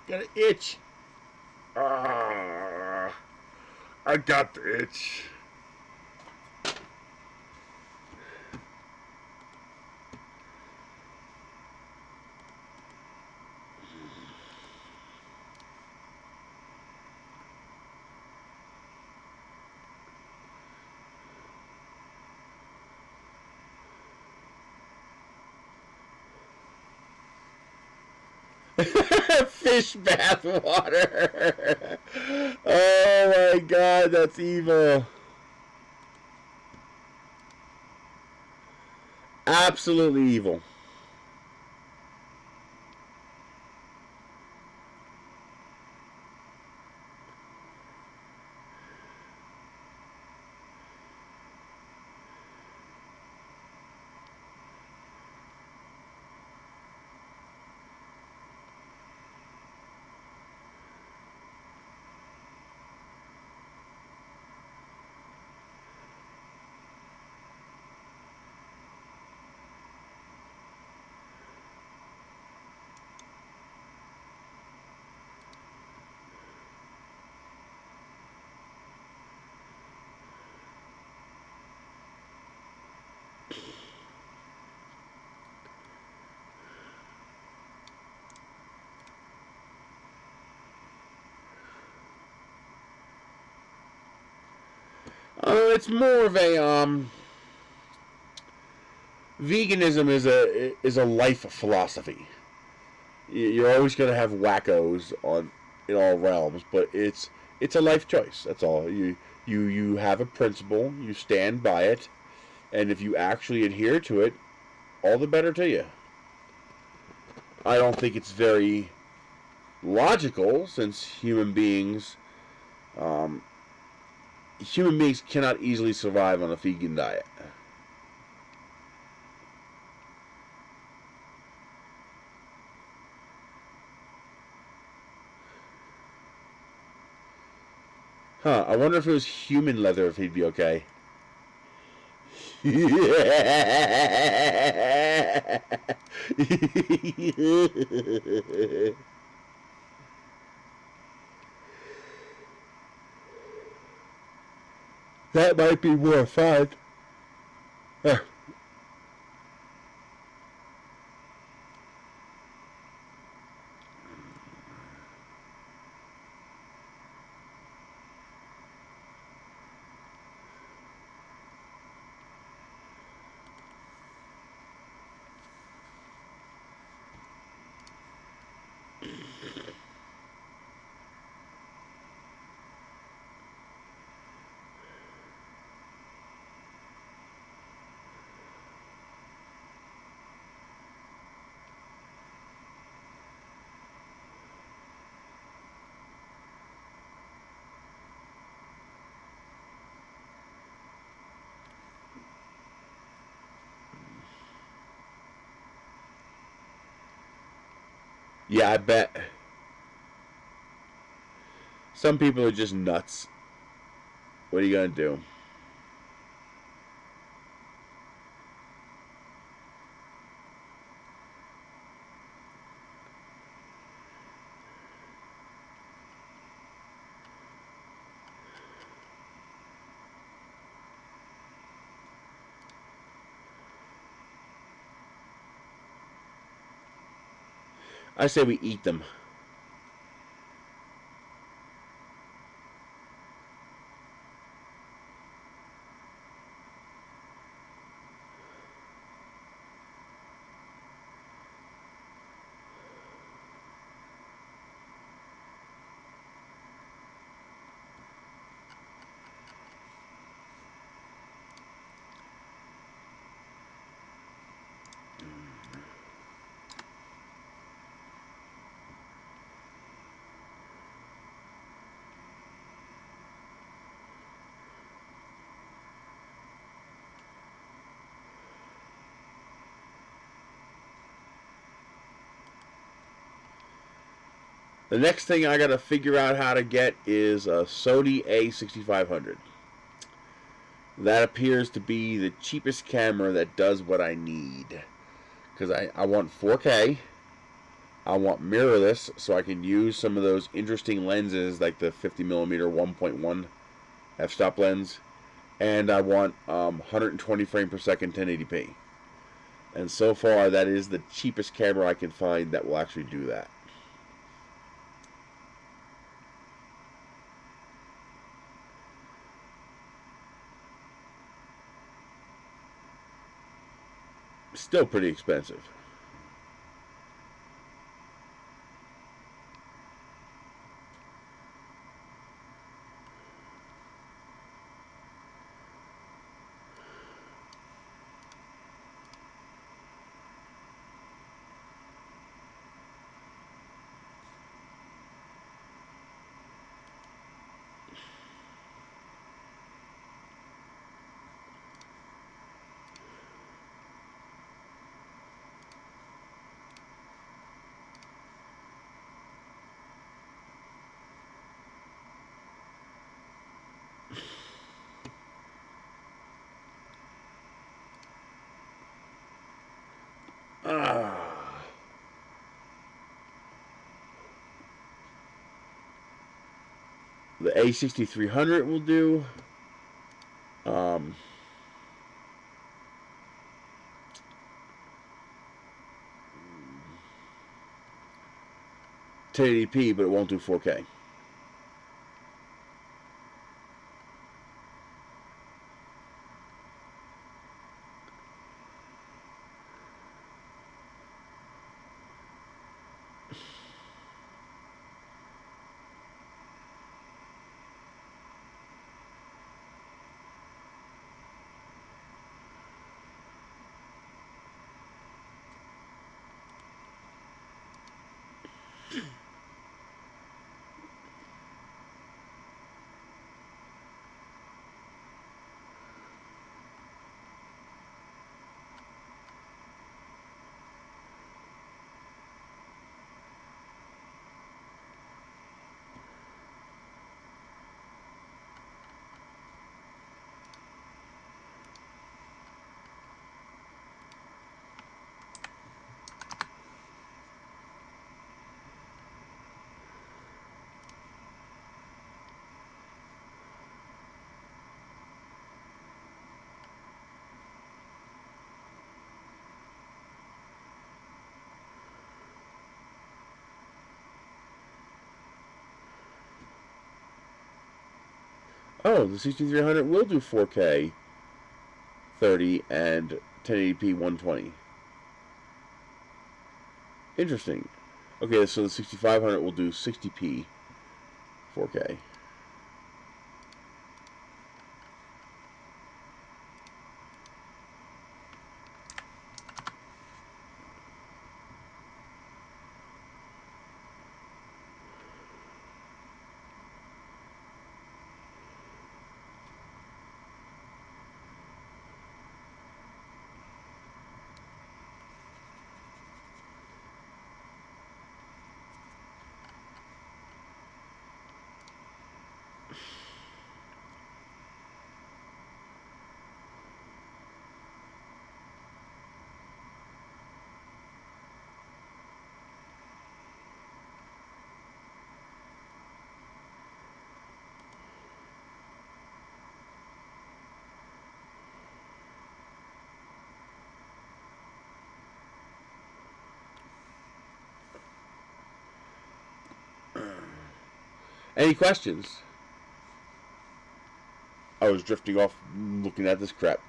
Got an itch. Ah, I got the itch. Fish bath water. Oh my god, that's evil. Absolutely evil. It's more of a veganism is a life philosophy. You're always going to have wackos in all realms, but it's a life choice. That's all. You have a principle, you stand by it, and if you actually adhere to it, all the better to you. I don't think it's very logical, since um, human beings cannot easily survive on a vegan diet. Huh, I wonder if it was human leather, if he'd be okay. That might be more fun. Yeah, I bet. Some people are just nuts. What are you gonna do? I say we eat them. The next thing I gotta figure out how to get is a Sony A6500. That appears to be the cheapest camera that does what I need. Because I want 4K. I want mirrorless so I can use some of those interesting lenses like the 50mm 1.1 f-stop lens. And I want 120 frame per second 1080p. And so far that is the cheapest camera I can find that will actually do that. Still pretty expensive. The A6300 will do. 1080p, but it won't do 4K. Oh, the 6300 will do 4K 30 and 1080p 120. Interesting. Okay, so the 6500 will do 60p 4K. Any questions? I was drifting off looking at this crap.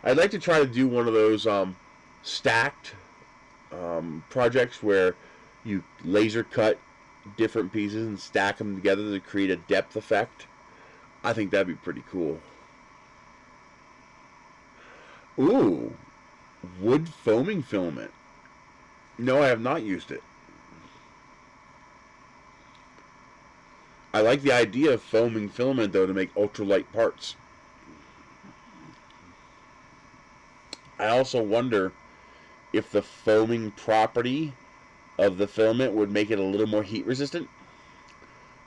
I'd like to try to do one of those stacked projects where you laser cut different pieces and stack them together to create a depth effect. I think that'd be pretty cool. Ooh, wood foaming filament. No, I have not used it. I like the idea of foaming filament, though, to make ultralight parts. I also wonder if the foaming property of the filament would make it a little more heat resistant.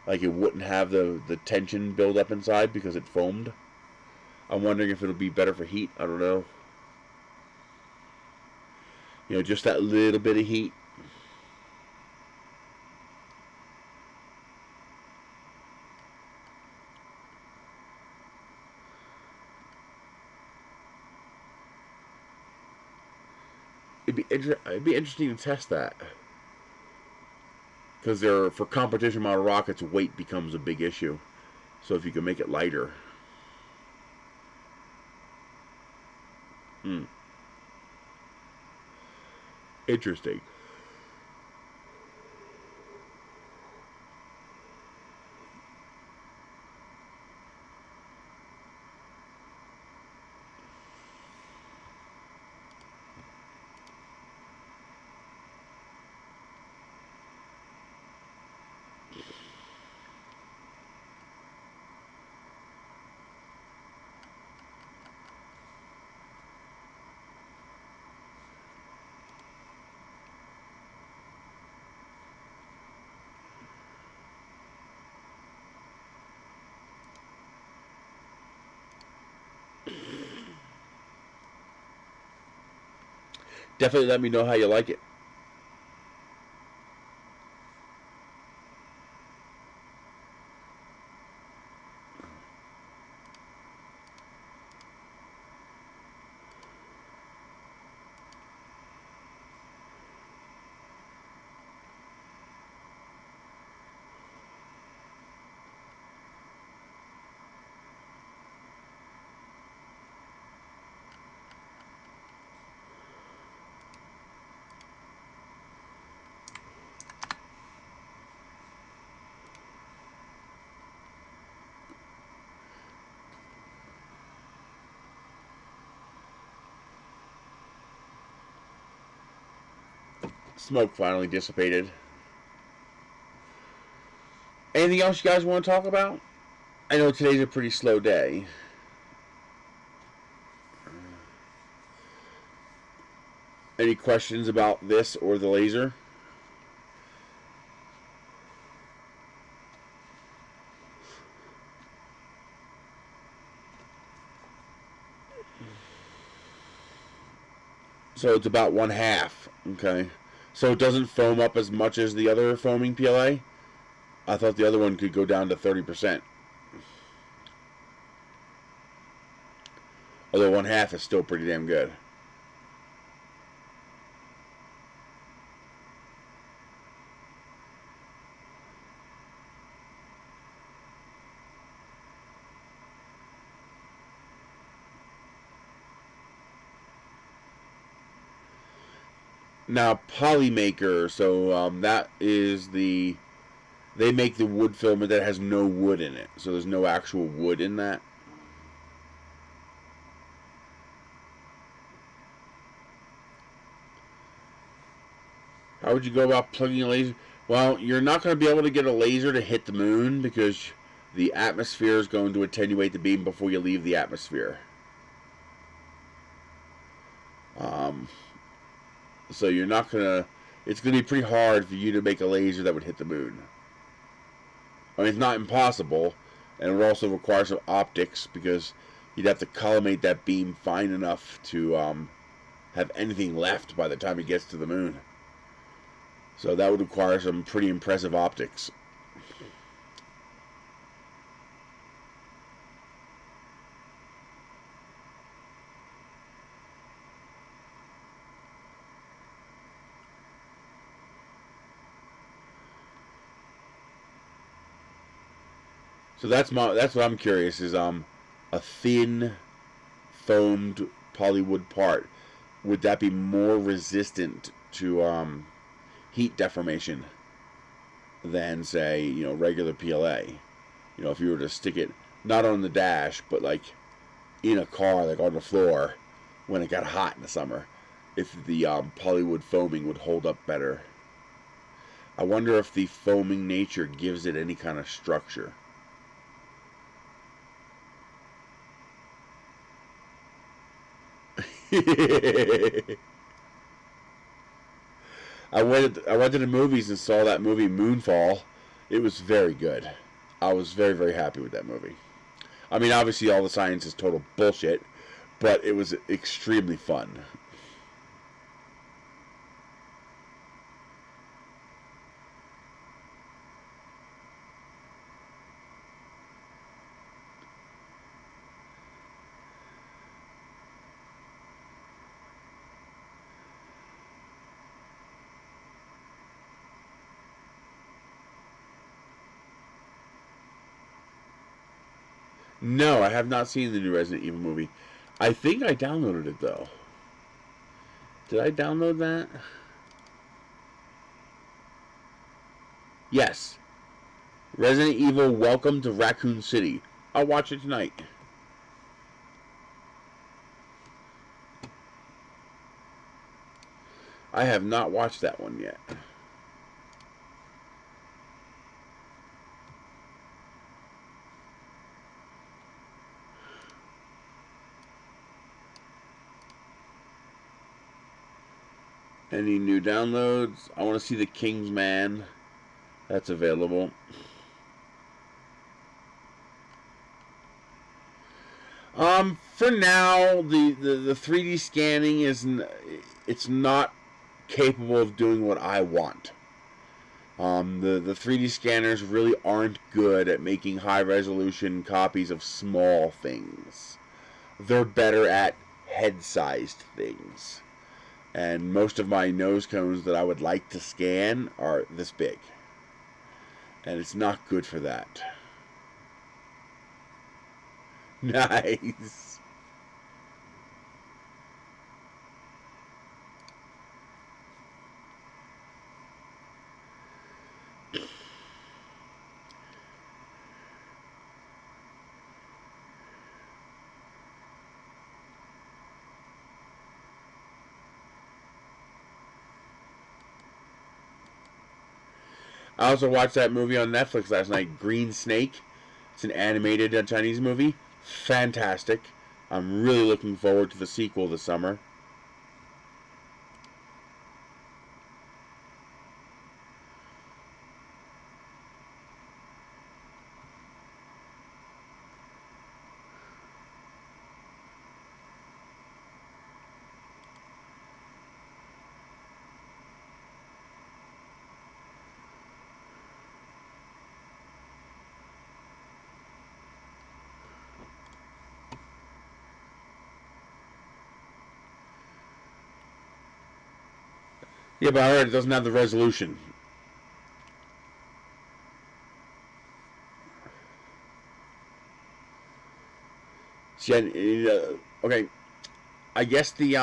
Like it wouldn't have the tension build up inside because it foamed. I'm wondering if it'll be better for heat. I don't know. You know, just that little bit of heat. It'd be interesting to test that. Because for competition model rockets, weight becomes a big issue. So if you can make it lighter. Hmm. Interesting. Definitely let me know how you like it. Smoke finally dissipated. Anything else you guys want to talk about? I know today's a pretty slow day. Any questions about this or the laser? So it's about 1/2. Okay. So it doesn't foam up as much as the other foaming PLA? I thought the other one could go down to 30%. Although 1/2 is still pretty damn good. Now, Polymaker, so that is they make the wood filament that has no wood in it. So there's no actual wood in that. How would you go about plugging a laser? Well, you're not going to be able to get a laser to hit the moon because the atmosphere is going to attenuate the beam before you leave the atmosphere. So you're not going to... It's going to be pretty hard for you to make a laser that would hit the moon. I mean, it's not impossible, and it would also require some optics because you'd have to collimate that beam fine enough to have anything left by the time it gets to the moon. So that would require some pretty impressive optics. So that's what I'm curious is a thin foamed polywood part, would that be more resistant to heat deformation than, say, regular PLA? If you were to stick it not on the dash but like in a car, like on the floor when it got hot in the summer, if the polywood foaming would hold up better. I wonder if the foaming nature gives it any kind of structure. I went to the movies and saw that movie Moonfall. It was very good. I was very, very happy with that movie. I mean, obviously all the science is total bullshit, but it was extremely fun. No, I have not seen the new Resident Evil movie. I think I downloaded it, though. Did I download that? Yes. Resident Evil Welcome to Raccoon City. I'll watch it tonight. I have not watched that one yet. Any new downloads? I want to see The King's Man. That's available. For now, the 3D scanning it's not capable of doing what I want. The 3D scanners really aren't good at making high resolution copies of small things. They're better at head-sized things. And most of my nose cones that I would like to scan are this big. And it's not good for that. Nice. I also watched that movie on Netflix last night, Green Snake. It's an animated Chinese movie. Fantastic. I'm really looking forward to the sequel this summer. Yeah, but I heard it doesn't have the resolution. See, okay, I guess the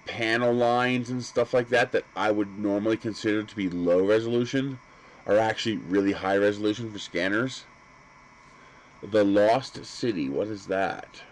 panel lines and stuff like that I would normally consider to be low resolution are actually really high resolution for scanners. The Lost City, what is that?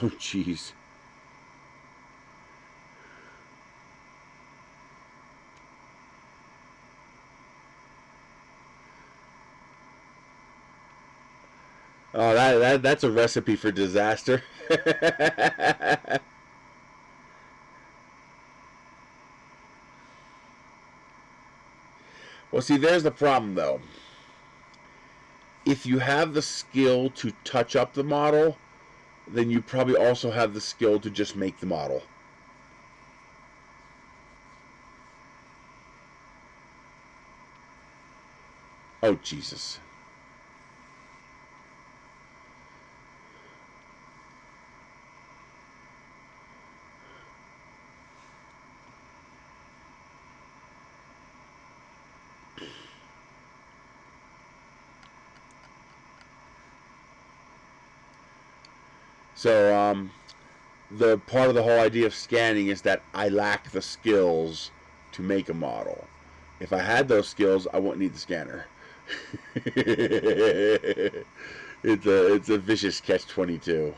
Oh, jeez. Oh, that's a recipe for disaster. Well, see, there's the problem, though. If you have the skill to touch up the model, then you probably also have the skill to just make the model. Oh, Jesus. So, the part of the whole idea of scanning is that I lack the skills to make a model. If I had those skills, I wouldn't need the scanner. It's a vicious catch-22.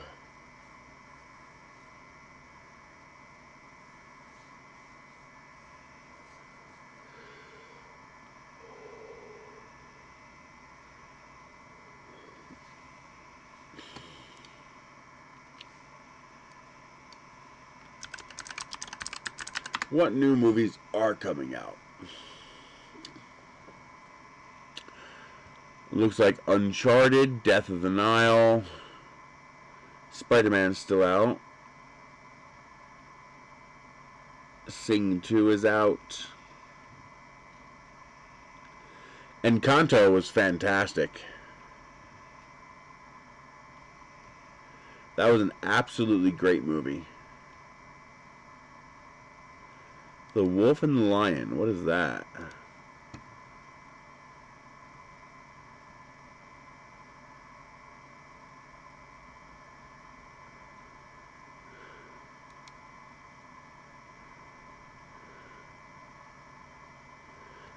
What new movies are coming out? Looks like Uncharted, Death of the Nile, Spider-Man's still out, Sing 2 is out, Encanto was fantastic. That was an absolutely great movie. The Wolf and the Lion, what is that?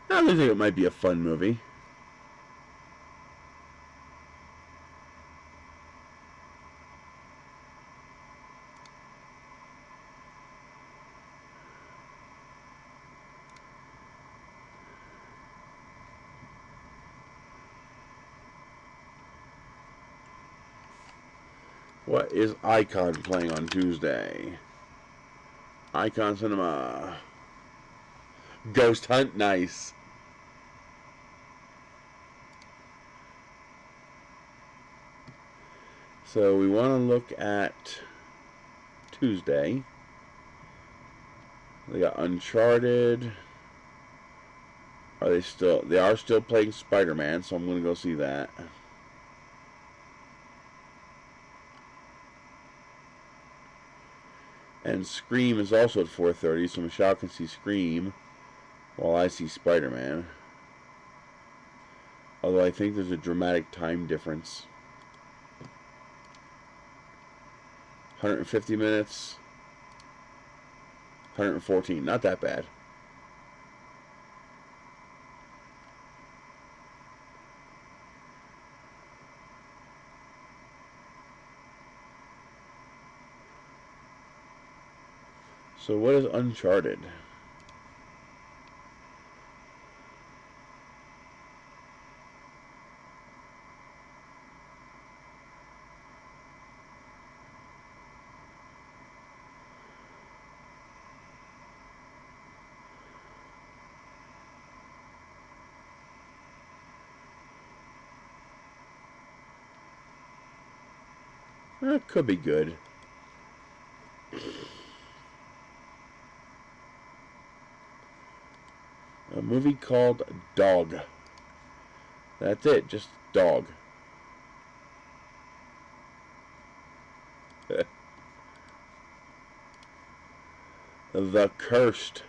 I think it might be a fun movie. What is Icon playing on Tuesday? Icon Cinema. Ghost Hunt, nice. So we want to look at Tuesday. They got Uncharted. They are still playing Spider-Man, so I'm going to go see that. And Scream is also at 4:30, so Michelle can see Scream while I see Spider-Man. Although I think there's a dramatic time difference. 150 minutes. 114. Not that bad. So what is Uncharted? It could be good. A movie called Dog. That's it. Just dog. The Cursed.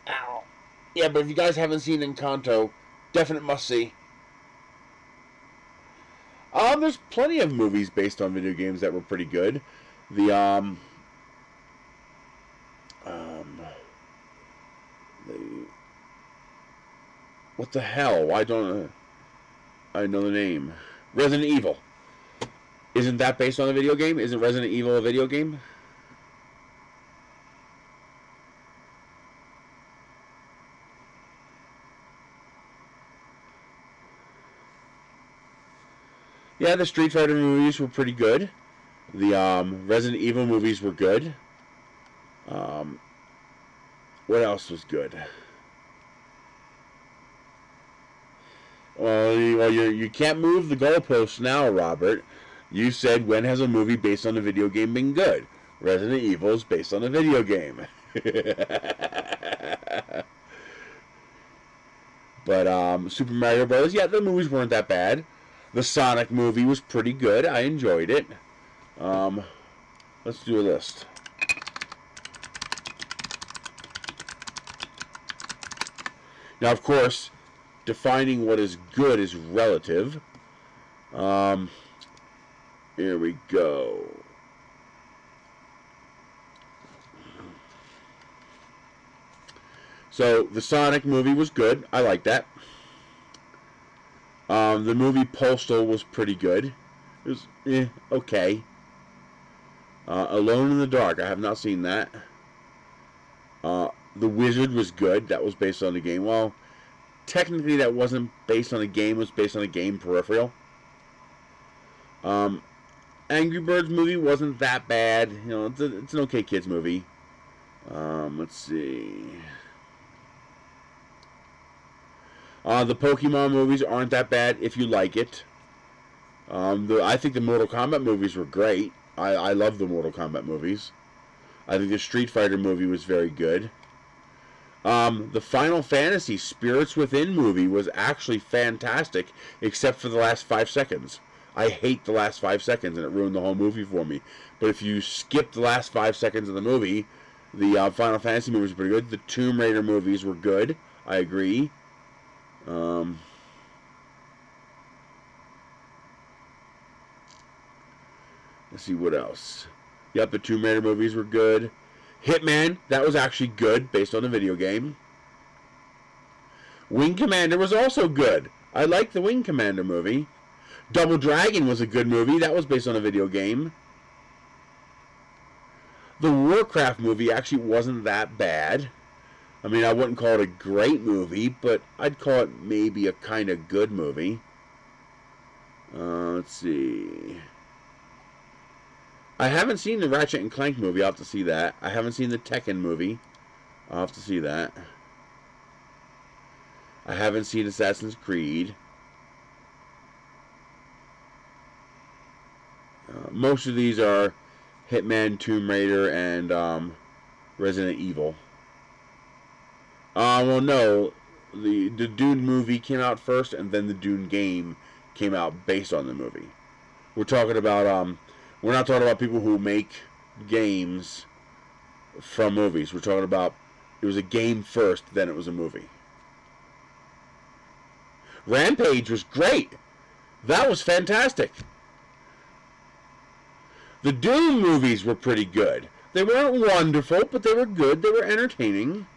Ow. Yeah, but if you guys haven't seen Encanto, definite must-see. There's plenty of movies based on video games that were pretty good. The, what the hell? Why don't I know the name? Resident Evil. Isn't that based on a video game? Isn't Resident Evil a video game? Yeah, the Street Fighter movies were pretty good. The Resident Evil movies were good. What else was good? Well, you can't move the goalposts now, Robert. You said, when has a movie based on a video game been good? Resident Evil is based on a video game. But Super Mario Bros., yeah, the movies weren't that bad. The Sonic movie was pretty good. I enjoyed it. Let's do a list. Now, of course, defining what is good is relative. Here we go. So, the Sonic movie was good. I like that. The movie Postal was pretty good. It was, okay. Alone in the Dark, I have not seen that. The Wizard was good. That was based on the game. Well, technically that wasn't based on a game. It was based on a game peripheral. Angry Birds movie wasn't that bad. You know, it's an okay kids movie. Let's see. The Pokemon movies aren't that bad if you like it. I think the Mortal Kombat movies were great. I love the Mortal Kombat movies. I think the Street Fighter movie was very good. The Final Fantasy Spirits Within movie was actually fantastic, except for the last 5 seconds. I hate the last 5 seconds, and it ruined the whole movie for me. But if you skip the last 5 seconds of the movie, the Final Fantasy movies were pretty good. The Tomb Raider movies were good. I agree. Let's see what else. Yep, the Tomb Raider movies were good. Hitman, that was actually good, based on a video game. Wing Commander was also good. I liked the Wing Commander movie. Double Dragon was a good movie. That was based on a video game. The Warcraft movie actually wasn't that bad. I mean, I wouldn't call it a great movie, but I'd call it maybe a kind of good movie. Let's see. I haven't seen the Ratchet and Clank movie. I'll have to see that. I haven't seen the Tekken movie. I'll have to see that. I haven't seen Assassin's Creed. Most of these are Hitman, Tomb Raider, and Resident Evil. Well, no. The Dune movie came out first, and then the Dune game came out based on the movie. We're talking about, we're not talking about people who make games from movies. We're talking about it was a game first, then it was a movie. Rampage was great. That was fantastic. The Doom movies were pretty good. They weren't wonderful, but they were good. They were entertaining.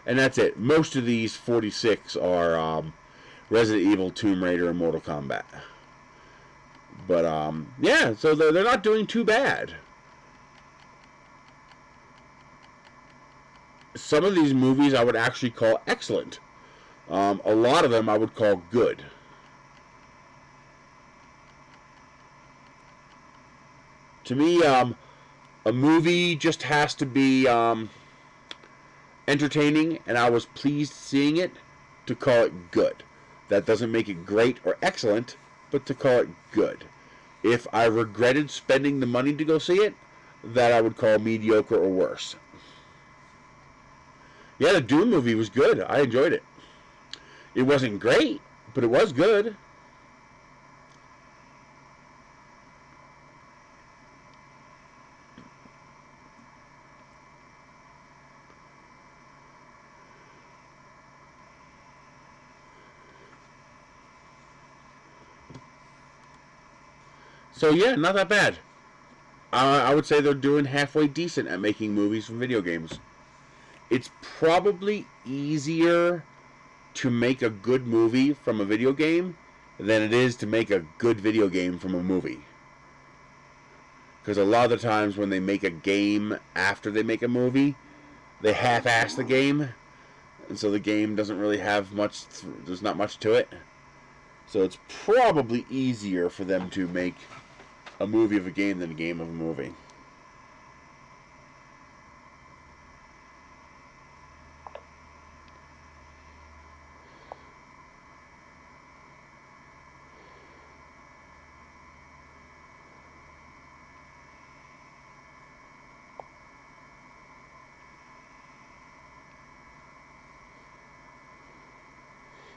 And that's it. Most of these 46 are Resident Evil, Tomb Raider, and Mortal Kombat. But, yeah, so they're not doing too bad. Some of these movies I would actually call excellent. A lot of them I would call good. To me, a movie just has to be entertaining and I was pleased seeing it, to call it good. That doesn't make it great or excellent, but to call it good. If I regretted spending the money to go see it, that I would call mediocre or worse. Yeah, the Dune movie was good. I enjoyed it. It wasn't great, but it was good. So yeah, not that bad. I would say they're doing halfway decent at making movies from video games. It's probably easier to make a good movie from a video game than it is to make a good video game from a movie. Because a lot of the times when they make a game after they make a movie, they half-ass the game, and so the game doesn't really have much. There's not much to it. So it's probably easier for them to make a movie of a game than a game of a movie.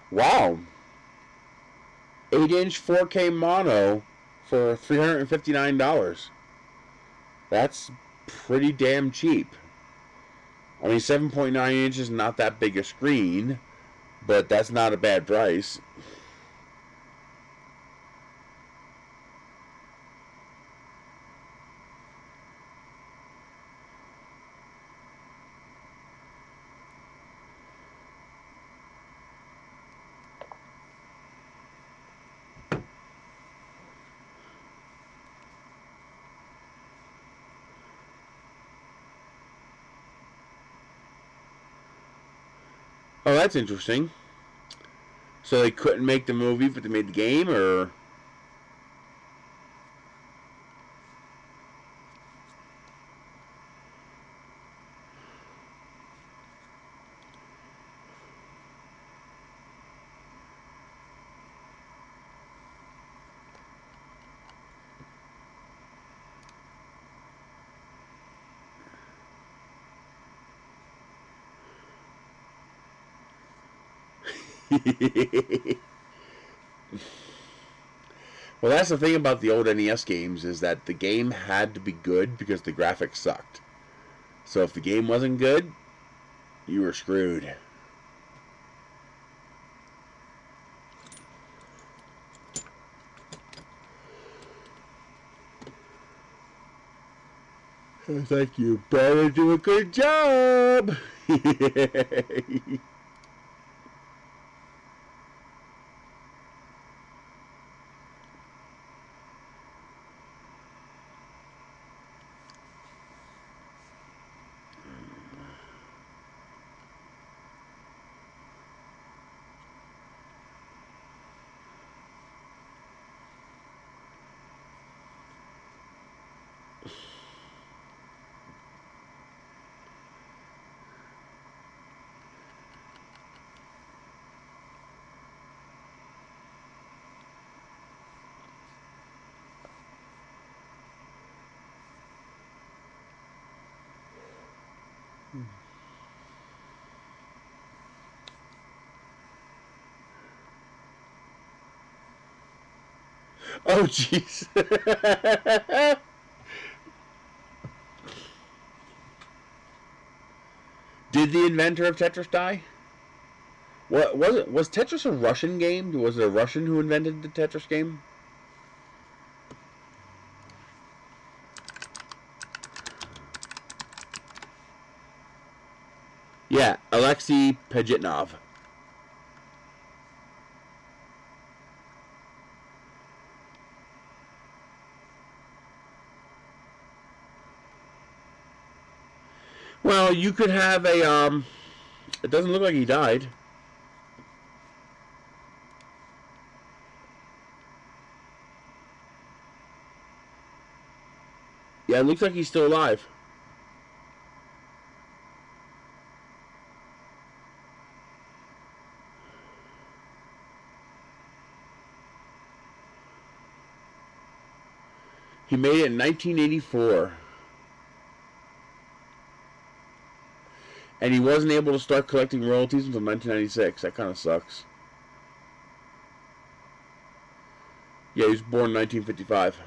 Wow. 8-inch 4K mono for $359. That's pretty damn cheap. I mean, 7.9 inches is not that big a screen, but that's not a bad price. Oh, that's interesting. So they couldn't make the movie, but they made the game, or? Well, that's the thing about the old NES games, is that the game had to be good because the graphics sucked. So if the game wasn't good, you were screwed. It's like, you better do a good job. Oh, jeez. Did the inventor of Tetris die? What was it? Was Tetris a Russian game? Was it a Russian who invented the Tetris game? Yeah, Alexei Pajitnov. Well, you could have a it doesn't look like he died. Yeah, it looks like he's still alive. He made it in 1984. And he wasn't able to start collecting royalties until 1996. That kind of sucks. Yeah, he was born in 1955.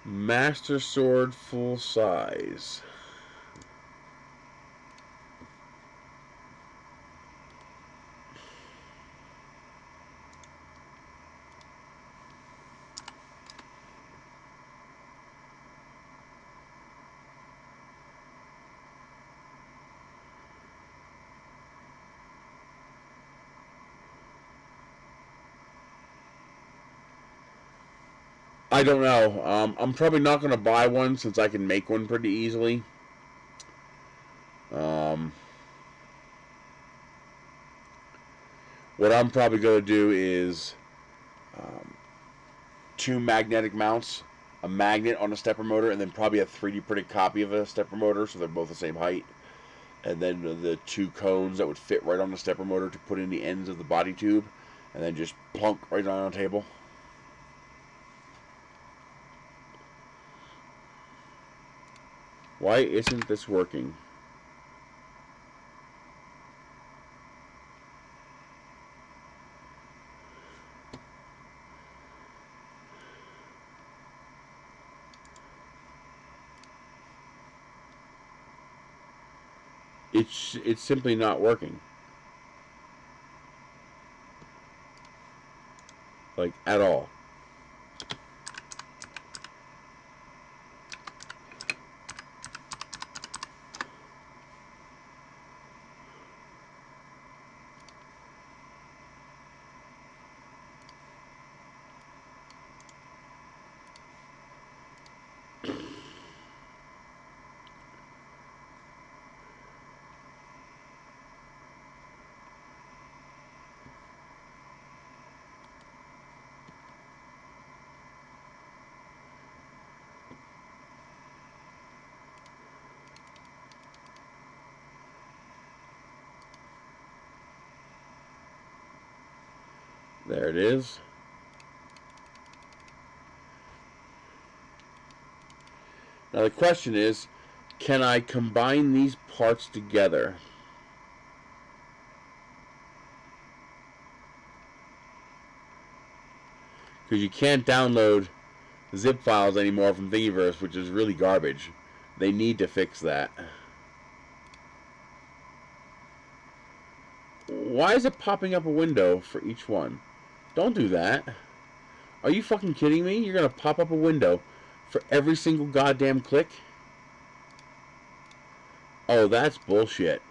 Master Sword full size. I don't know. I'm probably not going to buy one since I can make one pretty easily. What I'm probably going to do is 2 magnetic mounts, a magnet on a stepper motor, and then probably a 3D printed copy of a stepper motor so they're both the same height. And then the 2 cones that would fit right on the stepper motor to put in the ends of the body tube, and then just plunk right on the table. Why isn't this working? It's simply not working. Like, at all. There it is. Now the question is, can I combine these parts together? Because you can't download zip files anymore from Thingiverse, which is really garbage. They need to fix that. Why is it popping up a window for each one? Don't do that. Are you fucking kidding me? You're going to pop up a window for every single goddamn click? Oh, that's bullshit.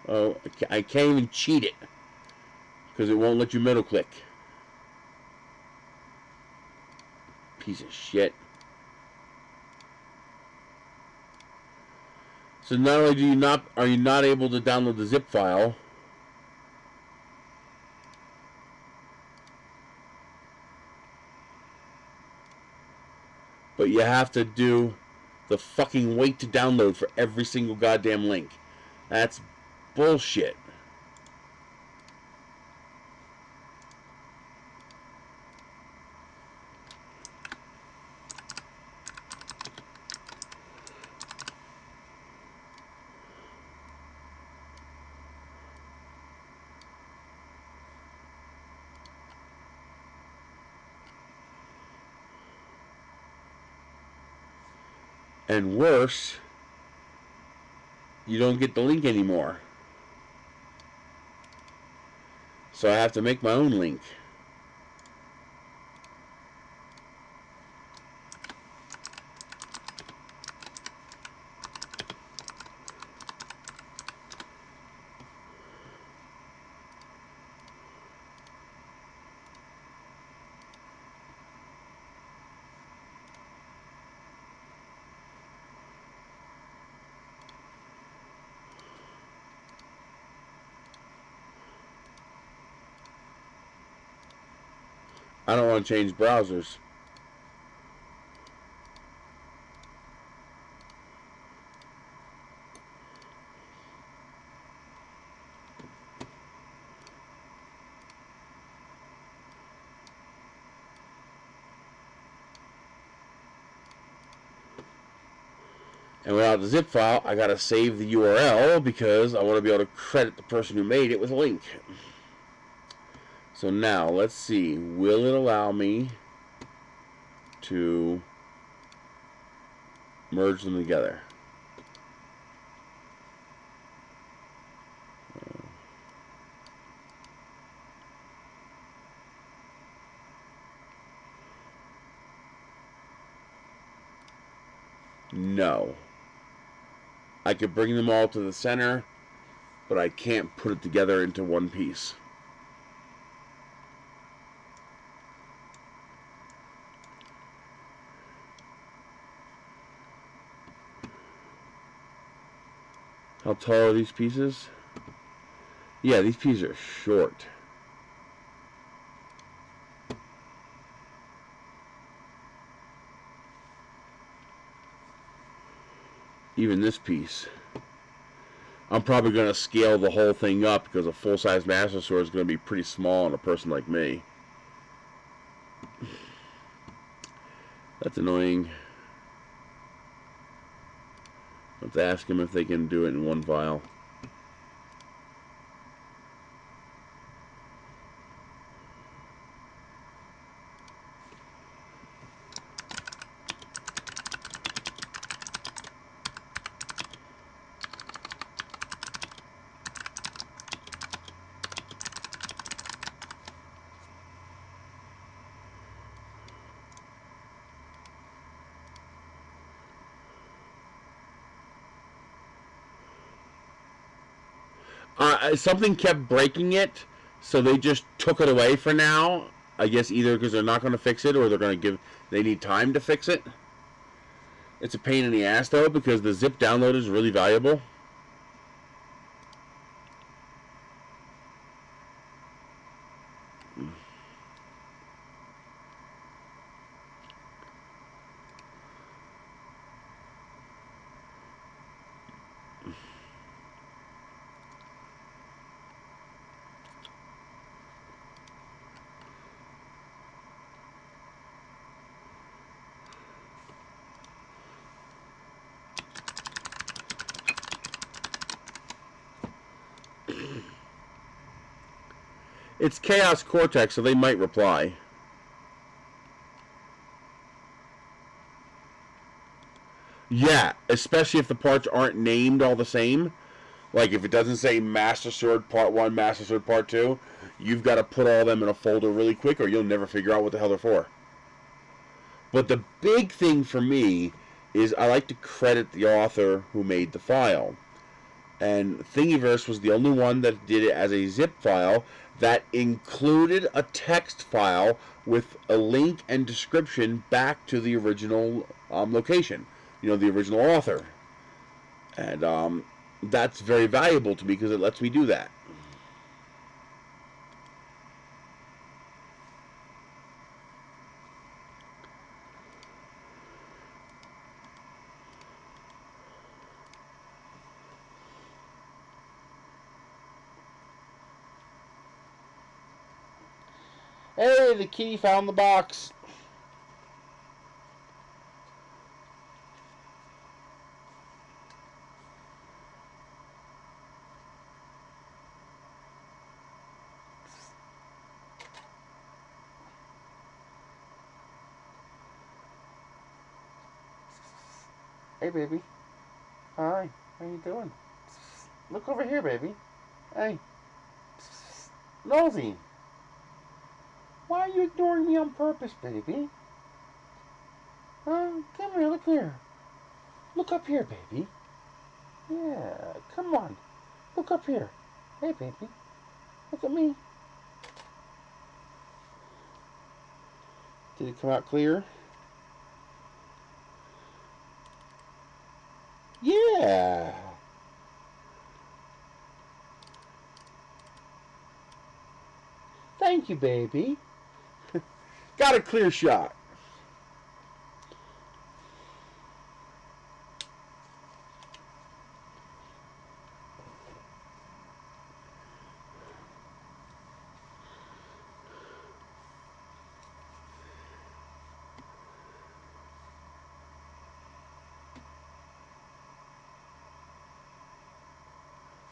Oh, I can't even cheat it because it won't let you middle click. Piece of shit. So not only are you not able to download the zip file, but you have to do the fucking wait to download for every single goddamn link. That's bullshit. And worse, you don't get the link anymore. So I have to make my own link. I don't want to change browsers. And without the zip file, I gotta save the URL because I want to be able to credit the person who made it with a link. So now, let's see. Will it allow me to merge them together? No. I could bring them all to the center, but I can't put it together into one piece. How tall are these pieces? Yeah, these pieces are short. Even this piece. I'm probably going to scale the whole thing up because a full-size Master Sword is going to be pretty small on a person like me. That's annoying. Let's ask them if they can do it in one file. Something kept breaking it, so they just took it away for now. I guess either because they're not going to fix it or they're going to they need time to fix it. It's a pain in the ass though because the zip download is really valuable. It's Chaos Cortex, so they might reply. Yeah, especially if the parts aren't named all the same. Like if it doesn't say Master Sword Part 1, Master Sword Part 2, you've got to put all of them in a folder really quick or you'll never figure out what the hell they're for. But the big thing for me is I like to credit the author who made the file. And Thingiverse was the only one that did it as a zip file that included a text file with a link and description back to the original location, the original author. And that's very valuable to me because it lets me do that. Hey, the kitty found the box. Hey, baby. Hi. How you doing? Look over here, baby. Hey. Nosy. Why are you ignoring me on purpose, baby? Come here, look here. Look up here, baby. Yeah, come on. Look up here. Hey, baby. Look at me. Did it come out clear? Yeah. Thank you, baby. got a clear shot.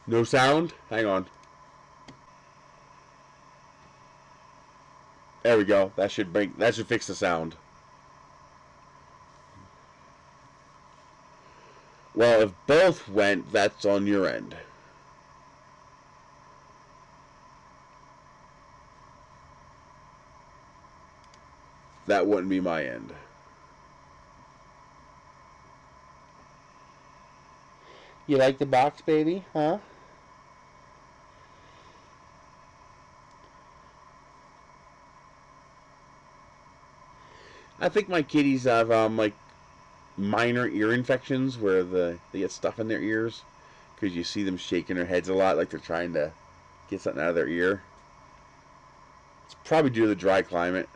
No sound? Hang on. There we go. That should fix the sound. Well, if both went, that's on your end. That wouldn't be my end. You like the box, baby? Huh? I think my kitties have like minor ear infections where they get stuff in their ears because you see them shaking their heads a lot, like they're trying to get something out of their ear. It's probably due to the dry climate.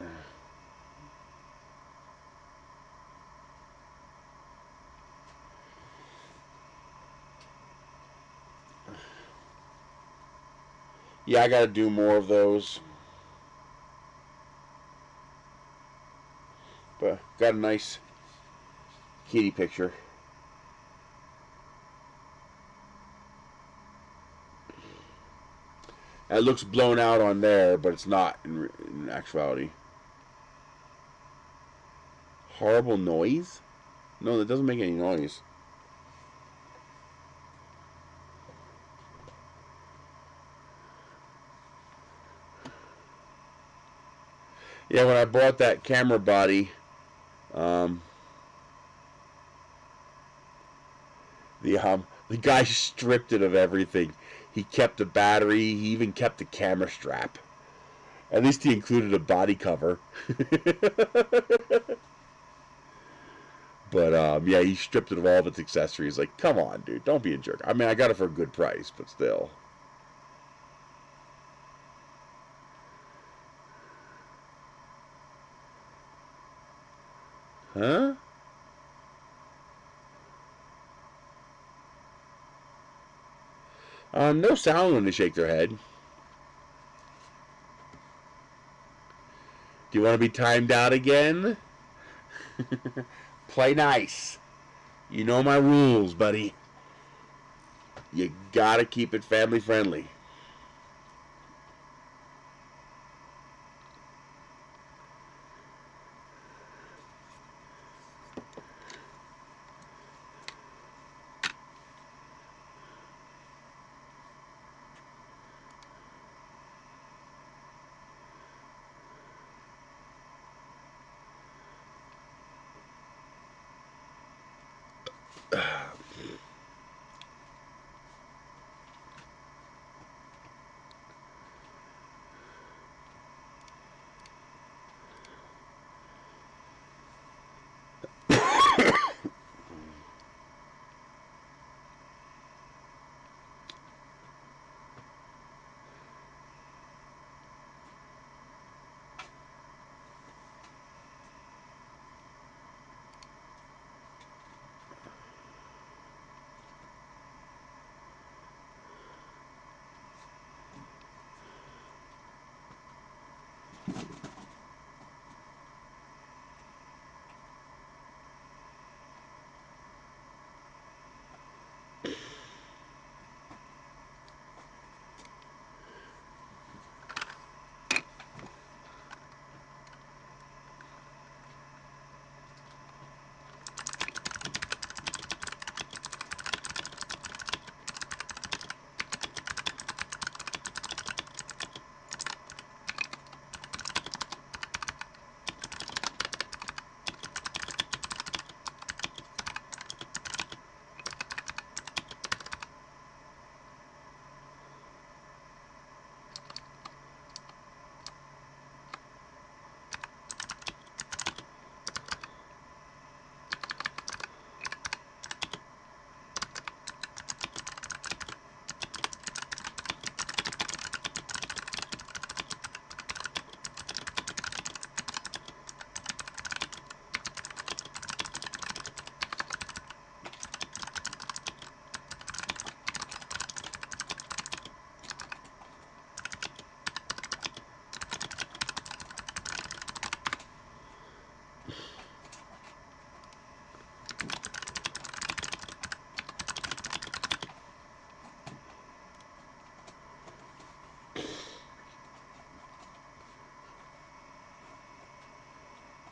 Yeah, I gotta do more of those. But got a nice kitty picture. It looks blown out on there, but it's not in actuality. Horrible noise? No, that doesn't make any noise. Yeah, when I bought that camera body, the guy stripped it of everything. He kept the battery. He even kept the camera strap. At least he included a body cover. But yeah, he stripped it of all of its accessories. Like, come on, dude, don't be a jerk. I mean, I got it for a good price, but still. Huh? No sound when they shake their head. Do you want to be timed out again? Play nice. You know my rules, buddy. You gotta keep it family friendly.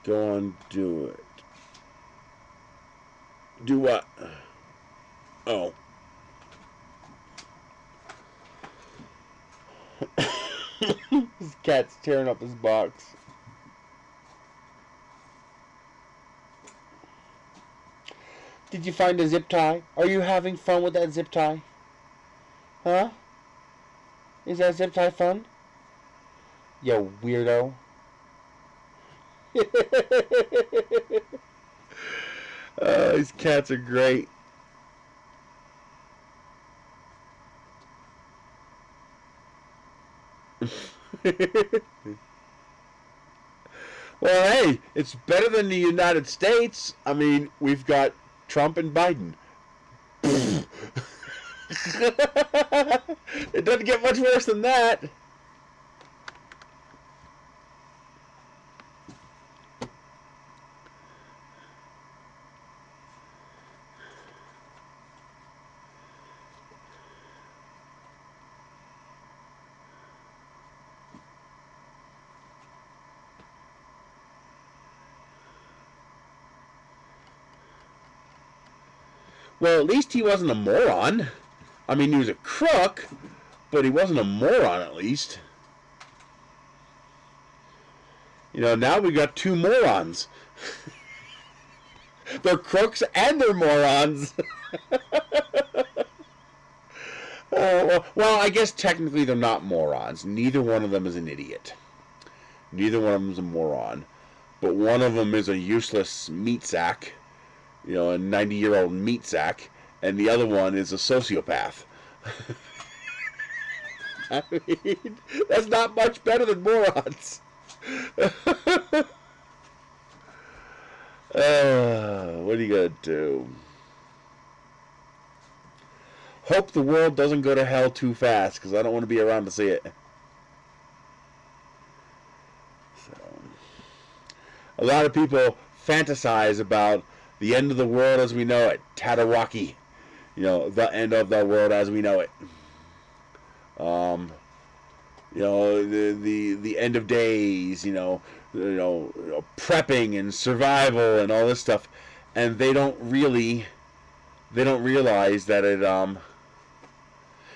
Go on, do it. Do what? Oh. This cat's tearing up his box. Did you find a zip tie? Are you having fun with that zip tie? Huh? Is that zip tie fun? You weirdo. Oh, these cats are great. Well, hey, it's better than the United States. I mean, we've got Trump and Biden. It doesn't get much worse than that. Well, at least he wasn't a moron. I mean, he was a crook, but he wasn't a moron, at least. You know, now we got two morons. They're crooks and they're morons. Well, I guess technically they're not morons. Neither one of them is an idiot. Neither one of them is a moron. But one of them is a useless meat sack. You know, a 90-year-old meat sack. And the other one is a sociopath. I mean, that's not much better than morons. What are you gonna do? Hope the world doesn't go to hell too fast, because I don't want to be around to see it. So, a lot of people fantasize about the end of the world as we know it, Tatawaki. You know, the end of the world as we know it. You know, the end of days. You know, prepping and survival and all this stuff, and they don't realize that it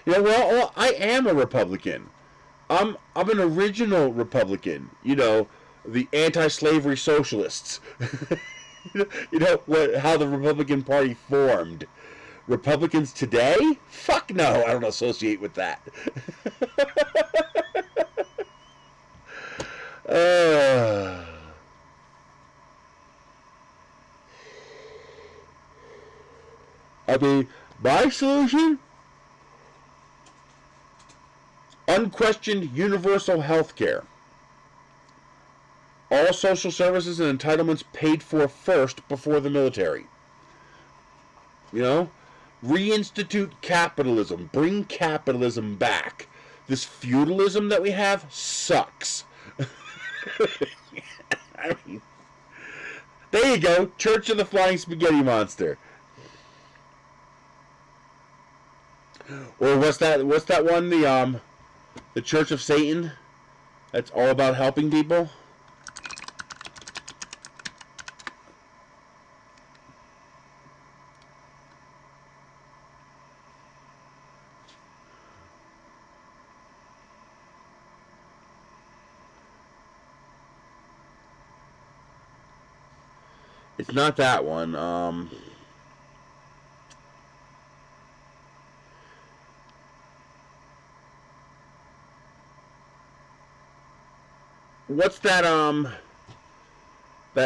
well, I am a Republican. I'm an original Republican. You know, the anti-slavery socialists. You know how the Republican Party formed. Republicans today? Fuck no, I don't associate with that. I mean, my solution? Unquestioned universal health care. All social services and entitlements paid for first before the military. You know? Reinstitute capitalism. Bring capitalism back. This feudalism that we have sucks. I mean, there you go. Church of the Flying Spaghetti Monster. Or what's that one? The Church of Satan? That's all about helping people? It's not that one. What's that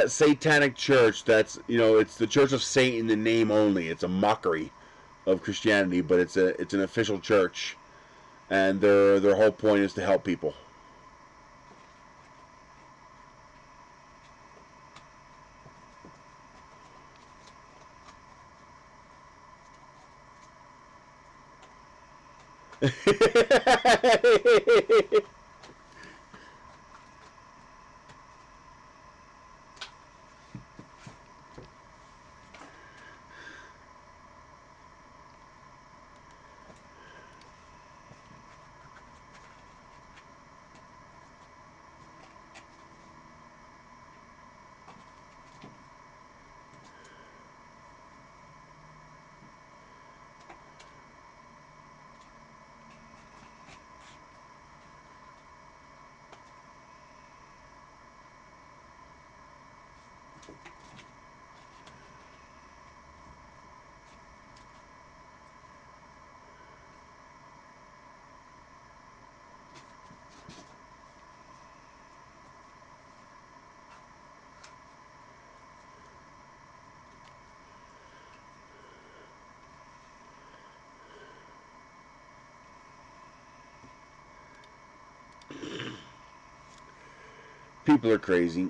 satanic church that's, you know, it's the Church of Satan in name only. It's a mockery of Christianity, but it's an official church, and their whole point is to help people. People are crazy.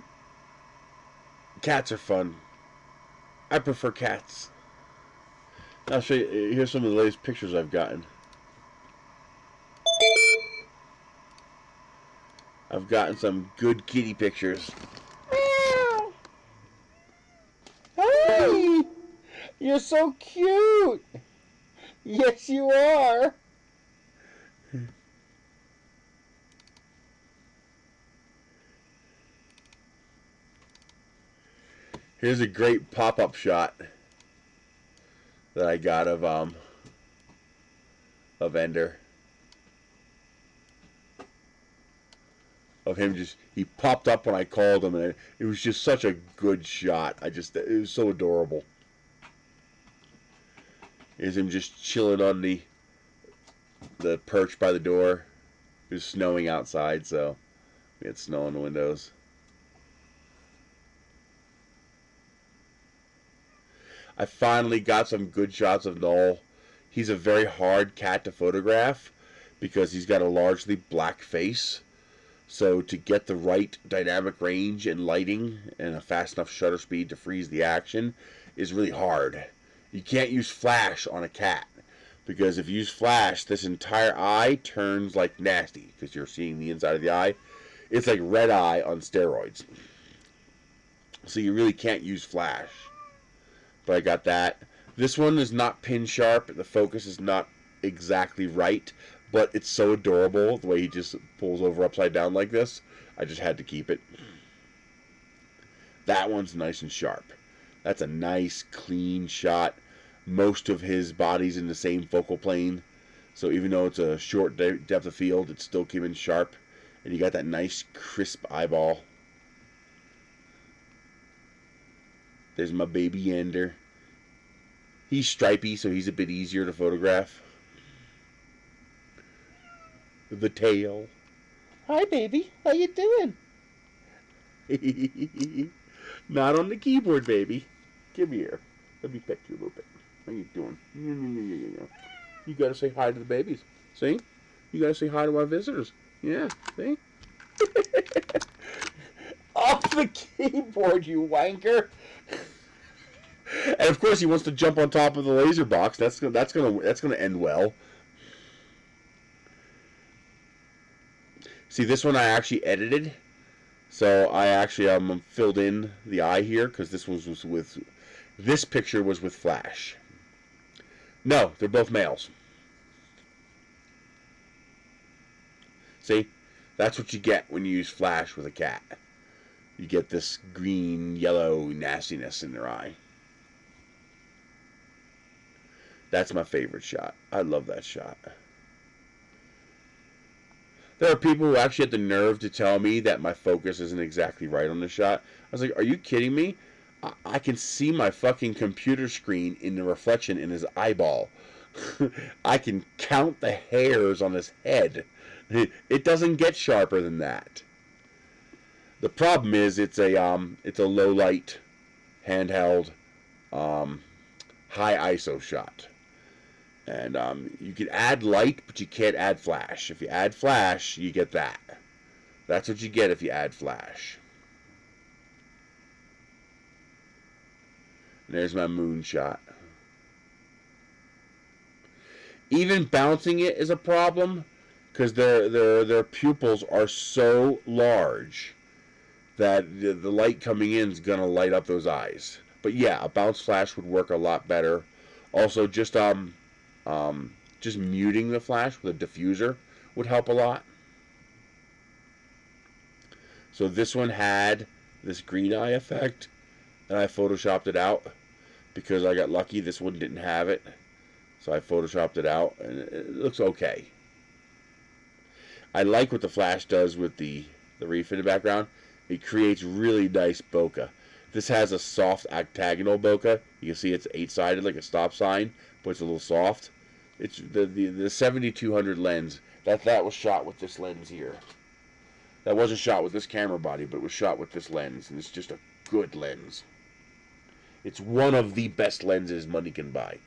Cats are fun. I prefer cats. I'll show you. Here's some of the latest pictures I've gotten. I've gotten some good kitty pictures. Meow. Hi! You're so cute! Yes, you are! Here's a great pop-up shot that I got of Ender. Of him he popped up when I called him, and it was just such a good shot. It was so adorable. Here's him just chilling on the perch by the door. It was snowing outside, so we had snow on the windows. I finally got some good shots of Noel. He's a very hard cat to photograph because he's got a largely black face. So to get the right dynamic range and lighting and a fast enough shutter speed to freeze the action is really hard. You can't use flash on a cat because if you use flash, this entire eye turns like nasty because you're seeing the inside of the eye. It's like red eye on steroids. So you really can't use flash. But I got that. This one is not pin sharp. The focus is not exactly right, but it's so adorable the way he just pulls over upside down like this. I just had to keep it. That one's nice and sharp. That's a nice, clean shot. Most of his body's in the same focal plane, so even though it's a short depth of field, it still came in sharp. And you got that nice, crisp eyeball. There's my baby Ender. He's stripy, so he's a bit easier to photograph. The tail. Hi, baby. How you doing? Not on the keyboard, baby. Come here. Let me pet you a little bit. How you doing? You gotta say hi to the babies. See? You gotta say hi to our visitors. Yeah, see? Off the keyboard, you wanker! And of course, he wants to jump on top of the laser box. That's gonna end well. See, this one I actually edited, so I actually filled in the eye here because this picture was with flash. No, they're both males. See, that's what you get when you use flash with a cat. You get this green, yellow nastiness in their eye. That's my favorite shot. I love that shot. There are people who actually had the nerve to tell me that my focus isn't exactly right on the shot. I was like, are you kidding me? I can see my fucking computer screen in the reflection in his eyeball. I can count the hairs on his head. It doesn't get sharper than that. The problem is it's a low light, handheld, high ISO shot. And you can add light, but you can't add flash. If you add flash, you get that. That's what you get if you add flash. And there's my moon shot. Even bouncing it is a problem because their pupils are so large that the light coming in is gonna light up those eyes. But yeah, a bounce flash would work a lot better. Also, just muting the flash with a diffuser would help a lot. So this one had this green eye effect, and I photoshopped it out because I got lucky. This one didn't have it, so I photoshopped it out, and it looks okay. I like what the flash does with the reef in the background. It creates really nice bokeh. This has a soft octagonal bokeh. You can see it's 8-sided like a stop sign, but it's a little soft. It's the 7200 lens. That was shot with this lens here. That wasn't shot with this camera body, but it was shot with this lens, and it's just a good lens. It's one of the best lenses money can buy,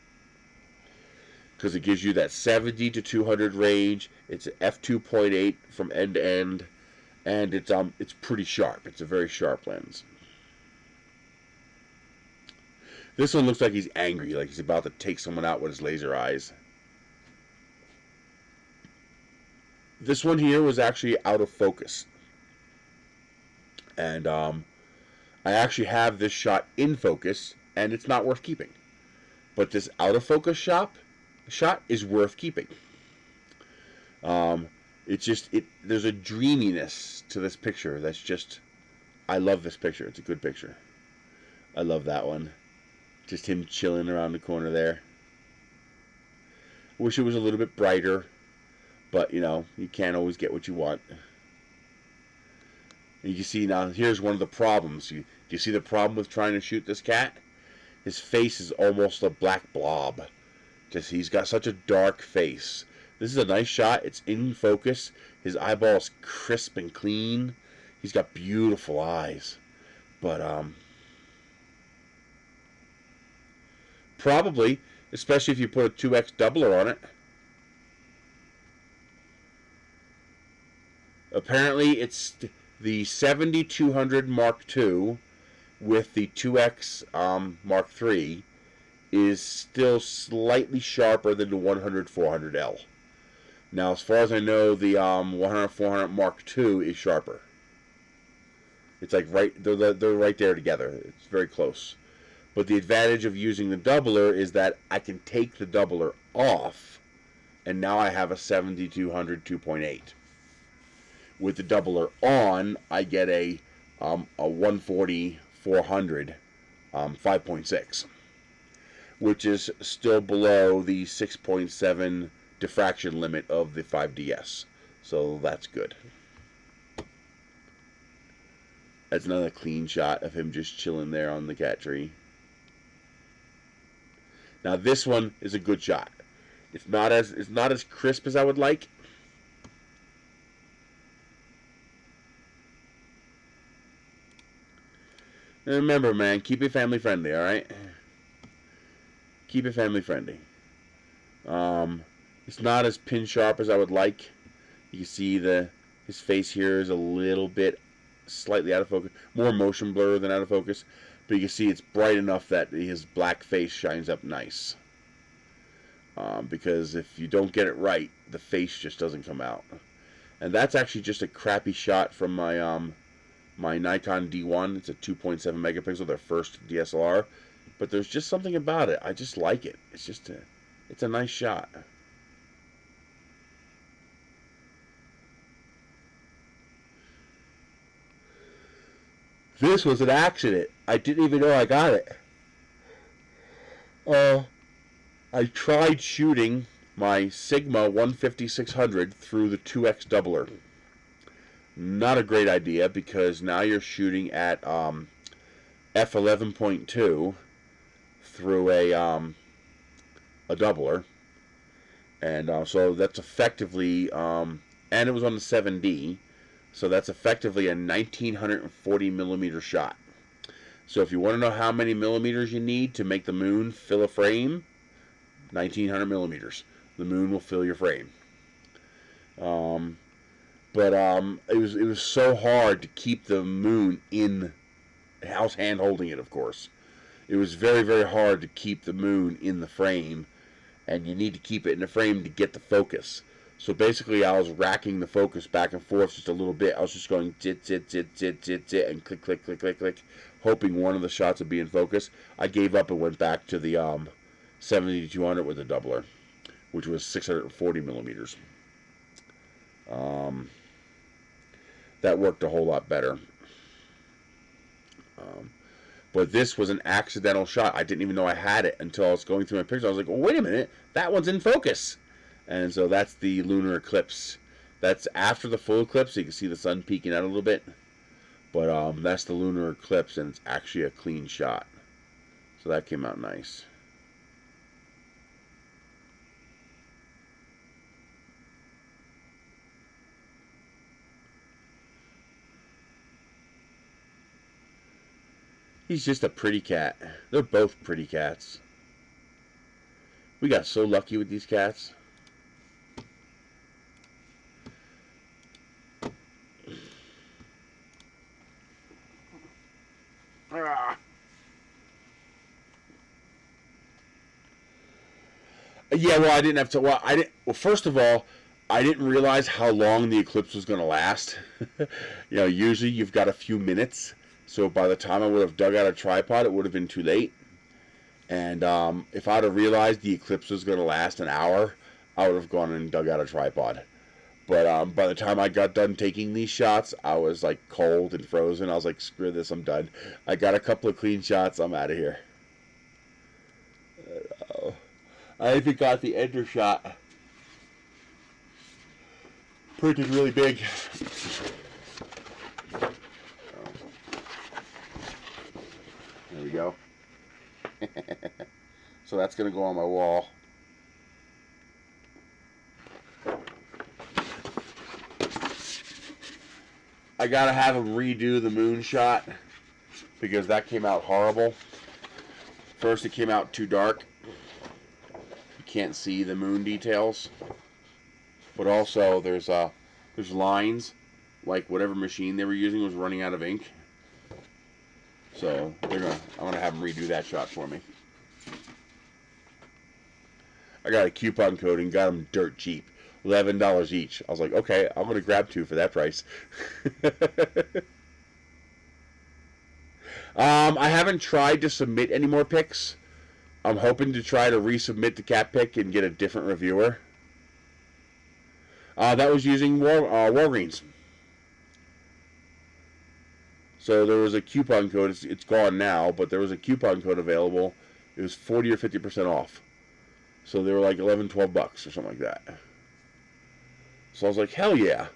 because it gives you that 70 to 200 range. It's an f2.8 from end to end, and it's pretty sharp. It's a very sharp lens. This one looks like he's angry, like he's about to take someone out with his laser eyes. This one here was actually out of focus. And I actually have this shot in focus, and it's not worth keeping. But this out of focus shot is worth keeping. There's a dreaminess to this picture that's just, I love this picture. It's a good picture. I love that one. Just him chilling around the corner there. Wish it was a little bit brighter, but you know, you can't always get what you want. And you can see now, here's one of the problems. Do you see the problem with trying to shoot this cat? His face is almost a black blob. He's got such a dark face. This is a nice shot. It's in focus. His eyeball is crisp and clean. He's got beautiful eyes. But probably, especially if you put a 2x doubler on it. Apparently, it's the 7200 Mark II with the 2x Mark III is still slightly sharper than the 100-400L. Now, as far as I know, the 100-400 Mark II is sharper. It's like they're right there together. It's very close. But the advantage of using the doubler is that I can take the doubler off, and now I have a 7200 2.8. With the doubler on, I get a 140-400 5.6, which is still below the 6.7 diffraction limit of the 5DS. So that's good. That's another clean shot of him just chilling there on the cat tree. Now this one is a good shot. It's not as crisp as I would like. And remember, man, keep it family friendly, all right? Keep it family friendly. It's not as pin sharp as I would like. You can see his face here is a little bit slightly out of focus, more motion blur than out of focus. But you can see it's bright enough that his black face shines up nice. Because if you don't get it right, the face just doesn't come out. And that's actually just a crappy shot from my my Nikon D1. It's a 2.7 megapixel, their first DSLR. But there's just something about it. I just like it. It's a nice shot. This was an accident. I didn't even know I got it. I tried shooting my Sigma 150-600 through the 2x doubler. Not a great idea, because now you're shooting at f11.2 through a doubler, and so that's effectively and it was on the 7D, so that's effectively a 1940 millimeter shot. So if you want to know how many millimeters you need to make the moon fill a frame, 1900 millimeters. The moon will fill your frame. But it was so hard to keep the moon in. I was hand holding it, of course. It was very, very hard to keep the moon in the frame, and you need to keep it in the frame to get the focus. So basically, I was racking the focus back and forth just a little bit. I was just going zit, zit, zit, zit, zit, zit, and click, click, click, click, click, hoping one of the shots would be in focus. I gave up and went back to the 70-200 with a doubler, which was 640 millimeters. That worked a whole lot better. But this was an accidental shot. I didn't even know I had it until I was going through my pictures. I was like, oh, wait a minute, that one's in focus. And so that's the lunar eclipse. That's after the full eclipse, so you can see the sun peeking out a little bit. But that's the lunar eclipse, and it's actually a clean shot. So that came out nice. He's just a pretty cat. They're both pretty cats. We got so lucky with these cats. Yeah, well, I didn't have to. Well, I didn't. Well, first of all, I didn't realize how long the eclipse was going to last. Usually you've got a few minutes. So by the time I would have dug out a tripod, it would have been too late. And if I'd have realized the eclipse was going to last an hour, I would have gone and dug out a tripod. But by the time I got done taking these shots, I was like cold and frozen. I was like, screw this, I'm done. I got a couple of clean shots, I'm out of here. I even got the ender shot printed really big. There we go. So that's going to go on my wall. I got to have him redo the moon shot because that came out horrible. First, it came out too dark. You can't see the moon details. But also, there's lines, like whatever machine they were using was running out of ink. So I'm gonna have them redo that shot for me. I got a coupon code and got them dirt cheap, $11 each. I was like, okay, I'm gonna grab 2 for that price. I haven't tried to submit any more pics. I'm hoping to try to resubmit the cat pic and get a different reviewer. That was using Walgreens. So there was a coupon code. It's gone now, but there was a coupon code available. It was 40 or 50% off. So they were like $11, $12 or something like that. So I was like, hell yeah.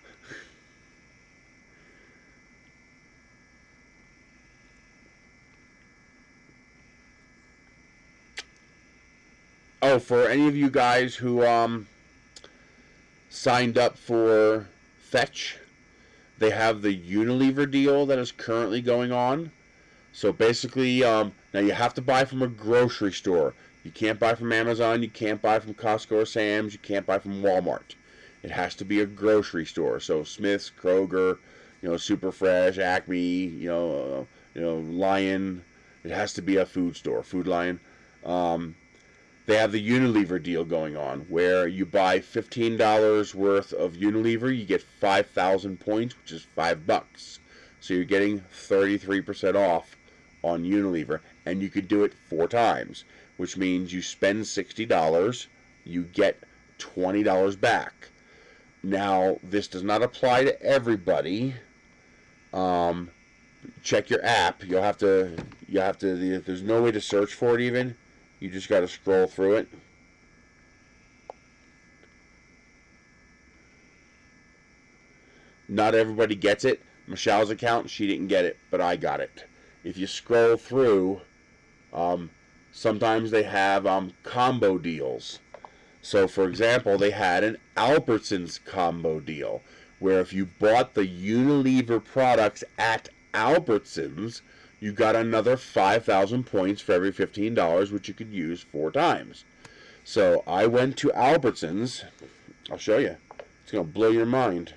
Oh, for any of you guys who signed up for Fetch, they have the Unilever deal that is currently going on. So basically, now you have to buy from a grocery store. You can't buy from Amazon. You can't buy from Costco or Sam's. You can't buy from Walmart. It has to be a grocery store. So Smith's, Kroger, Super Fresh, Acme, Lion. It has to be a food store, Food Lion. They have the Unilever deal going on where you buy $15 worth of Unilever, you get 5,000 points, which is $5. So you're getting 33% off on Unilever, and you could do it 4 times, which means you spend $60, you get $20 back. Now, this does not apply to everybody. Check your app. There's no way to search for it even. You just got to scroll through it. Not everybody gets it. Michelle's account, she didn't get it, but I got it. If you scroll through, sometimes they have combo deals. So, for example, they had an Albertsons combo deal, where if you bought the Unilever products at Albertsons, you got another 5,000 points for every $15, which you could use 4 times. So I went to Albertsons. I'll show you. It's going to blow your mind.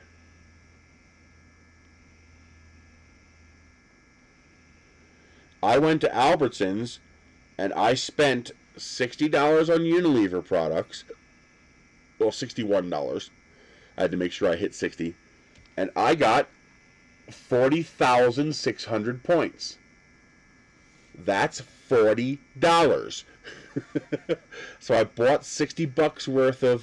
I went to Albertsons, and I spent $60 on Unilever products. Well, $61. I had to make sure I hit 60. And I got 40,600 points. That's $40. So I bought $60 worth of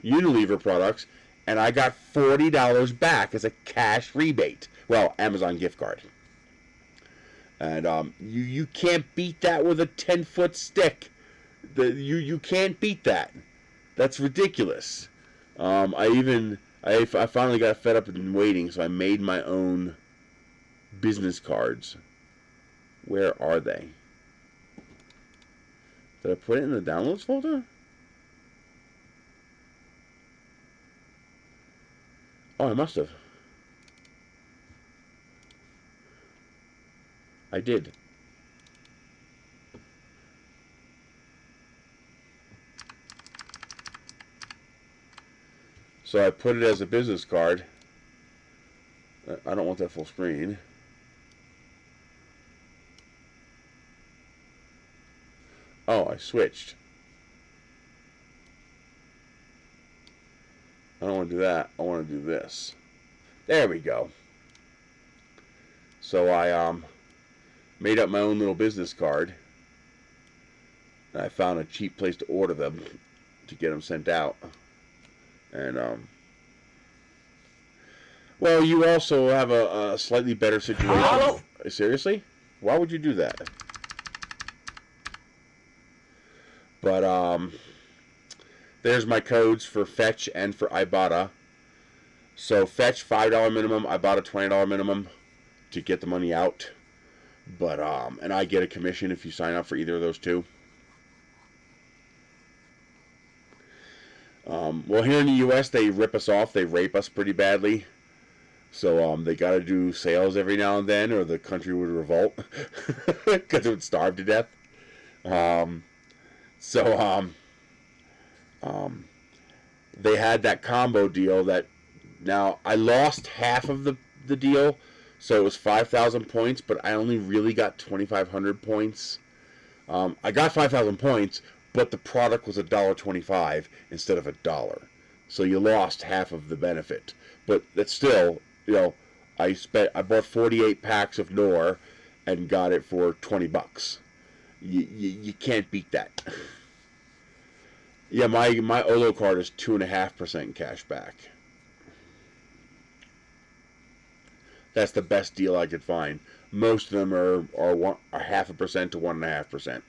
Unilever products, and I got $40 back as a cash rebate. Well, Amazon gift card. And you can't beat that with a 10-foot stick. You can't beat that. That's ridiculous. I even I finally got fed up and waiting, so I made my own business cards. Where are they? Did I put it in the downloads folder? Oh, I must have. I did. So I put it as a business card. I don't want that full screen. Oh, I switched. I don't want to do that. I want to do this. There we go. So I made up my own little business card. And I found a cheap place to order them to get them sent out. And well, you also have a slightly better situation. Hello? Seriously? Why would you do that? But there's my codes for Fetch and for Ibotta. So Fetch $5 minimum, Ibotta $20 minimum to get the money out. But and I get a commission if you sign up for either of those two. Well, here in the U.S., they rip us off. They rape us pretty badly. So they got to do sales every now and then, or the country would revolt because it would starve to death. They had that combo deal that now I lost half of the deal, so it was 5,000 points, but I only really got 2,500 points. I got 5,000 points, but the product was $1.25 instead of $1. So you lost half of the benefit. But that's still, you know, I bought 48 packs of Knorr and got it for $20. You can't beat that. Yeah, my Olo card is 2.5% cash back. That's the best deal I could find. Most of them are 0.5% to 1.5%.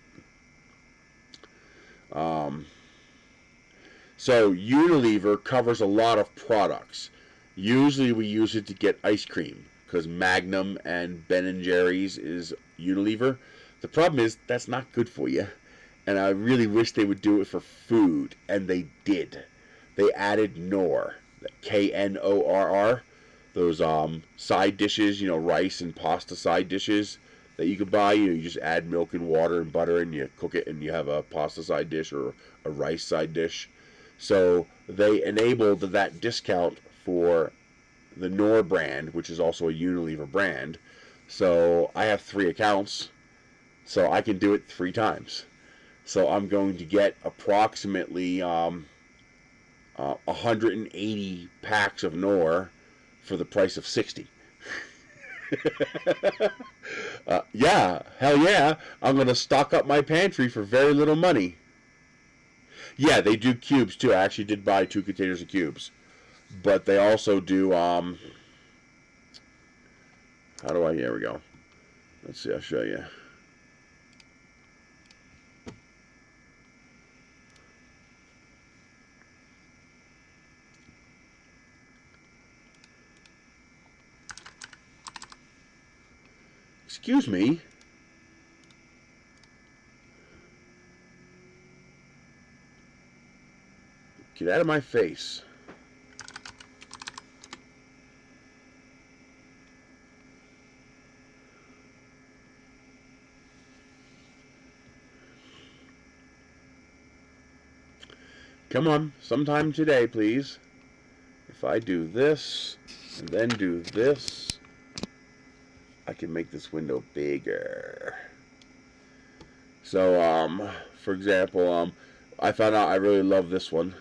So Unilever covers a lot of products. Usually we use it to get ice cream because Magnum and Ben & Jerry's is Unilever. The problem is that's not good for you, and I really wish they would do it for food, and they did. They added Knorr, Knorr, those side dishes, you know, rice and pasta side dishes that you could buy. You just add milk and water and butter and you cook it and you have a pasta side dish or a rice side dish. So they enabled that discount for the Knorr brand, which is also a Unilever brand. So I have 3 accounts, so I can do it 3 times. So I'm going to get approximately 180 packs of Knorr for the price of 60. Yeah, hell yeah, I'm going to stock up my pantry for very little money. Yeah, they do cubes too. I actually did buy 2 containers of cubes. But they also do, how do I, here we go. Let's see, I'll show you. Excuse me. Get out of my face. Come on, sometime today, please. If I do this, and then do this, I can make this window bigger. So, for example, I found out I really love this one.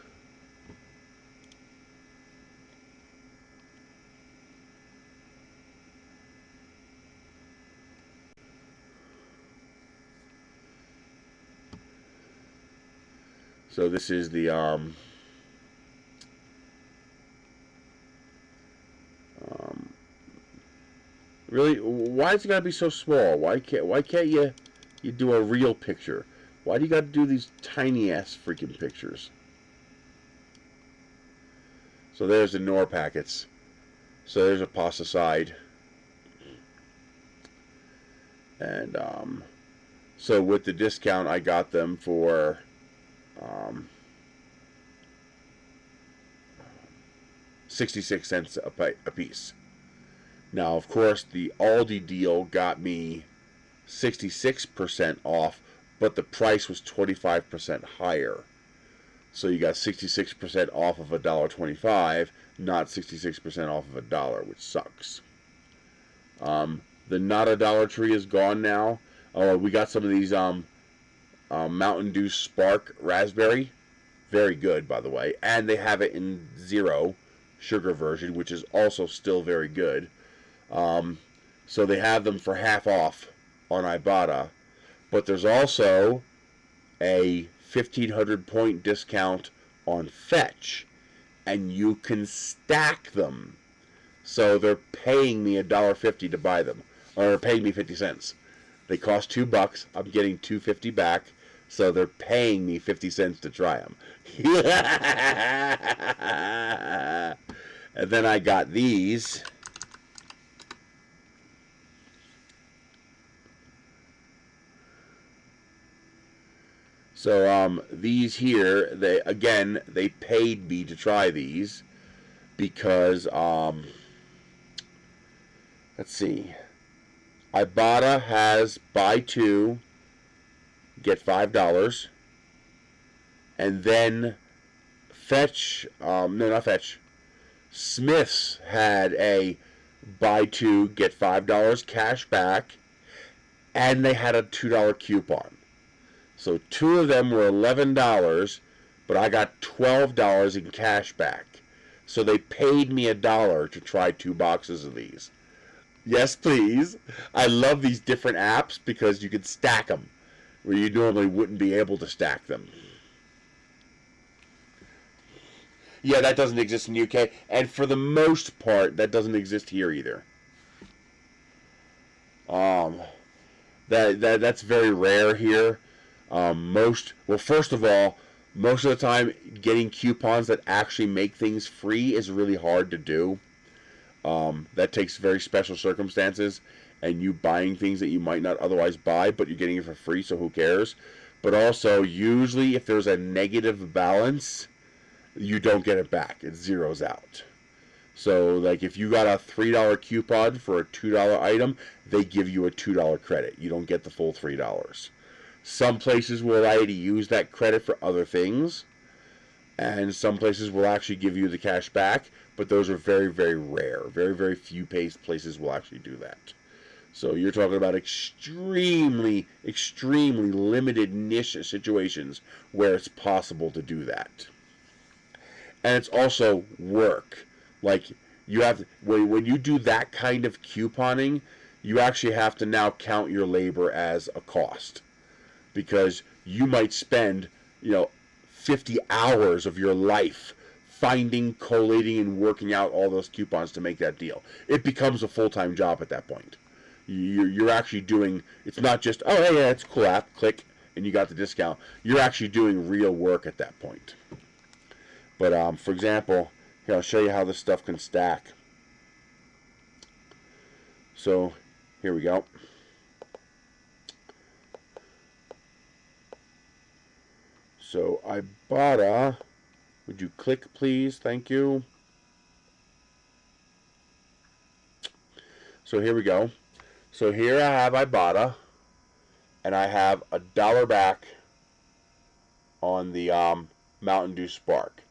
So this is the really, why is it gotta be so small? Why can't you do a real picture? Why do you gotta do these tiny ass freaking pictures? So there's the Knorr packets. So there's a pasta side. And so with the discount, I got them for 66 cents a piece. Now, of course, the Aldi deal got me 66% off, but the price was 25% higher. So you got 66% off of $1.25, not 66% off of $1, which sucks. The Not a Dollar Tree is gone now. Oh, we got some of these Mountain Dew Spark Raspberry. Very good, by the way. And they have it in zero sugar version, which is also still very good. So they have them for half off on Ibotta. But there's also a 1,500 point discount on Fetch. And you can stack them. So they're paying me $1.50 to buy them. Or paying me 50 cents. They cost $2. I'm getting $2.50 back. So they're paying me 50 cents to try them. And then I got these. So these here, they paid me to try these because let's see. Ibotta has buy two, get $5. And then Fetch, no, not Fetch. Smith's had a buy two, get $5 cash back. And they had a $2 coupon. So two of them were $11, but I got $12 in cash back. So they paid me $1 to try 2 boxes of these. Yes, please. I love these different apps because you can stack them where you normally wouldn't be able to stack them. Yeah, that doesn't exist in the UK, and for the most part, that doesn't exist here either. That's very rare here. First of all, most of the time, getting coupons that actually make things free is really hard to do. That takes very special circumstances, and you buying things that you might not otherwise buy, but you're getting it for free, so who cares? But also, usually, if there's a negative balance, you don't get it back. It zeroes out. So, like, if you got a $3 coupon for a $2 item, they give you a $2 credit. You don't get the full $3. Some places will allow you to use that credit for other things, and some places will actually give you the cash back, but those are very, very rare. Very, very few places will actually do that. So you're talking about extremely, extremely limited niche situations where it's possible to do that. And it's also work. Like, you have to, when you do that kind of couponing, you actually have to now count your labor as a cost. Because you might spend, 50 hours of your life finding, collating, and working out all those coupons to make that deal. It becomes a full-time job at that point. You're actually doing, it's not just, oh, hey, yeah, it's a cool app, click, and you got the discount. You're actually doing real work at that point. But, for example, here, I'll show you how this stuff can stack. So, here we go. So, Ibotta, would you click, please? Thank you. So, here we go. So, here I have Ibotta, and I have $1 back on the Mountain Dew Spark.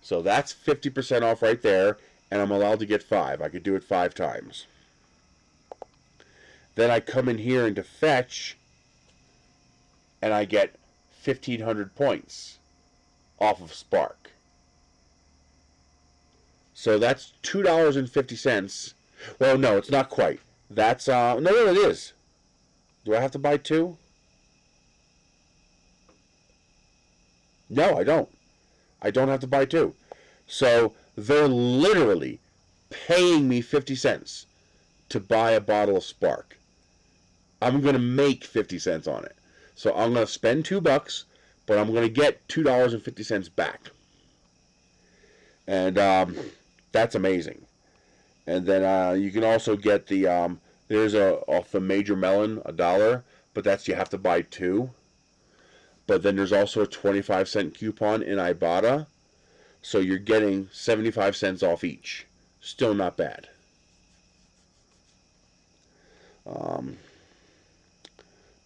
So, that's 50% off right there, and I'm allowed to get 5. I could do it 5 times. Then I come in here into Fetch, and I get 1,500 points off of Spark. So that's $2.50. Well, no, it's not quite. That's, no, it is. Do I have to buy 2? No, I don't. I don't have to buy 2. So they're literally paying me 50 cents to buy a bottle of Spark. I'm going to make 50 cents on it. So I'm going to spend $2, but I'm going to get $2.50 back. And that's amazing. And then you can also get the, there's off the Major Melon, $1, but that's, you have to buy 2. But then there's also a 25-cent coupon in Ibotta, so you're getting 75 cents off each. Still not bad.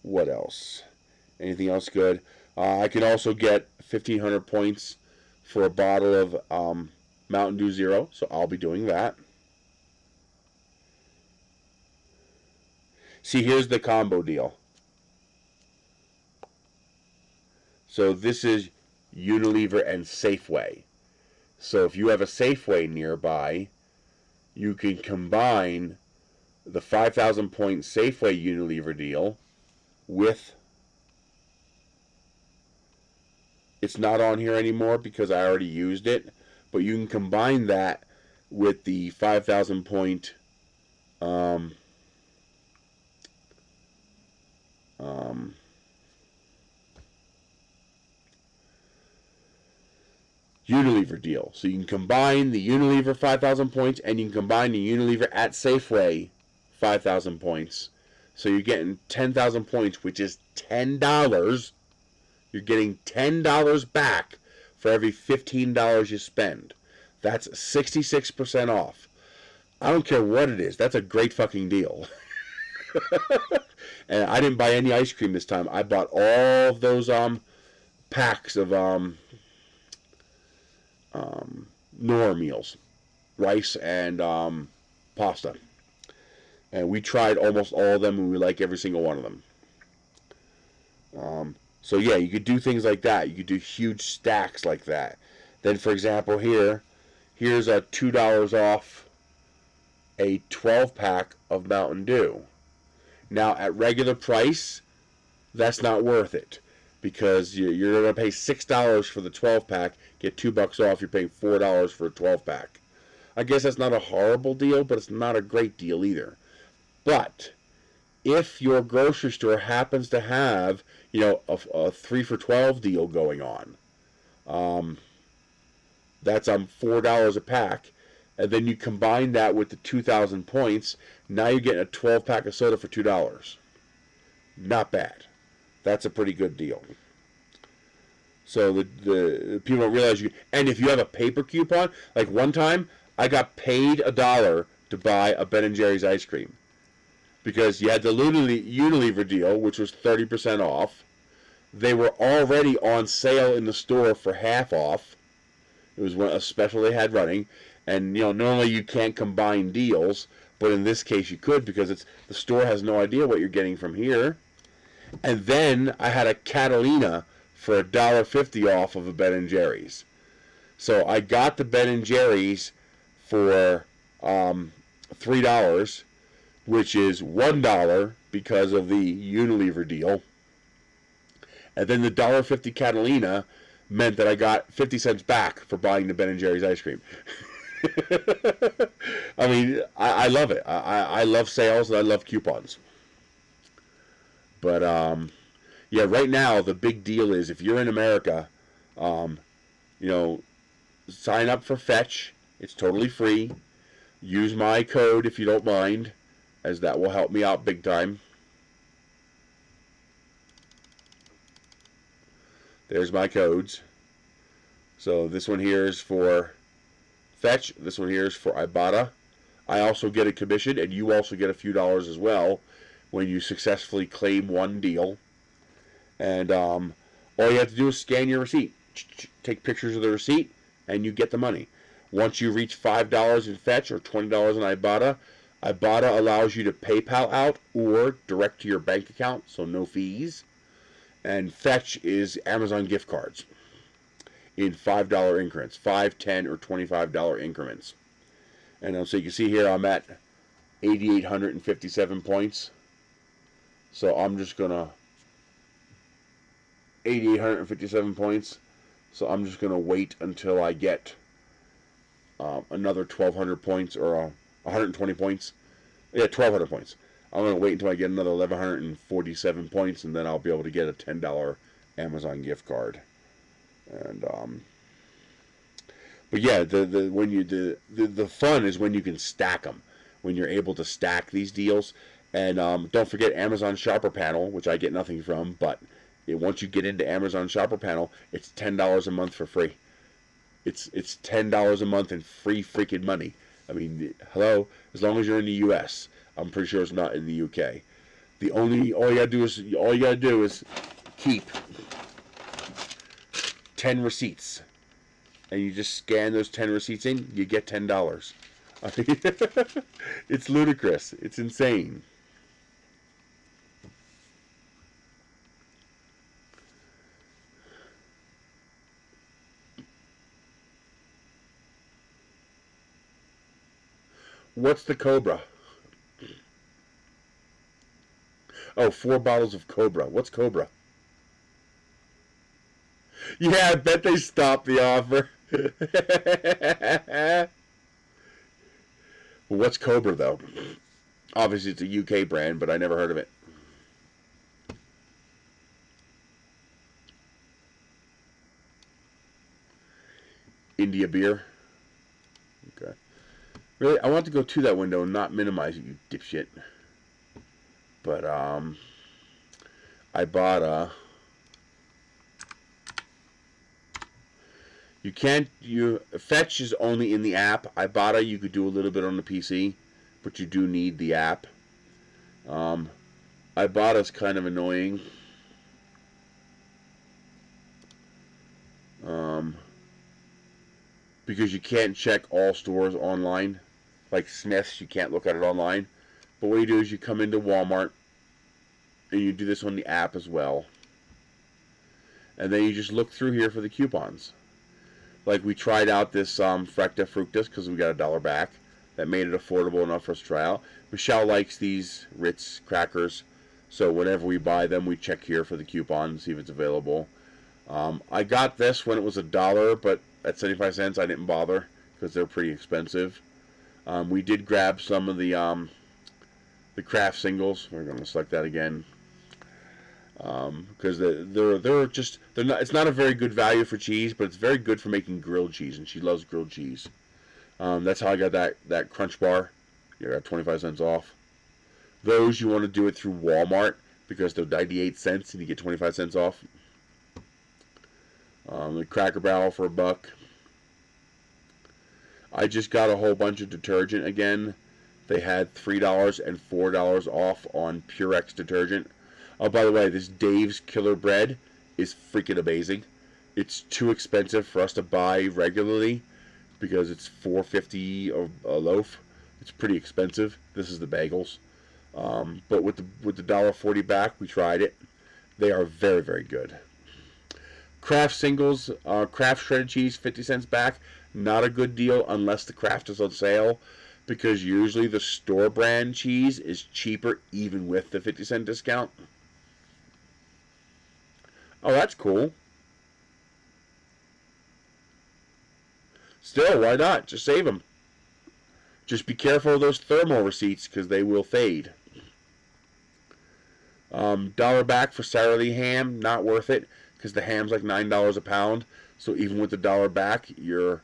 What else? Anything else good? I can also get 1,500 points for a bottle of Mountain Dew Zero, so I'll be doing that. See, here's the combo deal. So this is Unilever and Safeway. So if you have a Safeway nearby, you can combine the 5,000 point Safeway Unilever deal with, it's not on here anymore because I already used it, but you can combine that with the 5,000 point Unilever deal. So you can combine the Unilever 5,000 points and you can combine the Unilever at Safeway 5,000 points. So you're getting 10,000 points, which is $10. You're getting $10 back for every $15 you spend. That's 66% off. I don't care what it is. That's a great fucking deal. And I didn't buy any ice cream this time. I bought all of those packs of Nor meals, rice and pasta, and we tried almost all of them, and we like every single one of them. So yeah, you could do things like that. You could do huge stacks like that. Then, for example, here's a $2 off a 12-pack of Mountain Dew. Now, at regular price, that's not worth it, because you're going to pay $6 for the 12-pack, get $2 off, you're paying $4 for a 12-pack. I guess that's not a horrible deal, but it's not a great deal either. But if your grocery store happens to have, a 3 for $12 deal going on, that's $4 a pack, and then you combine that with the 2,000 points, now you're getting a 12-pack of soda for $2. Not bad. That's a pretty good deal. So the people don't realize and if you have a paper coupon, like one time I got paid $1 to buy a Ben & Jerry's ice cream, because you had the Unilever deal, which was 30% off. They were already on sale in the store for half off. It was a special they had running, and normally you can't combine deals, but in this case you could, because the store has no idea what you're getting from here. And then I had a Catalina for $1.50 off of a Ben & Jerry's. So I got the Ben & Jerry's for $3, which is $1 because of the Unilever deal. And then the $1.50 Catalina meant that I got 50 cents back for buying the Ben & Jerry's ice cream. I mean, I love it. I love sales and I love coupons. But, yeah, right now the big deal is, if you're in America, sign up for Fetch. It's totally free. Use my code if you don't mind, as that will help me out big time. There's my codes. So this one here is for Fetch. This one here is for Ibotta. I also get a commission, and you also get a few dollars as well when you successfully claim one deal. And all you have to do is scan your receipt. Take pictures of the receipt, and you get the money. Once you reach $5 in Fetch or $20 in Ibotta, Ibotta allows you to PayPal out or direct to your bank account, so no fees. And Fetch is Amazon gift cards in $5 increments, $5, $10, or $25 increments. And so you can see here I'm at 8,857 points. So I'm just going to 8,857 points. So I'm just going to wait until I get another 1,200 points or 120 points. Yeah, 1,200 points. I'm going to wait until I get another 1,147 points, and then I'll be able to get a $10 Amazon gift card. And But yeah, the fun is when you can stack them, when you're able to stack these deals. And don't forget Amazon Shopper Panel, which I get nothing from, but once you get into Amazon Shopper Panel, it's $10 a month for free. It's $10 a month in free freaking money. I mean, hello, as long as you're in the U.S. I'm pretty sure it's not in the U.K. All you gotta do is keep 10 receipts, and you just scan those 10 receipts in, you get $10. I mean, it's ludicrous. It's insane. What's the Cobra? Oh, 4 bottles of Cobra. What's Cobra? Yeah, I bet they stopped the offer. What's Cobra, though? Obviously, it's a UK brand, but I never heard of it. India beer. Okay. Really, I want to go to that window and not minimize it, you dipshit. But, I bought a... Fetch is only in the app. Ibotta, you could do a little bit on the PC, but you do need the app. Ibotta's kind of annoying. Because you can't check all stores online. Like Smith's, you can't look at it online. But what you do is you come into Walmart, and you do this on the app as well. And then you just look through here for the coupons. Like we tried out this Frecta Fructus because we got $1 back. That made it affordable enough for us to try out. Michelle likes these Ritz crackers, so whenever we buy them, we check here for the coupon and see if it's available. I got this when it was $1, but at 75 cents I didn't bother because they're pretty expensive. We did grab some of the Kraft singles. We're going to select that again. Because they're not. It's not a very good value for cheese, but it's very good for making grilled cheese, and she loves grilled cheese. That's how I got that Crunch Bar. You got 25 cents off. Those you want to do it through Walmart because they're 98 cents and you get 25 cents off. The Cracker Barrel for $1. I just got a whole bunch of detergent again. They had $3 and $4 off on Purex detergent. Oh, by the way, this Dave's Killer Bread is freaking amazing. It's too expensive for us to buy regularly because it's $4.50 a loaf. It's pretty expensive. This is the bagels. But with the $1.40 back, we tried it. They are very, very good. Kraft singles, Kraft shredded cheese, 50 cents back. Not a good deal unless the Kraft is on sale, because usually the store brand cheese is cheaper even with the 50-cent discount. Oh, that's cool. Still, why not? Just save them. Just be careful of those thermal receipts because they will fade. $1 back for Sara Lee ham, not worth it because the ham's like $9 a pound. So even with the $1 back, you're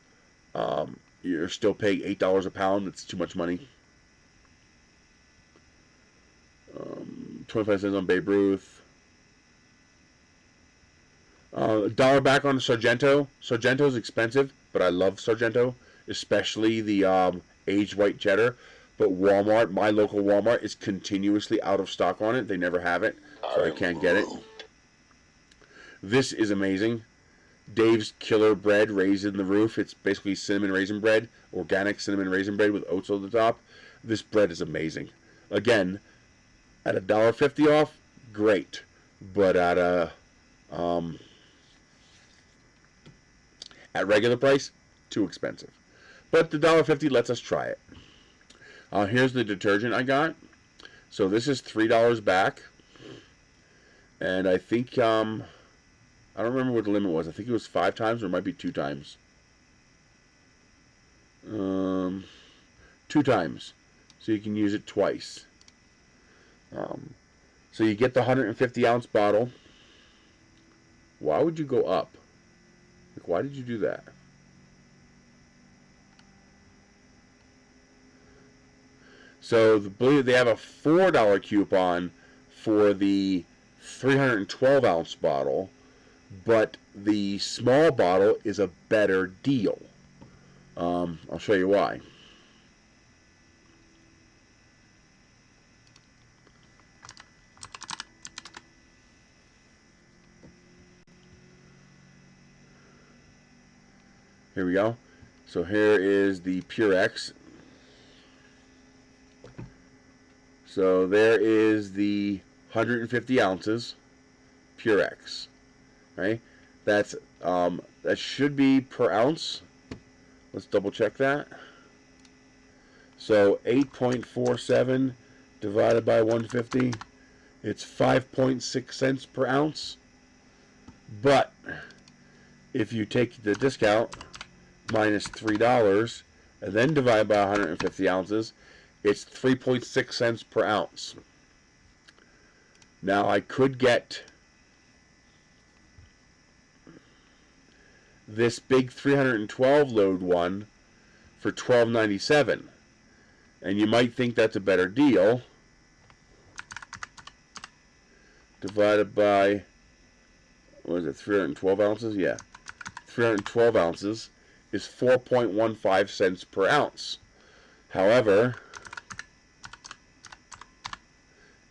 still paying $8 a pound. It's too much money. 25 cents on Babe Ruth. $1 back on Sargento. Sargento's expensive, but I love Sargento, especially the aged white cheddar. But Walmart, my local Walmart, is continuously out of stock on it. They never have it, so I can't get it. This is amazing. Dave's Killer Bread, Raisin the Roof. It's basically cinnamon raisin bread, organic cinnamon raisin bread with oats on the top. This bread is amazing. Again, at $1.50 off, great. But at regular price, too expensive. But the $1.50 lets us try it. Here's the detergent I got. So this is $3 back. And I think, I don't remember what the limit was. I think it was 5 times or it might be 2 times. 2 times. So you can use it twice. So you get the 150-ounce bottle. Why would you go up? Like, why did you do that? So I believe they have a $4 coupon for the 312 ounce bottle, but the small bottle is a better deal. I'll show you why. Here we go. So here is the Pure X. So there is the 150 ounces Pure X, right? That should be per ounce. Let's double check that. So 8.47 divided by 150, it's 5.6 cents per ounce. But if you take the discount minus $3 and then divide by 150 ounces, it's 3.6 cents per ounce. Now I could get this big 312 load one for $12.97, and you might think that's a better deal. Divided by, what is it, 312 ounces? Yeah, 312 ounces is 4.15 cents per ounce. However,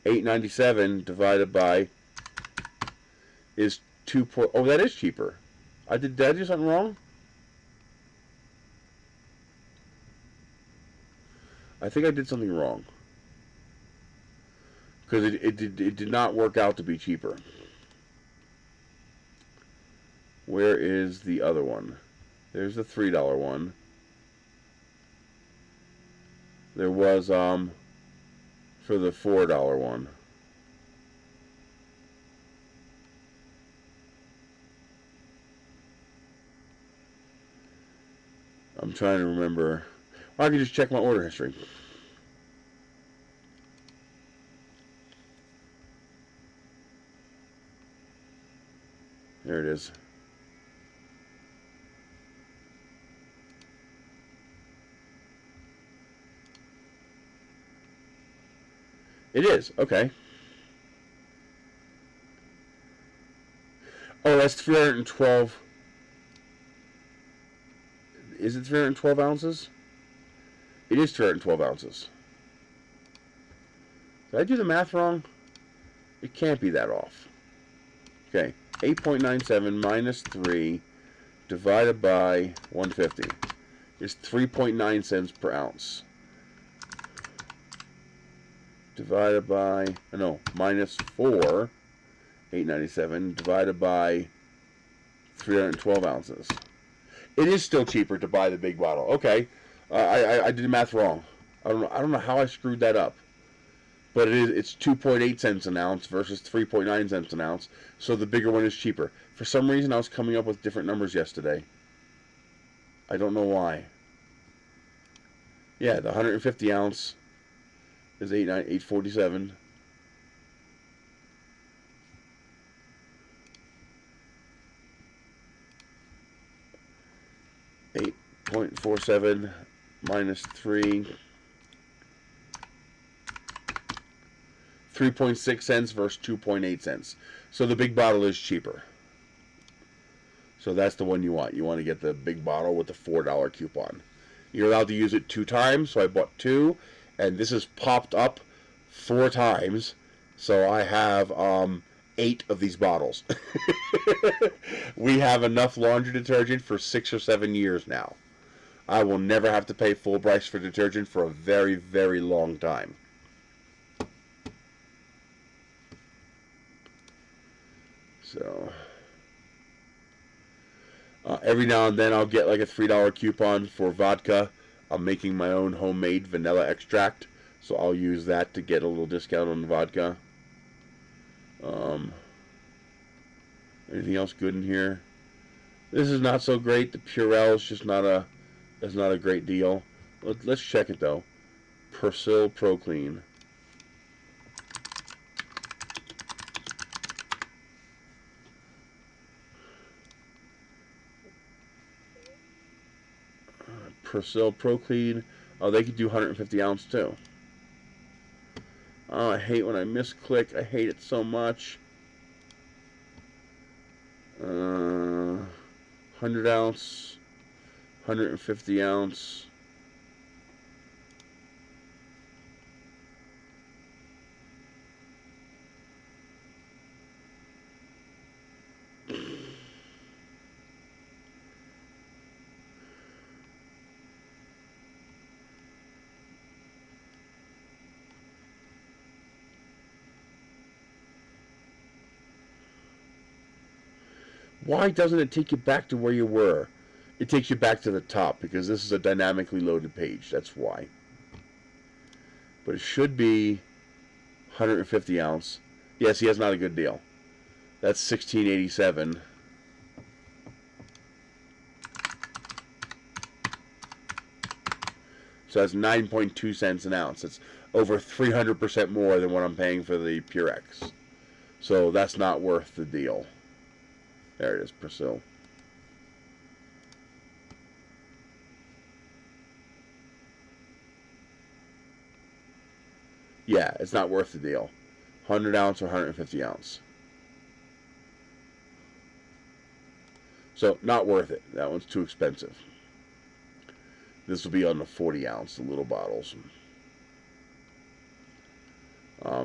$8.97 divided by is 2. Oh, that is cheaper. Did I do something wrong? I think I did something wrong, because it did not work out to be cheaper. Where is the other one? There's the $3 one. There was for the $4 one. I'm trying to remember. I can just check my order history. There it is. It is, okay. Oh, that's 312. Is it 312 ounces? It is 312 ounces. Did I do the math wrong? It can't be that off. Okay, 8.97 minus 3 divided by 150 is 3.9 cents per ounce. Divided by, no, minus 4, 8.97 divided by 312 ounces. It is still cheaper to buy the big bottle. Okay, I did the math wrong. I don't know how I screwed that up. But it's 2.8 cents an ounce versus 3.9 cents an ounce, so the bigger one is cheaper. For some reason, I was coming up with different numbers yesterday. I don't know why. Yeah, the 150 ounce is $8.47. $8.47 minus 3. 3.6 cents versus 2.8 cents. So the big bottle is cheaper. So that's the one you want. You want to get the big bottle with the $4 coupon. You're allowed to use it 2 times, so I bought 2, and this has popped up 4 times. So I have 8 of these bottles. We have enough laundry detergent for 6 or 7 years now. I will never have to pay full price for detergent for a very, very long time. So every now and then I'll get like a $3 coupon for vodka. I'm making my own homemade vanilla extract, so I'll use that to get a little discount on the vodka. Anything else good in here? This is not so great. The Purell is just not a great deal. Let's check it though. Persil Pro Clean. Persil Pro Clean. Oh, they could do 150 ounce too. Oh, I hate when I misclick. I hate it so much. 100 ounce, 150 ounce. Why doesn't it take you back to where you were? It takes you back to the top because this is a dynamically loaded page. That's why. But it should be 150 ounce. Yes, he has not a good deal. That's $16.87. So that's 9.2 cents an ounce. It's over 300% more than what I'm paying for the Purex. So that's not worth the deal. There it is, Persil. Yeah, it's not worth the deal. 100 ounce or 150 ounce. So, not worth it. That one's too expensive. This will be on the 40 ounce, the little bottles.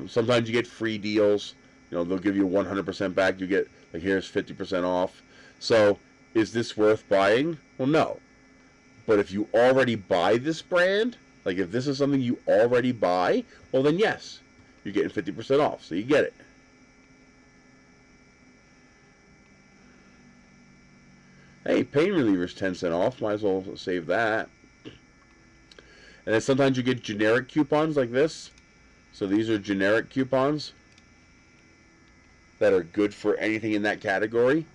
Sometimes you get free deals. You know, they'll give you 100% back. You get, like, here's 50% off. So, is this worth buying? Well, no. But if you already buy this brand, like if this is something you already buy, well then yes, you're getting 50% off. So you get it. Hey, pain reliever's 10 cents off. Might as well save that. And then sometimes you get generic coupons like this. So these are generic coupons that are good for anything in that category.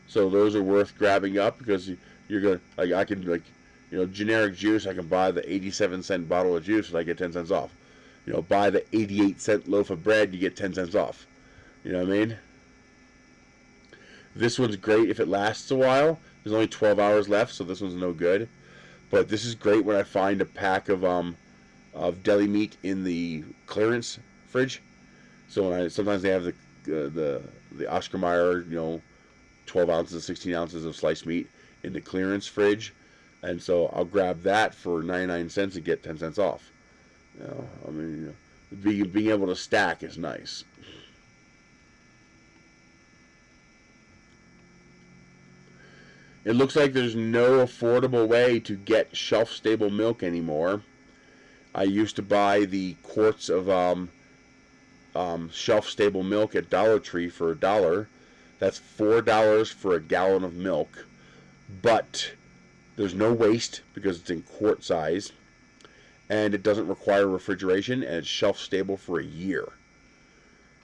So those are worth grabbing up because you're going to, like, I can, like, you know, generic juice, I can buy the 87-cent bottle of juice and I get 10 cents off. You know, buy the 88-cent loaf of bread, you get 10 cents off. You know what I mean? This one's great if it lasts a while. There's only 12 hours left, so this one's no good. But this is great when I find a pack of deli meat in the clearance fridge. So when sometimes they have the Oscar Mayer, you know, 12 ounces, 16 ounces of sliced meat in the clearance fridge. And so I'll grab that for 99 cents and get 10 cents off. You know, I mean, you know, being able to stack is nice. It looks like there's no affordable way to get shelf-stable milk anymore. I used to buy the quarts of shelf-stable milk at Dollar Tree for $1. That's $4 for a gallon of milk. But there's no waste because it's in quart size. And it doesn't require refrigeration, and it's shelf-stable for a year.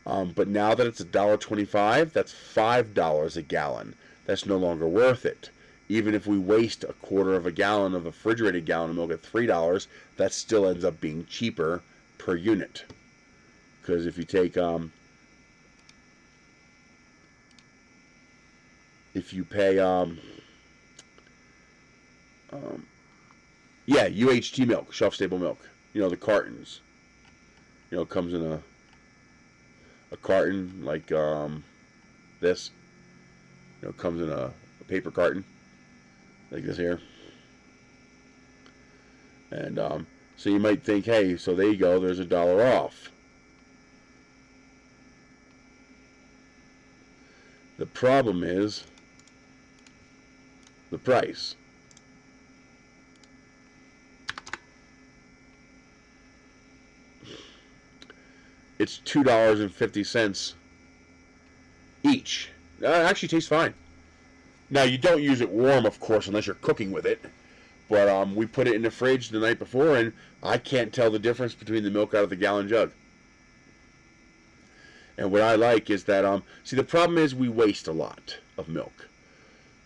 But now that it's $1.25, that's $5 a gallon. That's no longer worth it. Even if we waste a quarter of a gallon of a refrigerated gallon of milk at $3, that still ends up being cheaper per unit. Because if you take, if you pay, yeah, UHT milk, shelf-stable milk. You know, the cartons. You know, it comes in a carton like this. You know, it comes in a paper carton like this here. And so you might think, hey, so there you go, there's $1 off. The problem is the price. It's $2.50 each. It actually tastes fine. Now, you don't use it warm, of course, unless you're cooking with it. But we put it in the fridge the night before, and I can't tell the difference between the milk out of the gallon jug. And what I like is that, see, the problem is we waste a lot of milk.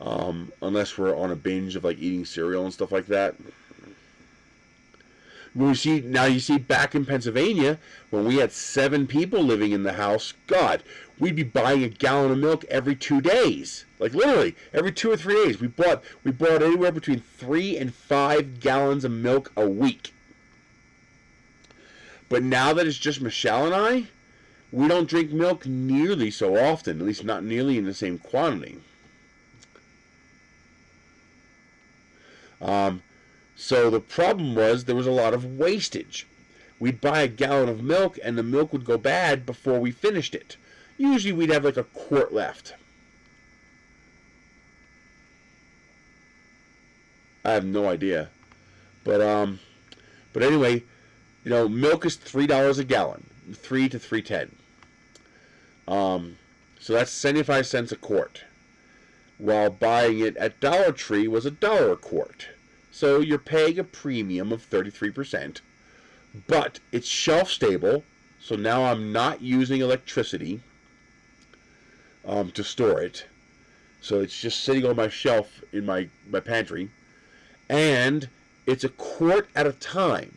Unless we're on a binge of, like, eating cereal and stuff like that. You see back in Pennsylvania, when we had 7 people living in the house, God, we'd be buying a gallon of milk every 2 days. Like literally, every 2 or 3 days. We bought anywhere between 3 and 5 gallons of milk a week. But now that it's just Michelle and I, we don't drink milk nearly so often, at least not nearly in the same quantity. So the problem was there was a lot of wastage. We'd buy a gallon of milk and the milk would go bad before we finished it. Usually we'd have like a quart left. I have no idea. But anyway, you know, milk is $3 a gallon, $3 to $3.10. So that's 75 cents a quart. While buying it at Dollar Tree was $1 a quart. So you're paying a premium of 33%, but it's shelf stable. So now I'm not using electricity to store it. So it's just sitting on my shelf in my pantry. And it's a quart at a time.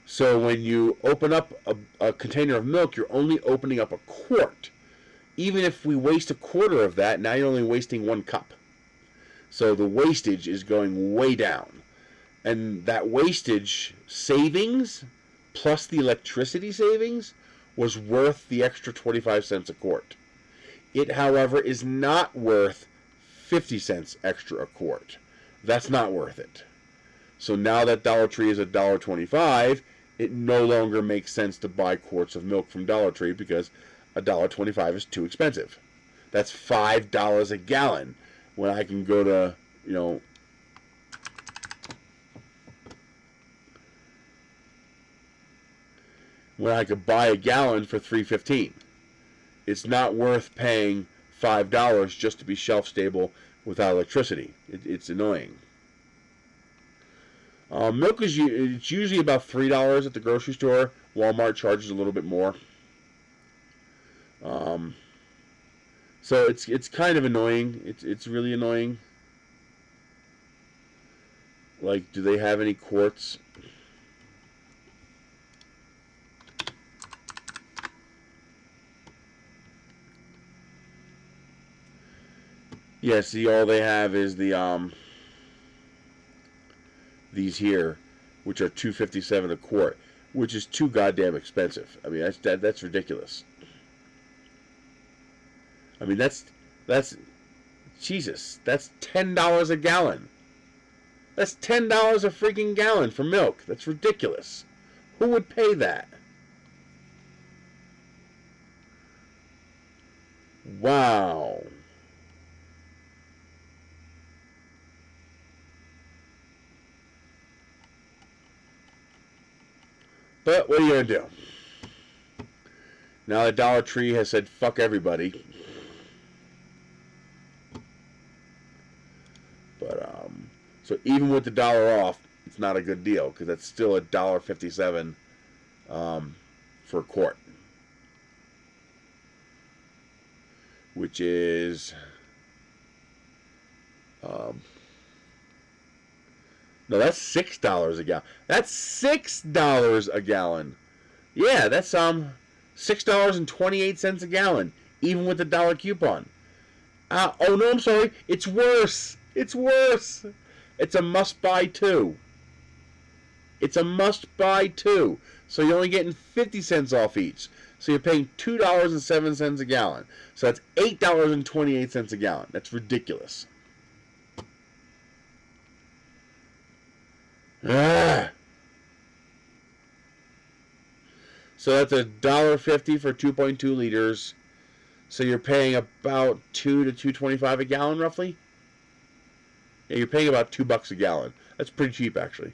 So when you open up a container of milk, you're only opening up a quart. Even if we waste a quarter of that, now you're only wasting 1 cup. So the wastage is going way down. And that wastage savings, plus the electricity savings, was worth the extra 25 cents a quart. It, however, is not worth 50 cents extra a quart. That's not worth it. So now that Dollar Tree is $1.25, it no longer makes sense to buy quarts of milk from Dollar Tree because $1.25 is too expensive. That's $5 a gallon when I can go to, you know, when I could buy a gallon for $3.15. It's not worth paying $5 just to be shelf stable without electricity. It's annoying. Milk is it's usually about $3 at the grocery store. Walmart charges a little bit more. So it's kind of annoying. It's really annoying. Like, do they have any quarts? Yeah, see, all they have is the these here, which are $2.57 a quart, which is too goddamn expensive. I mean, that's ridiculous. I mean, that's Jesus. That's $10 a gallon. That's $10 a freaking gallon for milk. That's ridiculous. Who would pay that? Wow. But what are you going to do? Now that Dollar Tree has said fuck everybody. But, so even with the $1 off, it's not a good deal because that's still $1.57 for a quart. Which is, no, that's $6 a gallon. That's $6 a gallon. Yeah, that's $6.28 a gallon, even with the $1 coupon. Oh no, I'm sorry. It's worse. It's worse. It's a must-buy too. It's a must-buy too. So you're only getting 50 cents off each. So you're paying $2.07 a gallon. So that's $8.28 a gallon. That's ridiculous. Ah. So that's $1.50 for 2.2 liters. So you're paying about $2 to $2.25 a gallon, roughly. Yeah, you're paying about $2 a gallon. That's pretty cheap, actually.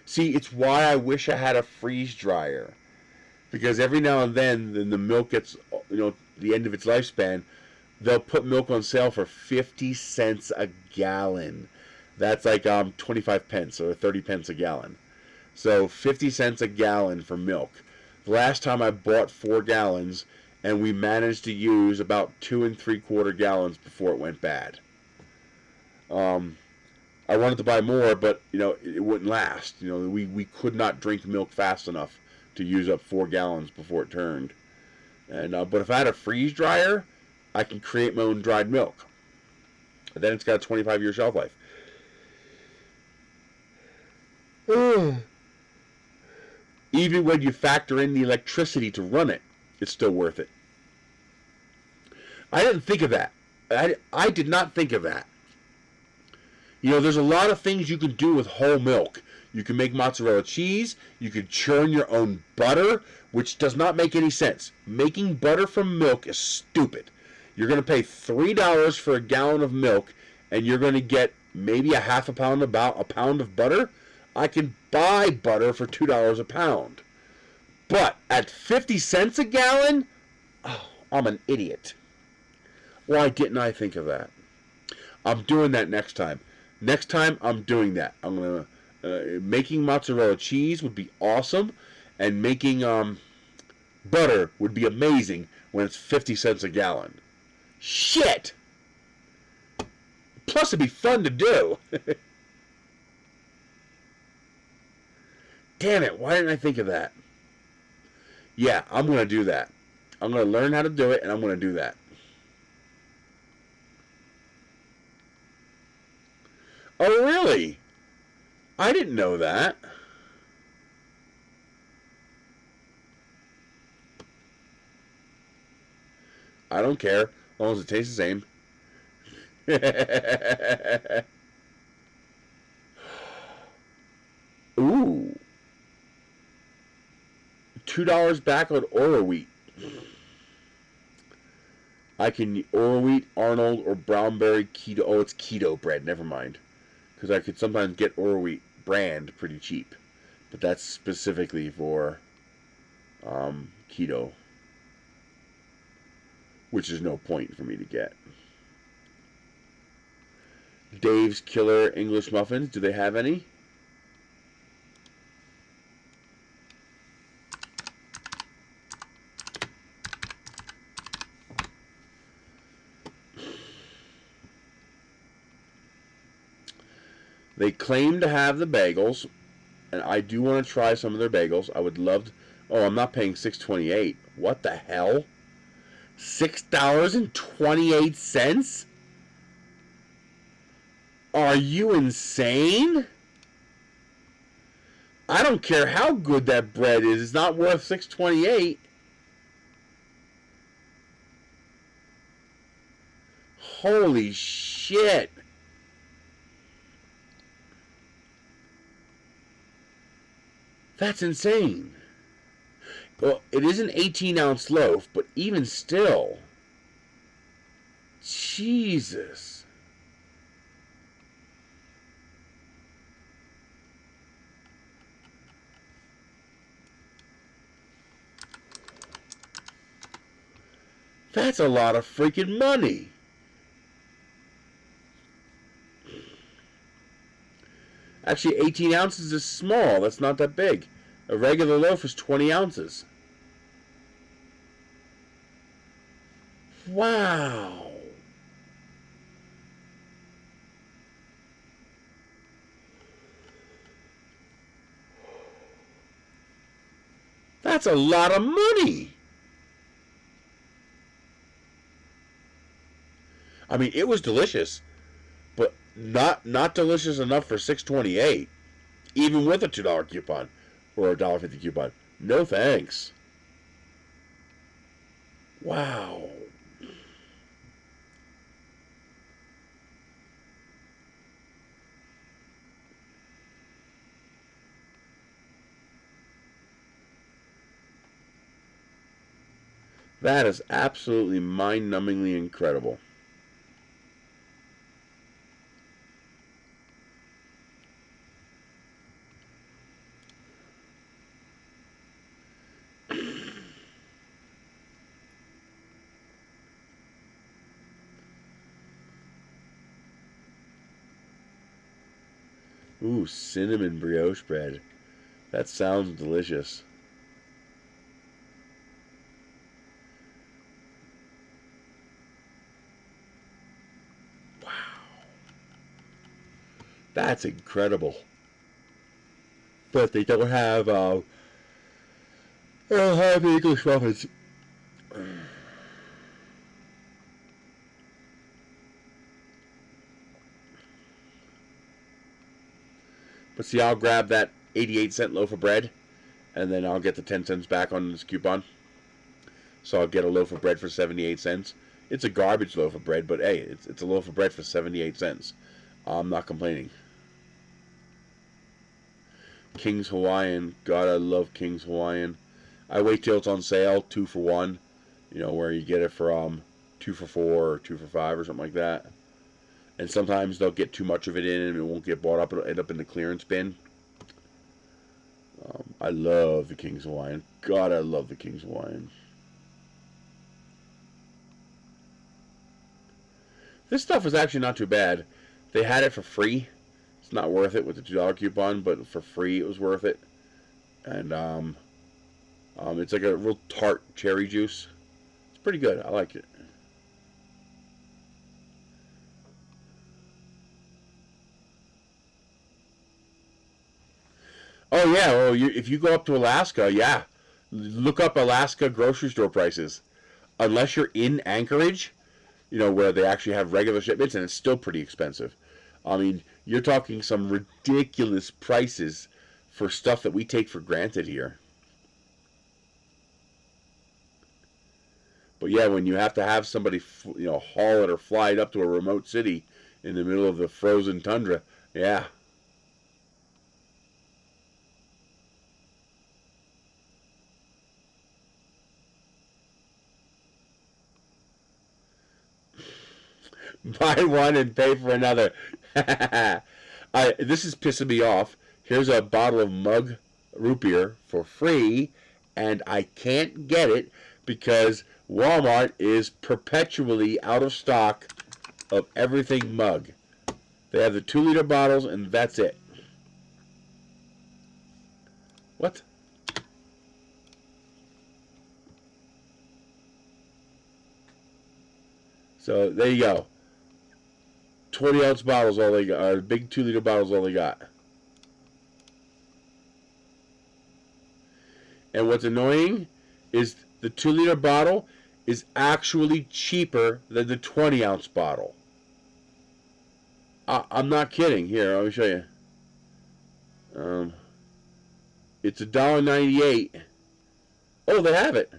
See, it's why I wish I had a freeze dryer, because every now and then the milk gets, you know, the end of its lifespan. They'll put milk on sale for 50 cents a gallon. That's like 25 pence or 30 pence a gallon. So 50 cents a gallon for milk. The last time I bought 4 gallons, and we managed to use about 2 3/4 gallons before it went bad. I wanted to buy more, but you know it wouldn't last. You know we could not drink milk fast enough to use up 4 gallons before it turned. And but if I had a freeze dryer, I can create my own dried milk. And then it's got a 25-year shelf life. Even when you factor in the electricity to run it, it's still worth it. I didn't think of that. I did not think of that. You know, there's a lot of things you can do with whole milk. You can make mozzarella cheese. You can churn your own butter, which does not make any sense. Making butter from milk is stupid. You're going to pay $3 for a gallon of milk, and you're going to get maybe a half a pound, about a pound of butter. I can buy butter for $2 a pound. But at 50 cents a gallon, oh, I'm an idiot. Why didn't I think of that? I'm doing that next time. Next time, I'm doing that. I'm going to... making mozzarella cheese would be awesome. And making butter would be amazing when it's 50 cents a gallon. Shit! Plus, it'd be fun to do. Damn it, why didn't I think of that? Yeah, I'm going to do that. I'm going to learn how to do it, and I'm going to do that. Oh, really? I didn't know that. I don't care, as long as it tastes the same. Ooh. $2 back on Oro wheat. I can Oro wheat, Arnold, or Brownberry keto. Oh, it's keto bread. Never mind. Because I could sometimes get Oro wheat brand pretty cheap. But that's specifically for keto. Which is no point for me to get. Dave's Killer English Muffins. Do they have any? They claim to have the bagels, and I do want to try some of their bagels. I would love to. Oh, I'm not paying $6.28. What the hell? $6.28? Are you insane? I don't care how good that bread is. It's not worth $6.28. Holy shit. That's insane. Well, it is an 18-ounce loaf, but even still. Jesus. That's a lot of freaking money. Actually, 18 ounces is small. That's not that big. A regular loaf is 20 ounces. Wow. That's a lot of money. I mean, it was delicious, but not delicious enough for $6.28, even with a $2 coupon or a $1.50 coupon. No thanks. Wow. That is absolutely mind-numbingly incredible. Ooh, cinnamon brioche bread. That sounds delicious. Wow. That's incredible. But they don't have English muffins. But see, I'll grab that 88-cent loaf of bread, and then I'll get the 10 cents back on this coupon. So I'll get a loaf of bread for 78 cents. It's a garbage loaf of bread, but hey, it's a loaf of bread for 78 cents. I'm not complaining. King's Hawaiian. God, I love King's Hawaiian. I wait till it's on sale, 2 for 1. You know, where you get it for 2 for 4 or 2 for 5 or something like that. And sometimes they'll get too much of it in and it won't get bought up. It'll end up in the clearance bin. I love the King's Hawaiian. God, I love the King's Hawaiian. This stuff is actually not too bad. They had it for free. It's not worth it with the $2 coupon, but for free it was worth it. And it's like a real tart cherry juice. It's pretty good. I like it. Oh yeah, well, if you go up to Alaska, yeah, look up Alaska grocery store prices. Unless you're in Anchorage, you know, where they actually have regular shipments, and it's still pretty expensive. I mean, you're talking some ridiculous prices for stuff that we take for granted here. But yeah, when you have to have somebody, you know, haul it or fly it up to a remote city in the middle of the frozen tundra, yeah. Buy one and pay for another. This is pissing me off. Here's a bottle of mug root beer for free, and I can't get it because Walmart is perpetually out of stock of everything mug. They have the 2-liter bottles, and that's it. What? So there you go. 20-ounce bottles, all they got. Or big 2-liter bottles, all they got. And what's annoying is the 2-liter bottle is actually cheaper than the 20-ounce bottle. I'm not kidding. Here, let me show you. It's $1.98. Oh, they have it.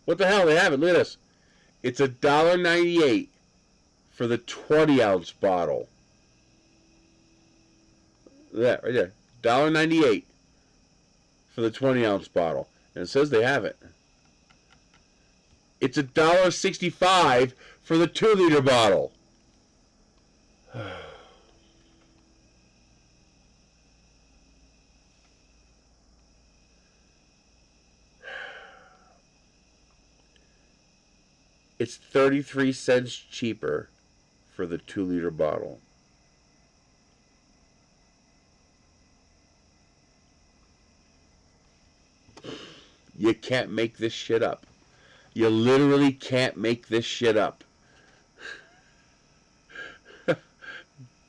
What the hell? They have it. Look at this. It's $1.98 for the 20-ounce bottle. That right there. $1.98 for the 20-ounce bottle. And it says they have it. It's $1.65 for the 2-liter bottle. It's 33 cents cheaper for the 2-liter bottle. You can't make this shit up. You literally can't make this shit up.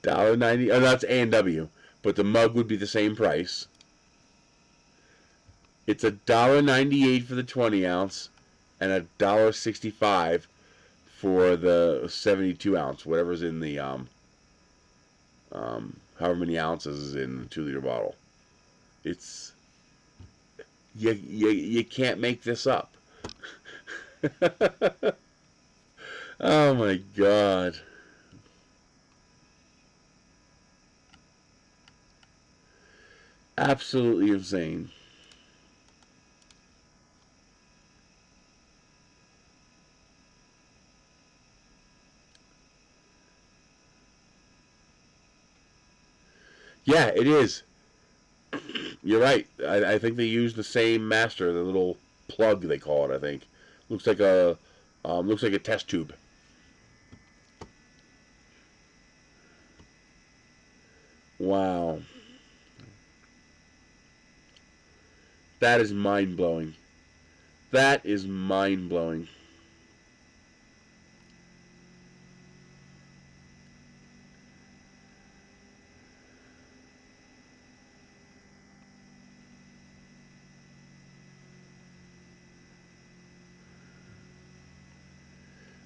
$1.90. Oh, that's A&W, but the mug would be the same price. It's $1.98 for the 20-ounce and $1.65 for the 72-ounce, whatever's in the however many ounces is in the 2-liter bottle. It's you can't make this up. Oh my God. Absolutely insane. Yeah, it is. You're right. I think they use the same master, the little plug they call it. I think looks like a test tube. Wow, that is mind blowing. That is mind blowing.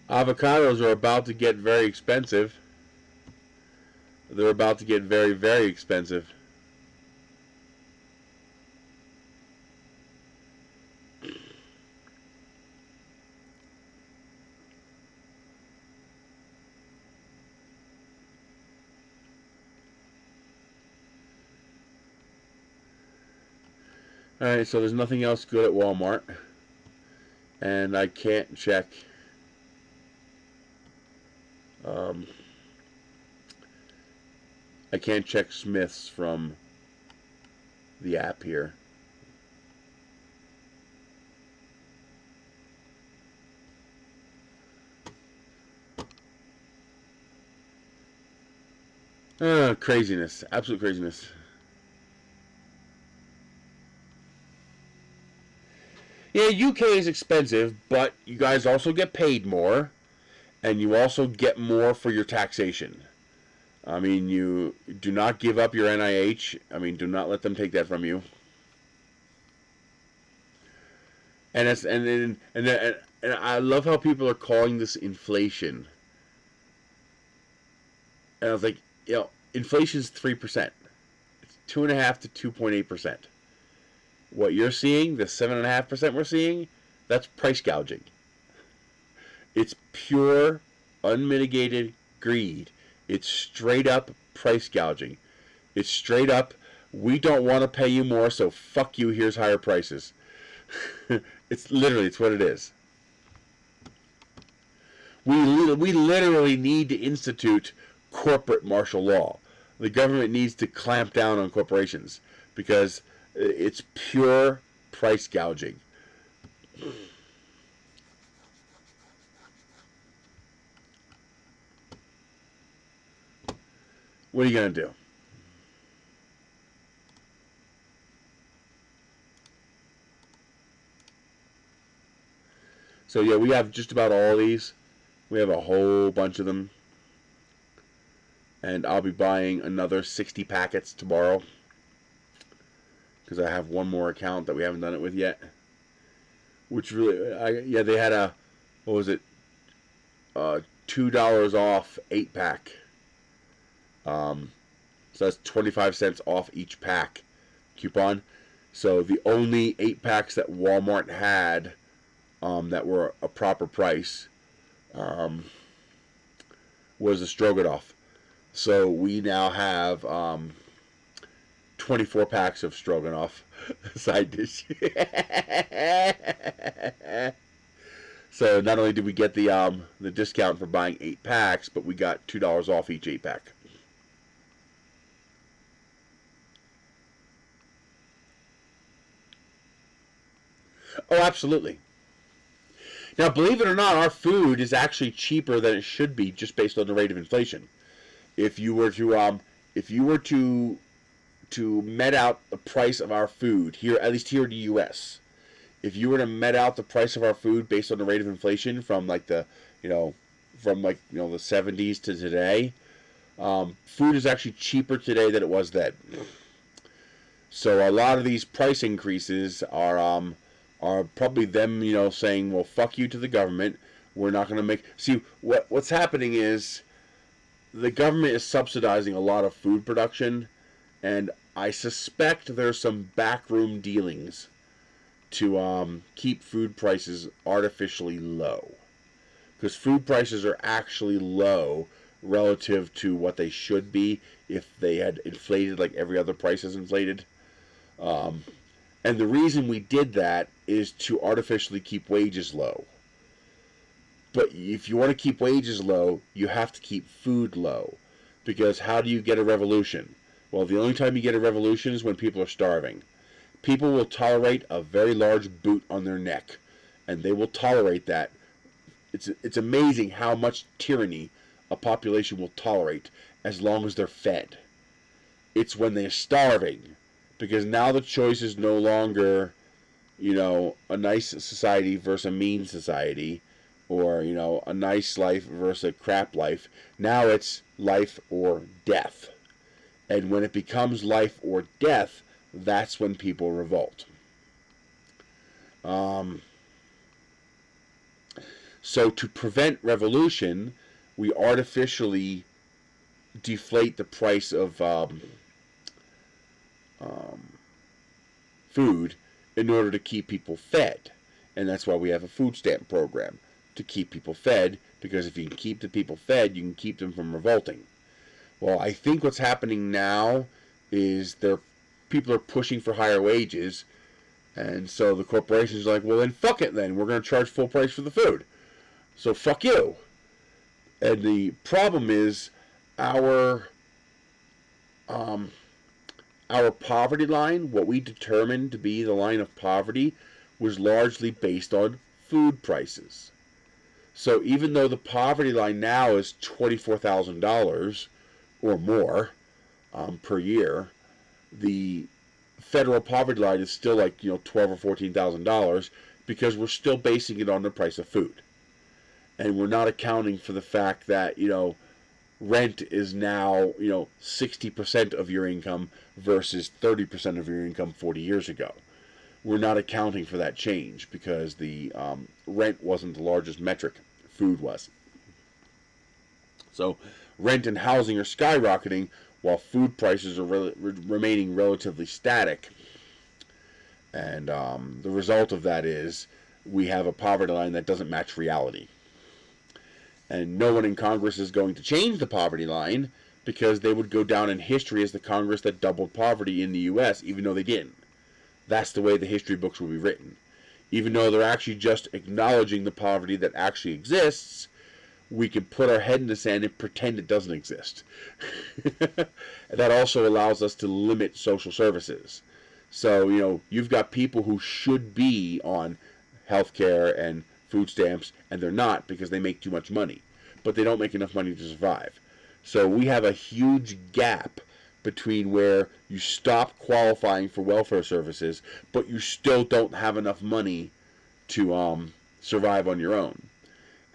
Avocados are about to get very expensive. They're about to get very, very expensive. Alright, so there's nothing else good at Walmart. And I can't check. I can't check Smith's from the app here. Craziness. Absolute craziness. Yeah, UK is expensive, but you guys also get paid more, and you also get more for your taxation. I mean, you do not give up your NIH. I mean, do not let them take that from you. And it's, and I love how people are calling this inflation. And I was like, inflation is 3%. It's 2.5 to 2.8%. What you're seeing, the 7.5% we're seeing, that's price gouging. It's pure, unmitigated greed. It's straight up price gouging. It's straight up, we don't want to pay you more, so fuck you, here's higher prices. It's what it is. We literally need to institute corporate martial law. The government needs to clamp down on corporations because it's pure price gouging. What are you going to do? So yeah, we have just about all these. We have a whole bunch of them. And I'll be buying another 60 packets tomorrow. Because I have one more account that we haven't done it with yet. Which really, yeah, they had a, what was it? $2 off 8-pack. So that's 25 cents off each pack coupon. So the only 8-packs that Walmart had that were a proper price was a stroganoff. So we now have 24 packs of stroganoff side dish. So not only did we get the discount for buying 8 packs, but we got $2 off each 8-pack. Oh, absolutely. Now, believe it or not, our food is actually cheaper than it should be just based on the rate of inflation. If you were to met out the price of our food here, at least here in the U.S., if you were to met out the price of our food based on the rate of inflation from the 70s to today, food is actually cheaper today than it was then. So a lot of these price increases are probably them, saying, well, fuck you to the government. We're not going to make... See, what's happening is the government is subsidizing a lot of food production, and I suspect there's some backroom dealings to keep food prices artificially low. Because food prices are actually low relative to what they should be if they had inflated like every other price is inflated. And the reason we did that is to artificially keep wages low. But if you want to keep wages low, you have to keep food low. Because how do you get a revolution? Well, the only time you get a revolution is when people are starving. People will tolerate a very large boot on their neck. And they will tolerate that. It's amazing how much tyranny a population will tolerate as long as they're fed. It's when they're starving. Because now the choice is no longer, a nice society versus a mean society. Or, a nice life versus a crap life. Now it's life or death. And when it becomes life or death, that's when people revolt. So to prevent revolution, we artificially deflate the price of food in order to keep people fed. And that's why we have a food stamp program. To keep people fed, because if you can keep the people fed, you can keep them from revolting. Well, I think what's happening now is people are pushing for higher wages, And so the corporation's like, well, then fuck it then. We're going to charge full price for the food. So fuck you. And the problem is our poverty line, what we determined to be the line of poverty, was largely based on food prices. So even though the poverty line now is $24,000 or more per year, the federal poverty line is still like $12,000 or $14,000 because we're still basing it on the price of food, and we're not accounting for the fact that rent is now 60% of your income versus 30% of your income 40 years ago. We're not accounting for that change because the rent wasn't the largest metric, food was. So rent and housing are skyrocketing while food prices are remaining relatively static. And the result of that is we have a poverty line that doesn't match reality. And no one in Congress is going to change the poverty line because they would go down in history as the Congress that doubled poverty in the U.S., even though they didn't. That's the way the history books will be written. Even though they're actually just acknowledging the poverty that actually exists, we can put our head in the sand and pretend it doesn't exist. That also allows us to limit social services. So, you've got people who should be on health care and food stamps, and they're not because they make too much money. But they don't make enough money to survive. So we have a huge gap between where you stop qualifying for welfare services, but you still don't have enough money to survive on your own.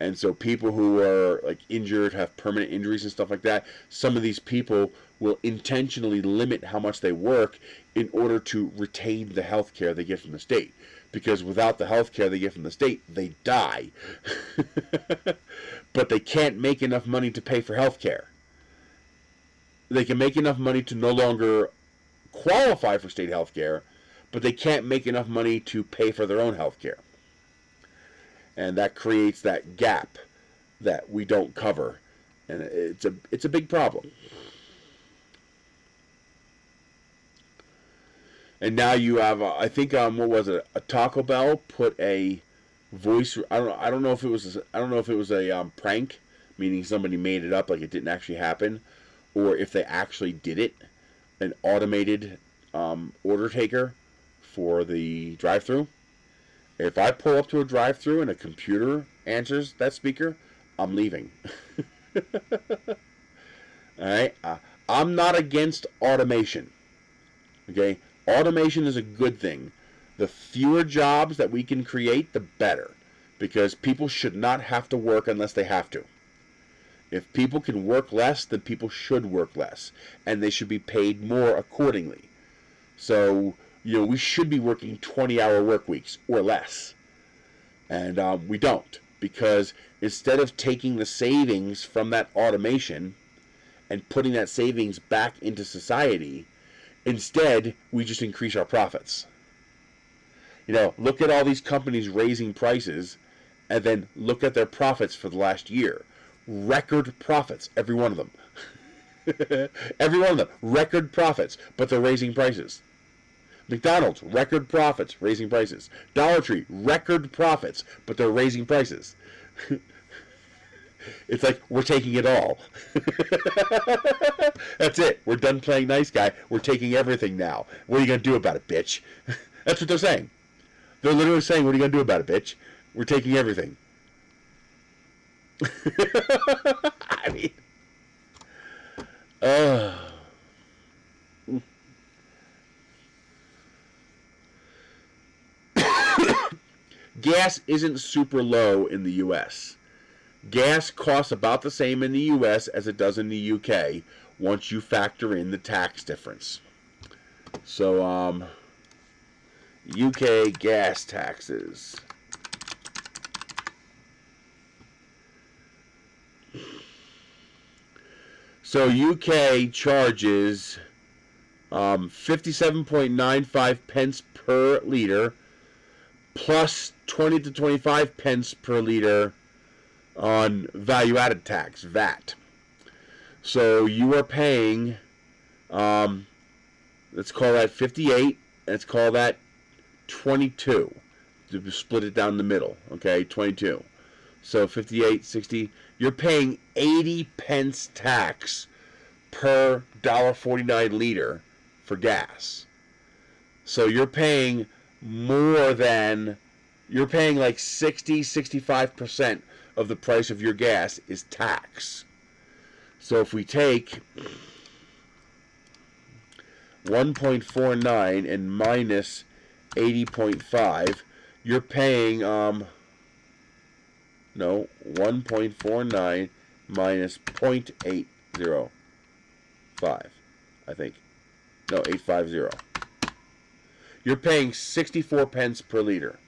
And so people who are like injured, have permanent injuries and stuff like that, some of these people will intentionally limit how much they work in order to retain the health care they get from the state. Because without the health care they get from the state, they die. But they can't make enough money to pay for health care. They can make enough money to no longer qualify for state health care, but they can't make enough money to pay for their own health care. And that creates that gap that we don't cover. And it's a big problem. And now you have, I think, what was it? A Taco Bell put a voice. I don't know if it was a prank, meaning somebody made it up, like it didn't actually happen, or if they actually did it, an automated order taker for the drive-thru. If I pull up to a drive-thru and a computer answers that speaker, I'm leaving. All right, I'm not against automation. Okay. Automation is a good thing. The fewer jobs that we can create, the better. Because people should not have to work unless they have to. If people can work less, then people should work less. And they should be paid more accordingly. So, we should be working 20-hour work weeks or less. And we don't. Because instead of taking the savings from that automation and putting that savings back into society, instead, we just increase our profits. Look at all these companies raising prices, and then look at their profits for the last year. Record profits, every one of them. Every one of them, record profits, but they're raising prices. McDonald's, record profits, raising prices. Dollar Tree, record profits, but they're raising prices. It's like, we're taking it all. That's it. We're done playing nice guy. We're taking everything now. What are you going to do about it, bitch? That's what they're saying. They're literally saying, what are you going to do about it, bitch? We're taking everything. I mean... Gas isn't super low in the U.S. Gas costs about the same in the U.S. as it does in the U.K. once you factor in the tax difference. So, UK gas taxes. So UK charges 57.95 pence per liter plus 20 to 25 pence per liter on value-added tax, VAT. So you are paying, let's call that 58, let's call that 22. To split it down the middle, okay, 22. So 58, 60. You're paying 80 pence tax per $1.49 liter for gas. So you're paying more than, you're paying like 60, 65% of the price of your gas is tax. So if we take 1.49 and minus 80.5, you're paying, 1.49 minus 0.805, I think. No, 850. You're paying 64 pence per liter.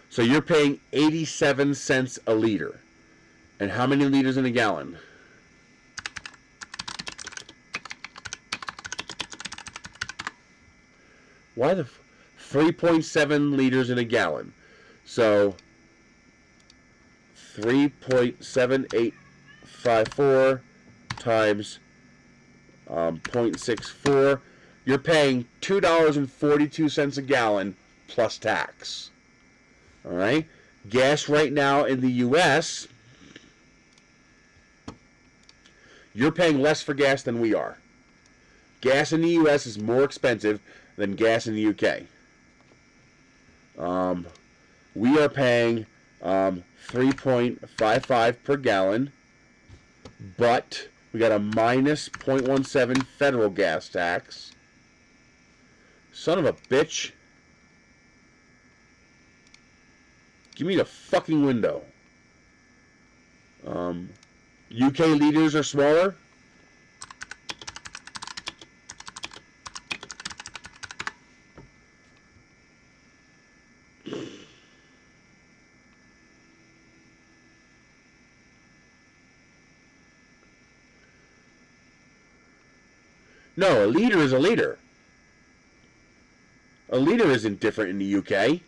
So you're paying 87 cents a liter. And how many liters in a gallon? Why the 3.7 liters in a gallon. So 3.7854 times 0.64. You're paying $2.42 a gallon plus tax. All right? Gas right now in the U.S., you're paying less for gas than we are. Gas in the U.S. is more expensive than gas in the U.K. We are paying 3.55 per gallon, but we got a minus 0.17 federal gas tax. Son of a bitch. Give me the fucking window. UK liters are smaller. No, a liter is a liter. A liter isn't different in the UK.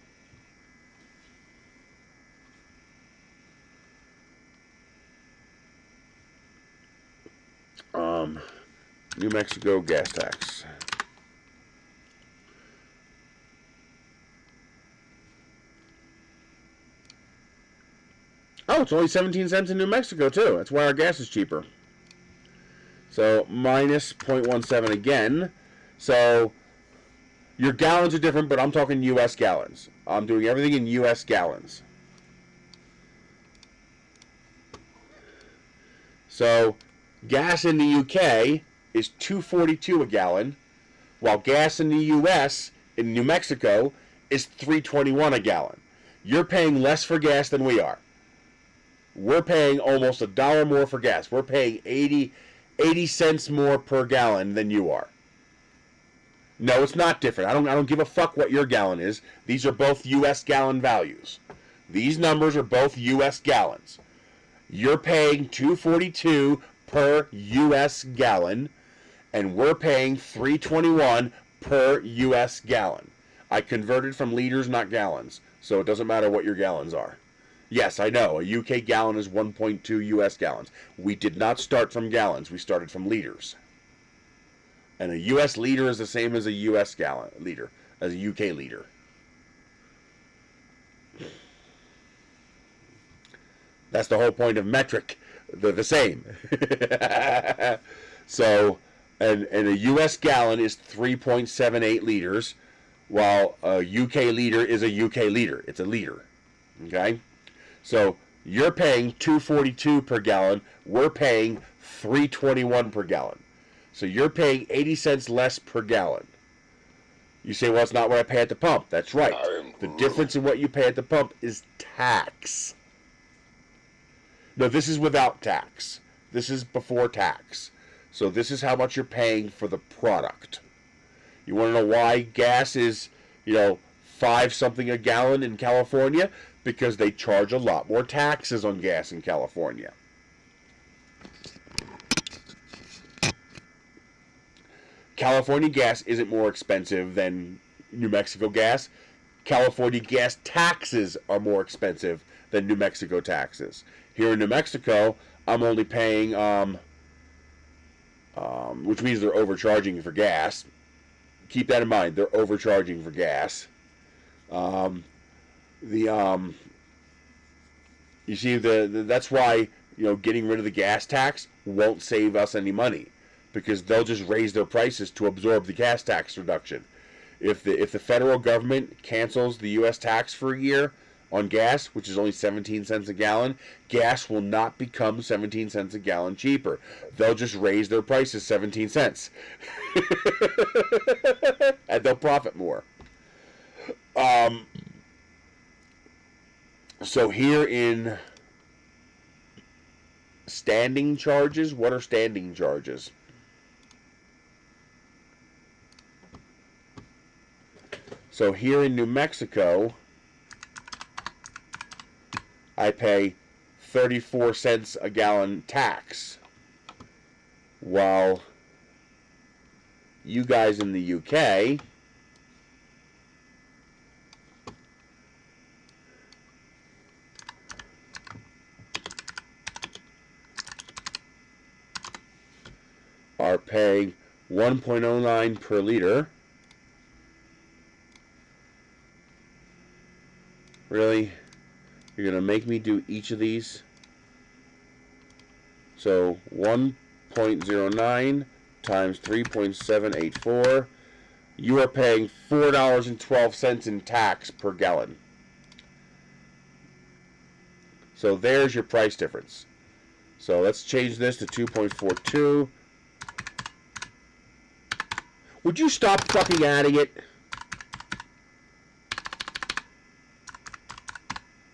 New Mexico gas tax. Oh, it's only 17 cents in New Mexico, too. That's why our gas is cheaper. So, minus 0.17 again. So, your gallons are different, but I'm talking U.S. gallons. I'm doing everything in U.S. gallons. So, gas in the U.K. is $2.42 a gallon, while gas in the U.S., in New Mexico, is $3.21 a gallon. You're paying less for gas than we are. We're paying almost $1 more for gas. We're paying 80 cents more per gallon than you are. No, it's not different. I don't give a fuck what your gallon is. These are both U.S. gallon values. These numbers are both U.S. gallons. You're paying $2.42 per U.S. gallon, and we're paying $3.21 per U.S. gallon. I converted from liters, not gallons, so it doesn't matter what your gallons are. Yes, I know, a UK gallon is 1.2 U.S. gallons. We did not start from gallons. We started from liters. And a U.S. liter is the same as a U.S. gallon liter, as a UK liter. That's the whole point of metric. They're the same. So, and a U.S. gallon is 3.78 liters, while a UK liter is a UK liter. It's a liter. Okay? So, you're paying $2.42 per gallon. We're paying $3.21 per gallon. So, you're paying 80 cents less per gallon. You say, well, it's not what I pay at the pump. That's right. The difference in what you pay at the pump is tax. No, this is without tax. This is before tax. So this is how much you're paying for the product. You want to know why gas is, 5 something a gallon in California? Because they charge a lot more taxes on gas in California. California gas isn't more expensive than New Mexico gas. California gas taxes are more expensive than New Mexico taxes. Here in New Mexico, I'm only paying, which means they're overcharging for gas. Keep that in mind. They're overcharging for gas. You see, that's why, getting rid of the gas tax won't save us any money, because they'll just raise their prices to absorb the gas tax reduction. If the federal government cancels the U.S. tax for a year on gas, which is only 17 cents a gallon, gas will not become 17 cents a gallon cheaper. They'll just raise their prices 17 cents. And they'll profit more. So here in standing charges, what are standing charges? So here in New Mexico, I pay 34 cents a gallon tax, while you guys in the UK are paying 1.09 per liter. Really? You're going to make me do each of these? So 1.09 times 3.784. You are paying $4.12 in tax per gallon. So there's your price difference. So let's change this to 2.42. Would you stop fucking adding it?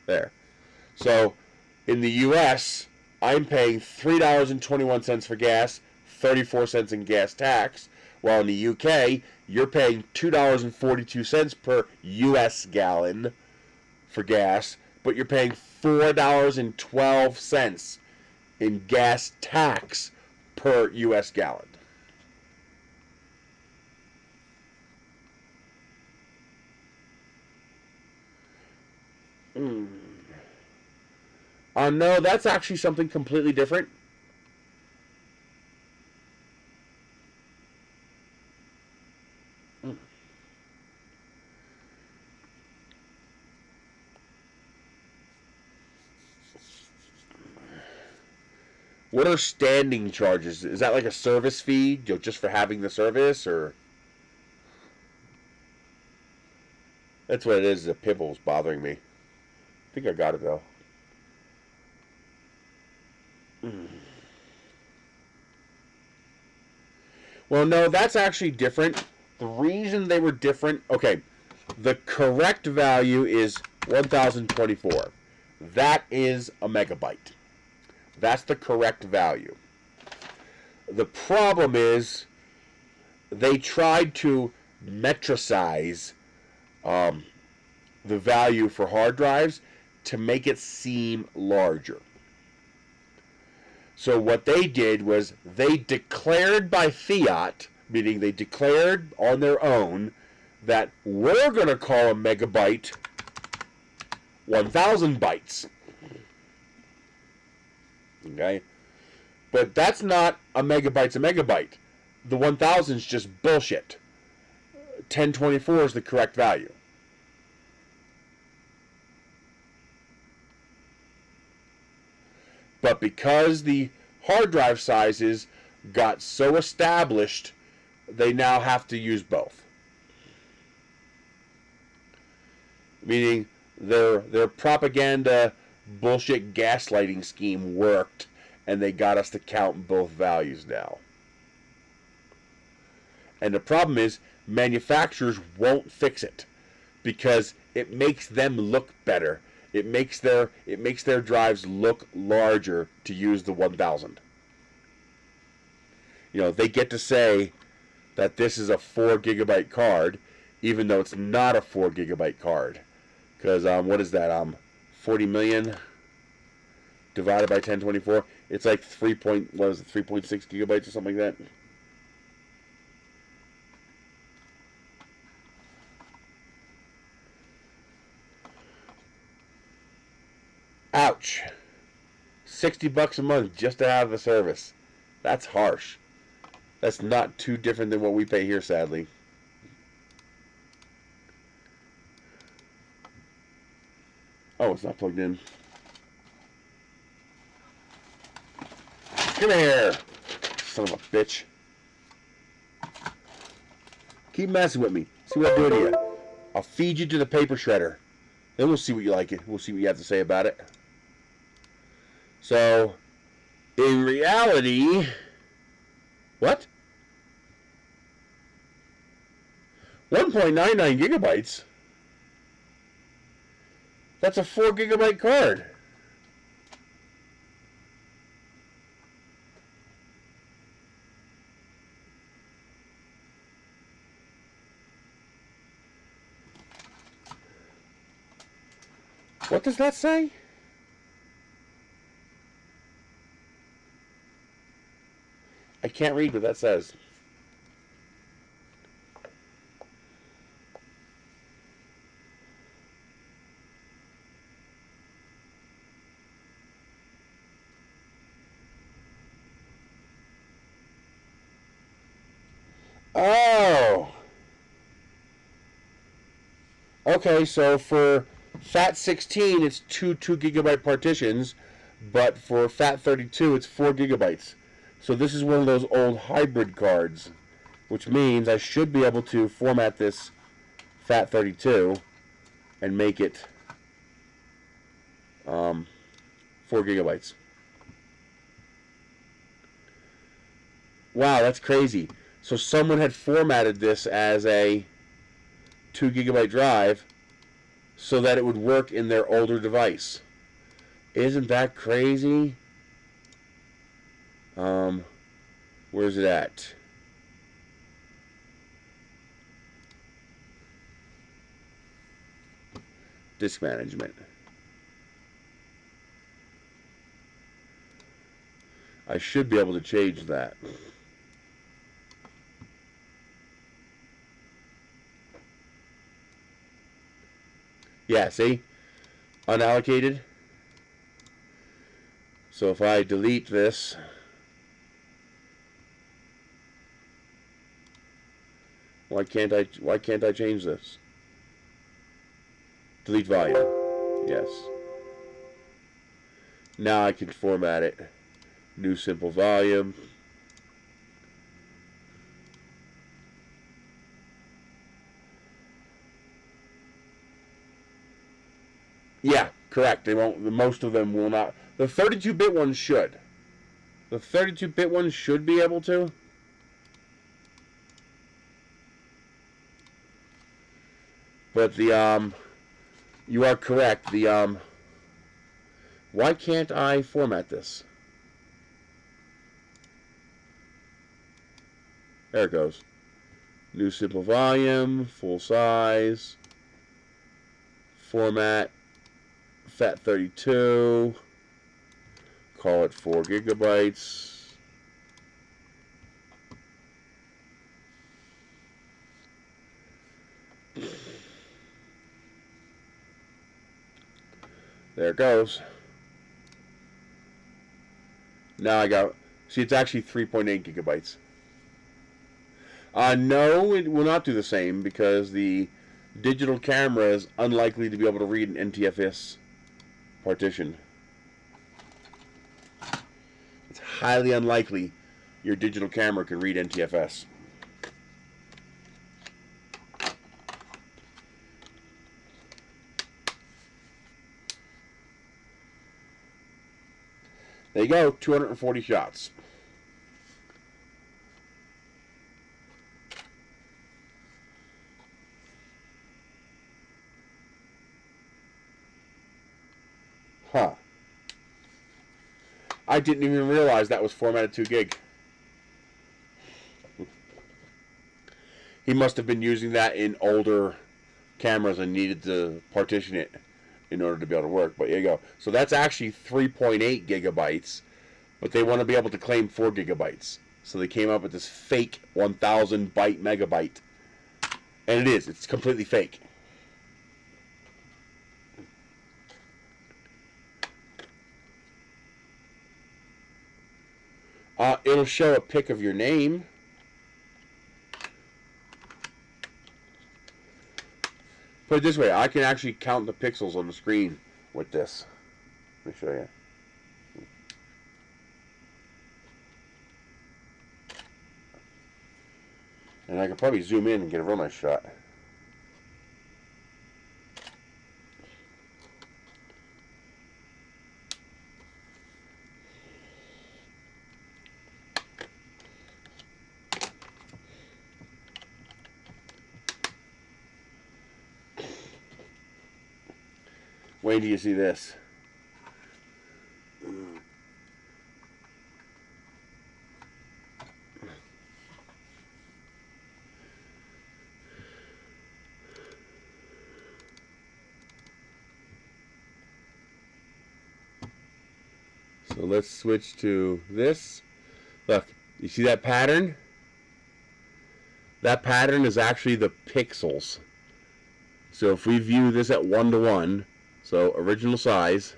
There. So, in the U.S., I'm paying $3.21 for gas, 34 cents in gas tax, while in the U.K., you're paying $2.42 per U.S. gallon for gas, but you're paying $4.12 in gas tax per U.S. gallon. No, that's actually something completely different. What are standing charges? Is that like a service fee, just for having the service, or? That's what it is. The pimple's bothering me. I think I got it though. Well, no, that's actually different. The reason they were different, okay, the correct value is 1024. That is a megabyte. That's the correct value. The problem is they tried to metricize the value for hard drives to make it seem larger. So what they did was they declared by fiat, meaning they declared on their own, that we're going to call a megabyte 1,000 bytes. Okay? But that's not a megabyte's a megabyte. The 1,000 is just bullshit. 1024 is the correct value. But because the hard drive sizes got so established, they now have to use both. Meaning their propaganda bullshit gaslighting scheme worked, and they got us to count both values now. And the problem is manufacturers won't fix it because it makes them look better. It makes their drives look larger to use the 1000. They get to say that this is a 4 gigabyte card, even though it's not a 4 gigabyte card. Because what is that? 40 million divided by 1024. It's like 3.6 gigabytes or something like that. $60 a month just to have the service. That's harsh. That's not too different than what we pay here, sadly. Oh, it's not plugged in. Come here, son of a bitch. Keep messing with me. See what I'm doing to you. I'll feed you to the paper shredder. Then we'll see what you like it. We'll see what you have to say about it. So, in reality, what? 1.99 gigabytes? That's a 4 gigabyte card. What does that say? I can't read what that says. Oh. Okay, so for FAT16, it's two 2 gigabyte partitions, but for FAT32, it's 4 gigabytes. So this is one of those old hybrid cards, which means I should be able to format this FAT32 and make it 4 gigabytes. Wow, that's crazy. So someone had formatted this as a 2 gigabyte drive so that it would work in their older device. Isn't that crazy? Where's it at? Disk management. I should be able to change that. Yeah, see? Unallocated. So if I delete this, why can't I change this? Delete volume. Yes. Now I can format it. New simple volume. Yeah, correct. They won't. Most of them will not. The 32-bit ones should. The 32-bit ones should be able to. But the you are correct. The why can't I format this? There it goes. New simple volume, full size, format, FAT32, call it 4 gigabytes. There it goes. Now I got, see, it's actually 3.8 gigabytes. No, it will not do the same because the digital camera is unlikely to be able to read an NTFS partition. It's highly unlikely your digital camera can read NTFS. There you go, 240 shots. Huh. I didn't even realize that was formatted 2 gig. He must have been using that in older cameras and needed to partition it in order to be able to work. But here you go. So that's actually 3.8 gigabytes, but they want to be able to claim 4 gigabytes. So they came up with this fake 1,000 byte megabyte. And it is. It's completely fake. It'll show a pic of your name. Put it this way, I can actually count the pixels on the screen with this. Let me show you. And I can probably zoom in and get a real nice shot. Wait till you see this. So let's switch to this. Look, you see that pattern? That pattern is actually the pixels. So if we view this at 1:1, so original size,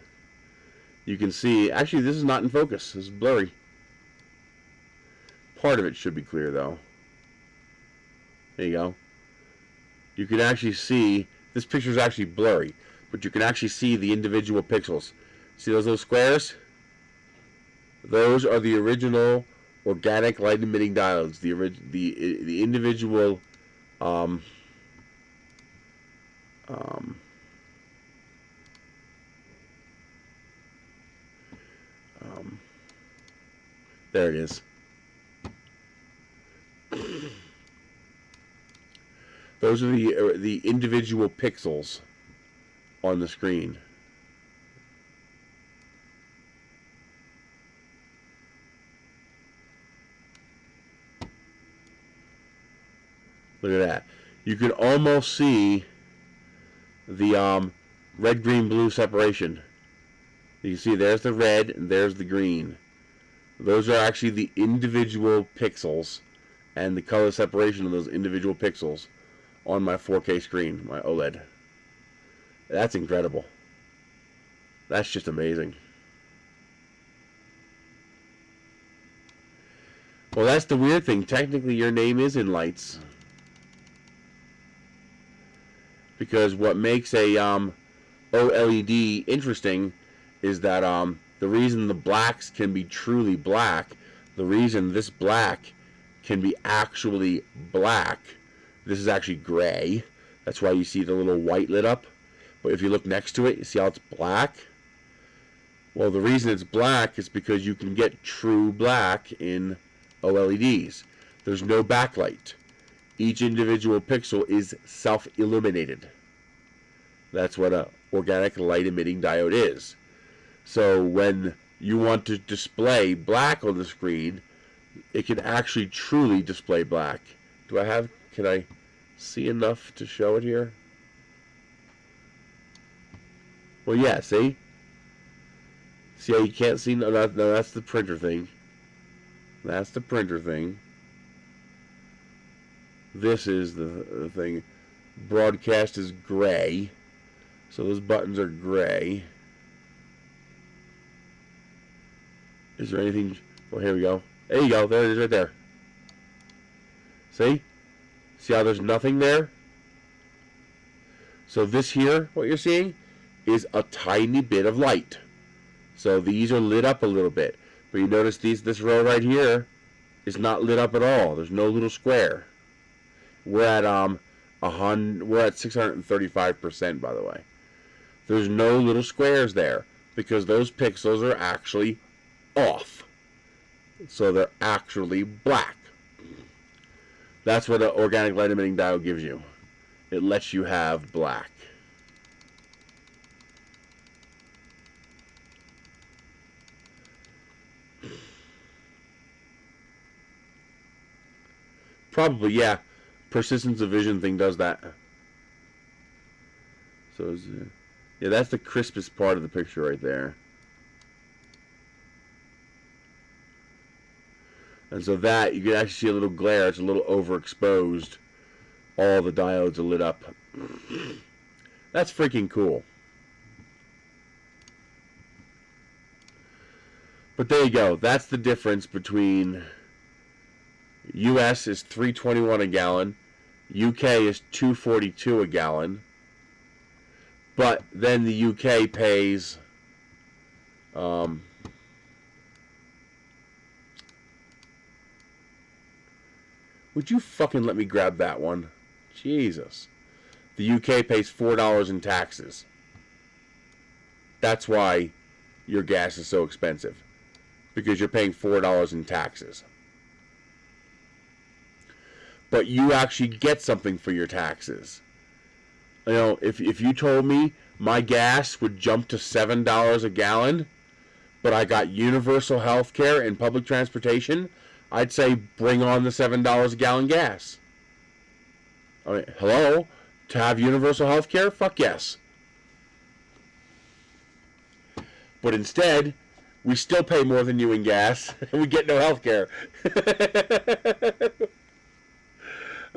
you can see, actually this is not in focus, this is blurry. Part of it should be clear though. There you go. You can actually see, this picture is actually blurry, but you can actually see the individual pixels. See those little squares? Those are the original organic light emitting diodes, the individual there it is. Those are the individual pixels on the screen. Look at that. You can almost see the red, green, blue separation. You can see there's the red and there's the green. Those are actually the individual pixels and the color separation of those individual pixels on my 4K screen, my OLED. That's incredible. That's just amazing. Well, that's the weird thing. Technically, your name is in lights. Because what makes a OLED interesting is that the reason the blacks can be truly black, the reason this black can be actually black, this is actually gray. That's why you see the little white lit up. But if you look next to it, you see how it's black? Well, the reason it's black is because you can get true black in OLEDs. There's no backlight. Each individual pixel is self-illuminated. That's what an organic light emitting diode is. So when you want to display black on the screen, it can actually truly display black. Can I see enough to show it here? Well, yeah, see? See how you can't see? No, that's the printer thing. That's the printer thing. This is the thing. Broadcast is gray. So those buttons are gray. Is there anything? Oh, here we go. There you go. There it is right there. See? See how there's nothing there? So this here, what you're seeing, is a tiny bit of light. So these are lit up a little bit. But you notice this row right here is not lit up at all. There's no little square. We're at 635%, by the way. There's no little squares there because those pixels are actually off. So they're actually black. That's what an organic light emitting diode gives you. It lets you have black. Probably, yeah. Persistence of vision thing does that. So, yeah, that's the crispest part of the picture right there. And so that, you can actually see a little glare. It's a little overexposed. All the diodes are lit up. That's freaking cool. But there you go. That's the difference between U.S. is $3.21 a gallon, U.K. is $2.42 a gallon. But then the U.K. pays would you fucking let me grab that one? Jesus. The UK pays $4 in taxes. That's why your gas is so expensive. Because you're paying $4 in taxes. But you actually get something for your taxes. You know, if you told me my gas would jump to $7 a gallon, but I got universal health care and public transportation, I'd say bring on the $7 a gallon gas. I mean, hello? To have universal health care? Fuck yes. But instead, we still pay more than you in gas, and we get no health care.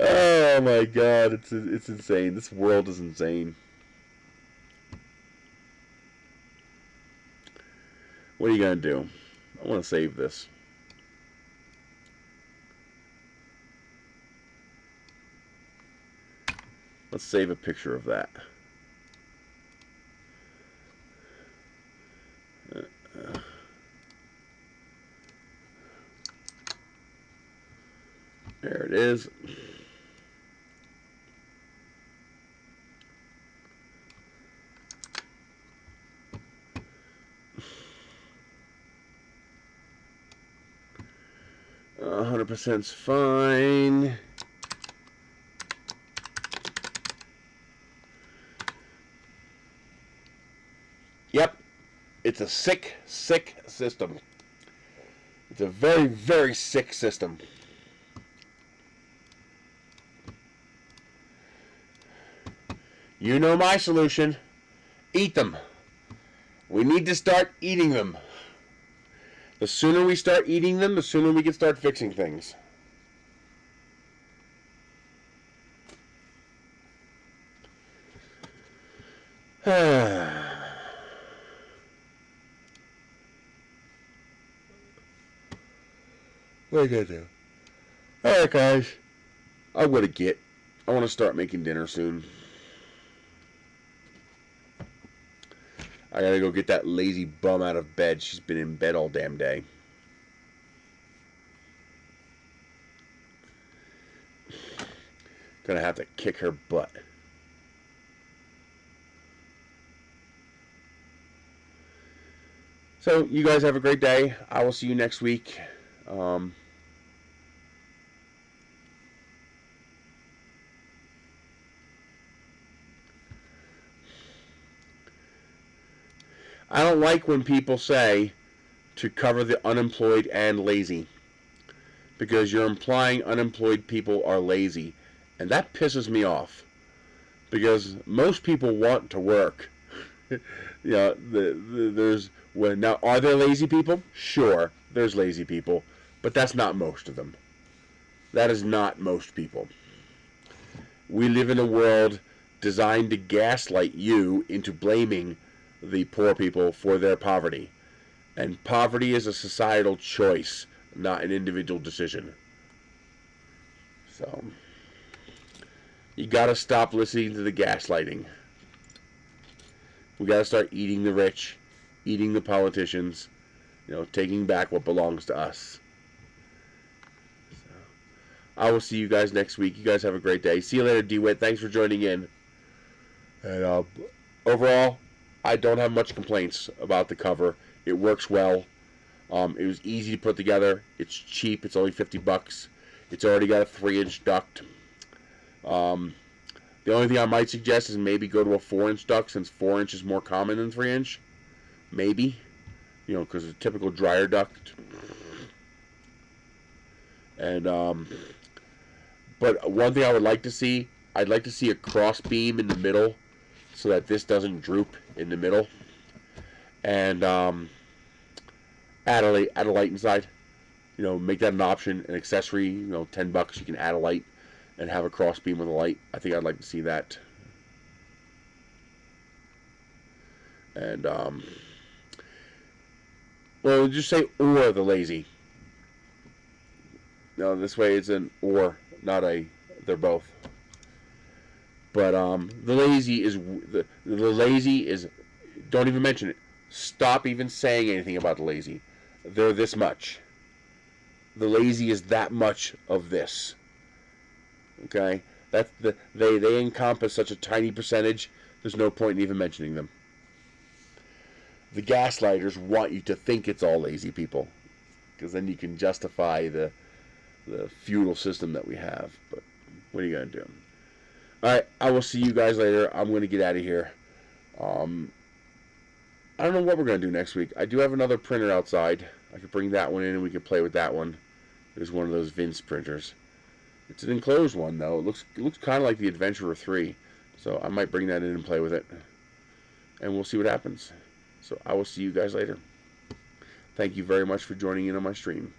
Oh my god, it's insane. This world is insane. What are you going to do? I want to save this. Let's save a picture of that. There it is. %'s fine. Yep, it's a sick system. It's a very, very sick system. You know my solution. Eat them. We need to start eating them. The sooner we start eating them, the sooner we can start fixing things. What are you gonna do? Alright guys, I want to start making dinner soon. I gotta go get that lazy bum out of bed. She's been in bed all damn day. Gonna have to kick her butt. So, you guys have a great day. I will see you next week. I don't like when people say to cover the unemployed and lazy, because you're implying unemployed people are lazy, and that pisses me off, because most people want to work. Yeah, now, are there lazy people? Sure, there's lazy people, but that's not most of them. That is not most people. We live in a world designed to gaslight you into blaming the poor people for their poverty. And poverty is a societal choice, not an individual decision. So, you gotta stop listening to the gaslighting. We gotta start eating the rich, eating the politicians, taking back what belongs to us. So, I will see you guys next week. You guys have a great day. See you later, DeWitt. Thanks for joining in. And overall, I don't have much complaints about the cover. It works well. It was easy to put together. It's cheap. It's only $50. It's already got a 3-inch duct. The only thing I might suggest is maybe go to a 4-inch duct, since 4-inch is more common than 3-inch. Maybe. Because it's a typical dryer duct. And, but one thing I would like to see, I'd like to see a cross beam in the middle, so that this doesn't droop in the middle. And add a light inside. Make that an option, an accessory. $10 you can add a light and have a cross beam with a light. I think I'd like to see that. And Well, just say or the lazy. No, this way it's an or, not a. They're both. But the lazy is the lazy is. Don't even mention it. Stop even saying anything about the lazy. They're this much. The lazy is that much of this. Okay, that's they encompass such a tiny percentage. There's no point in even mentioning them. The gaslighters want you to think it's all lazy people, because then you can justify the feudal system that we have. But what are you gonna do? All right, I will see you guys later. I'm gonna get out of here. I don't know what we're gonna do next week. I do have another printer outside. I could bring that one in and we could play with that one. There's one of those Vince printers. It's an enclosed one though. It looks kind of like the Adventurer 3. So I might bring that in and play with it. And we'll see what happens. So I will see you guys later. Thank you very much for joining in on my stream.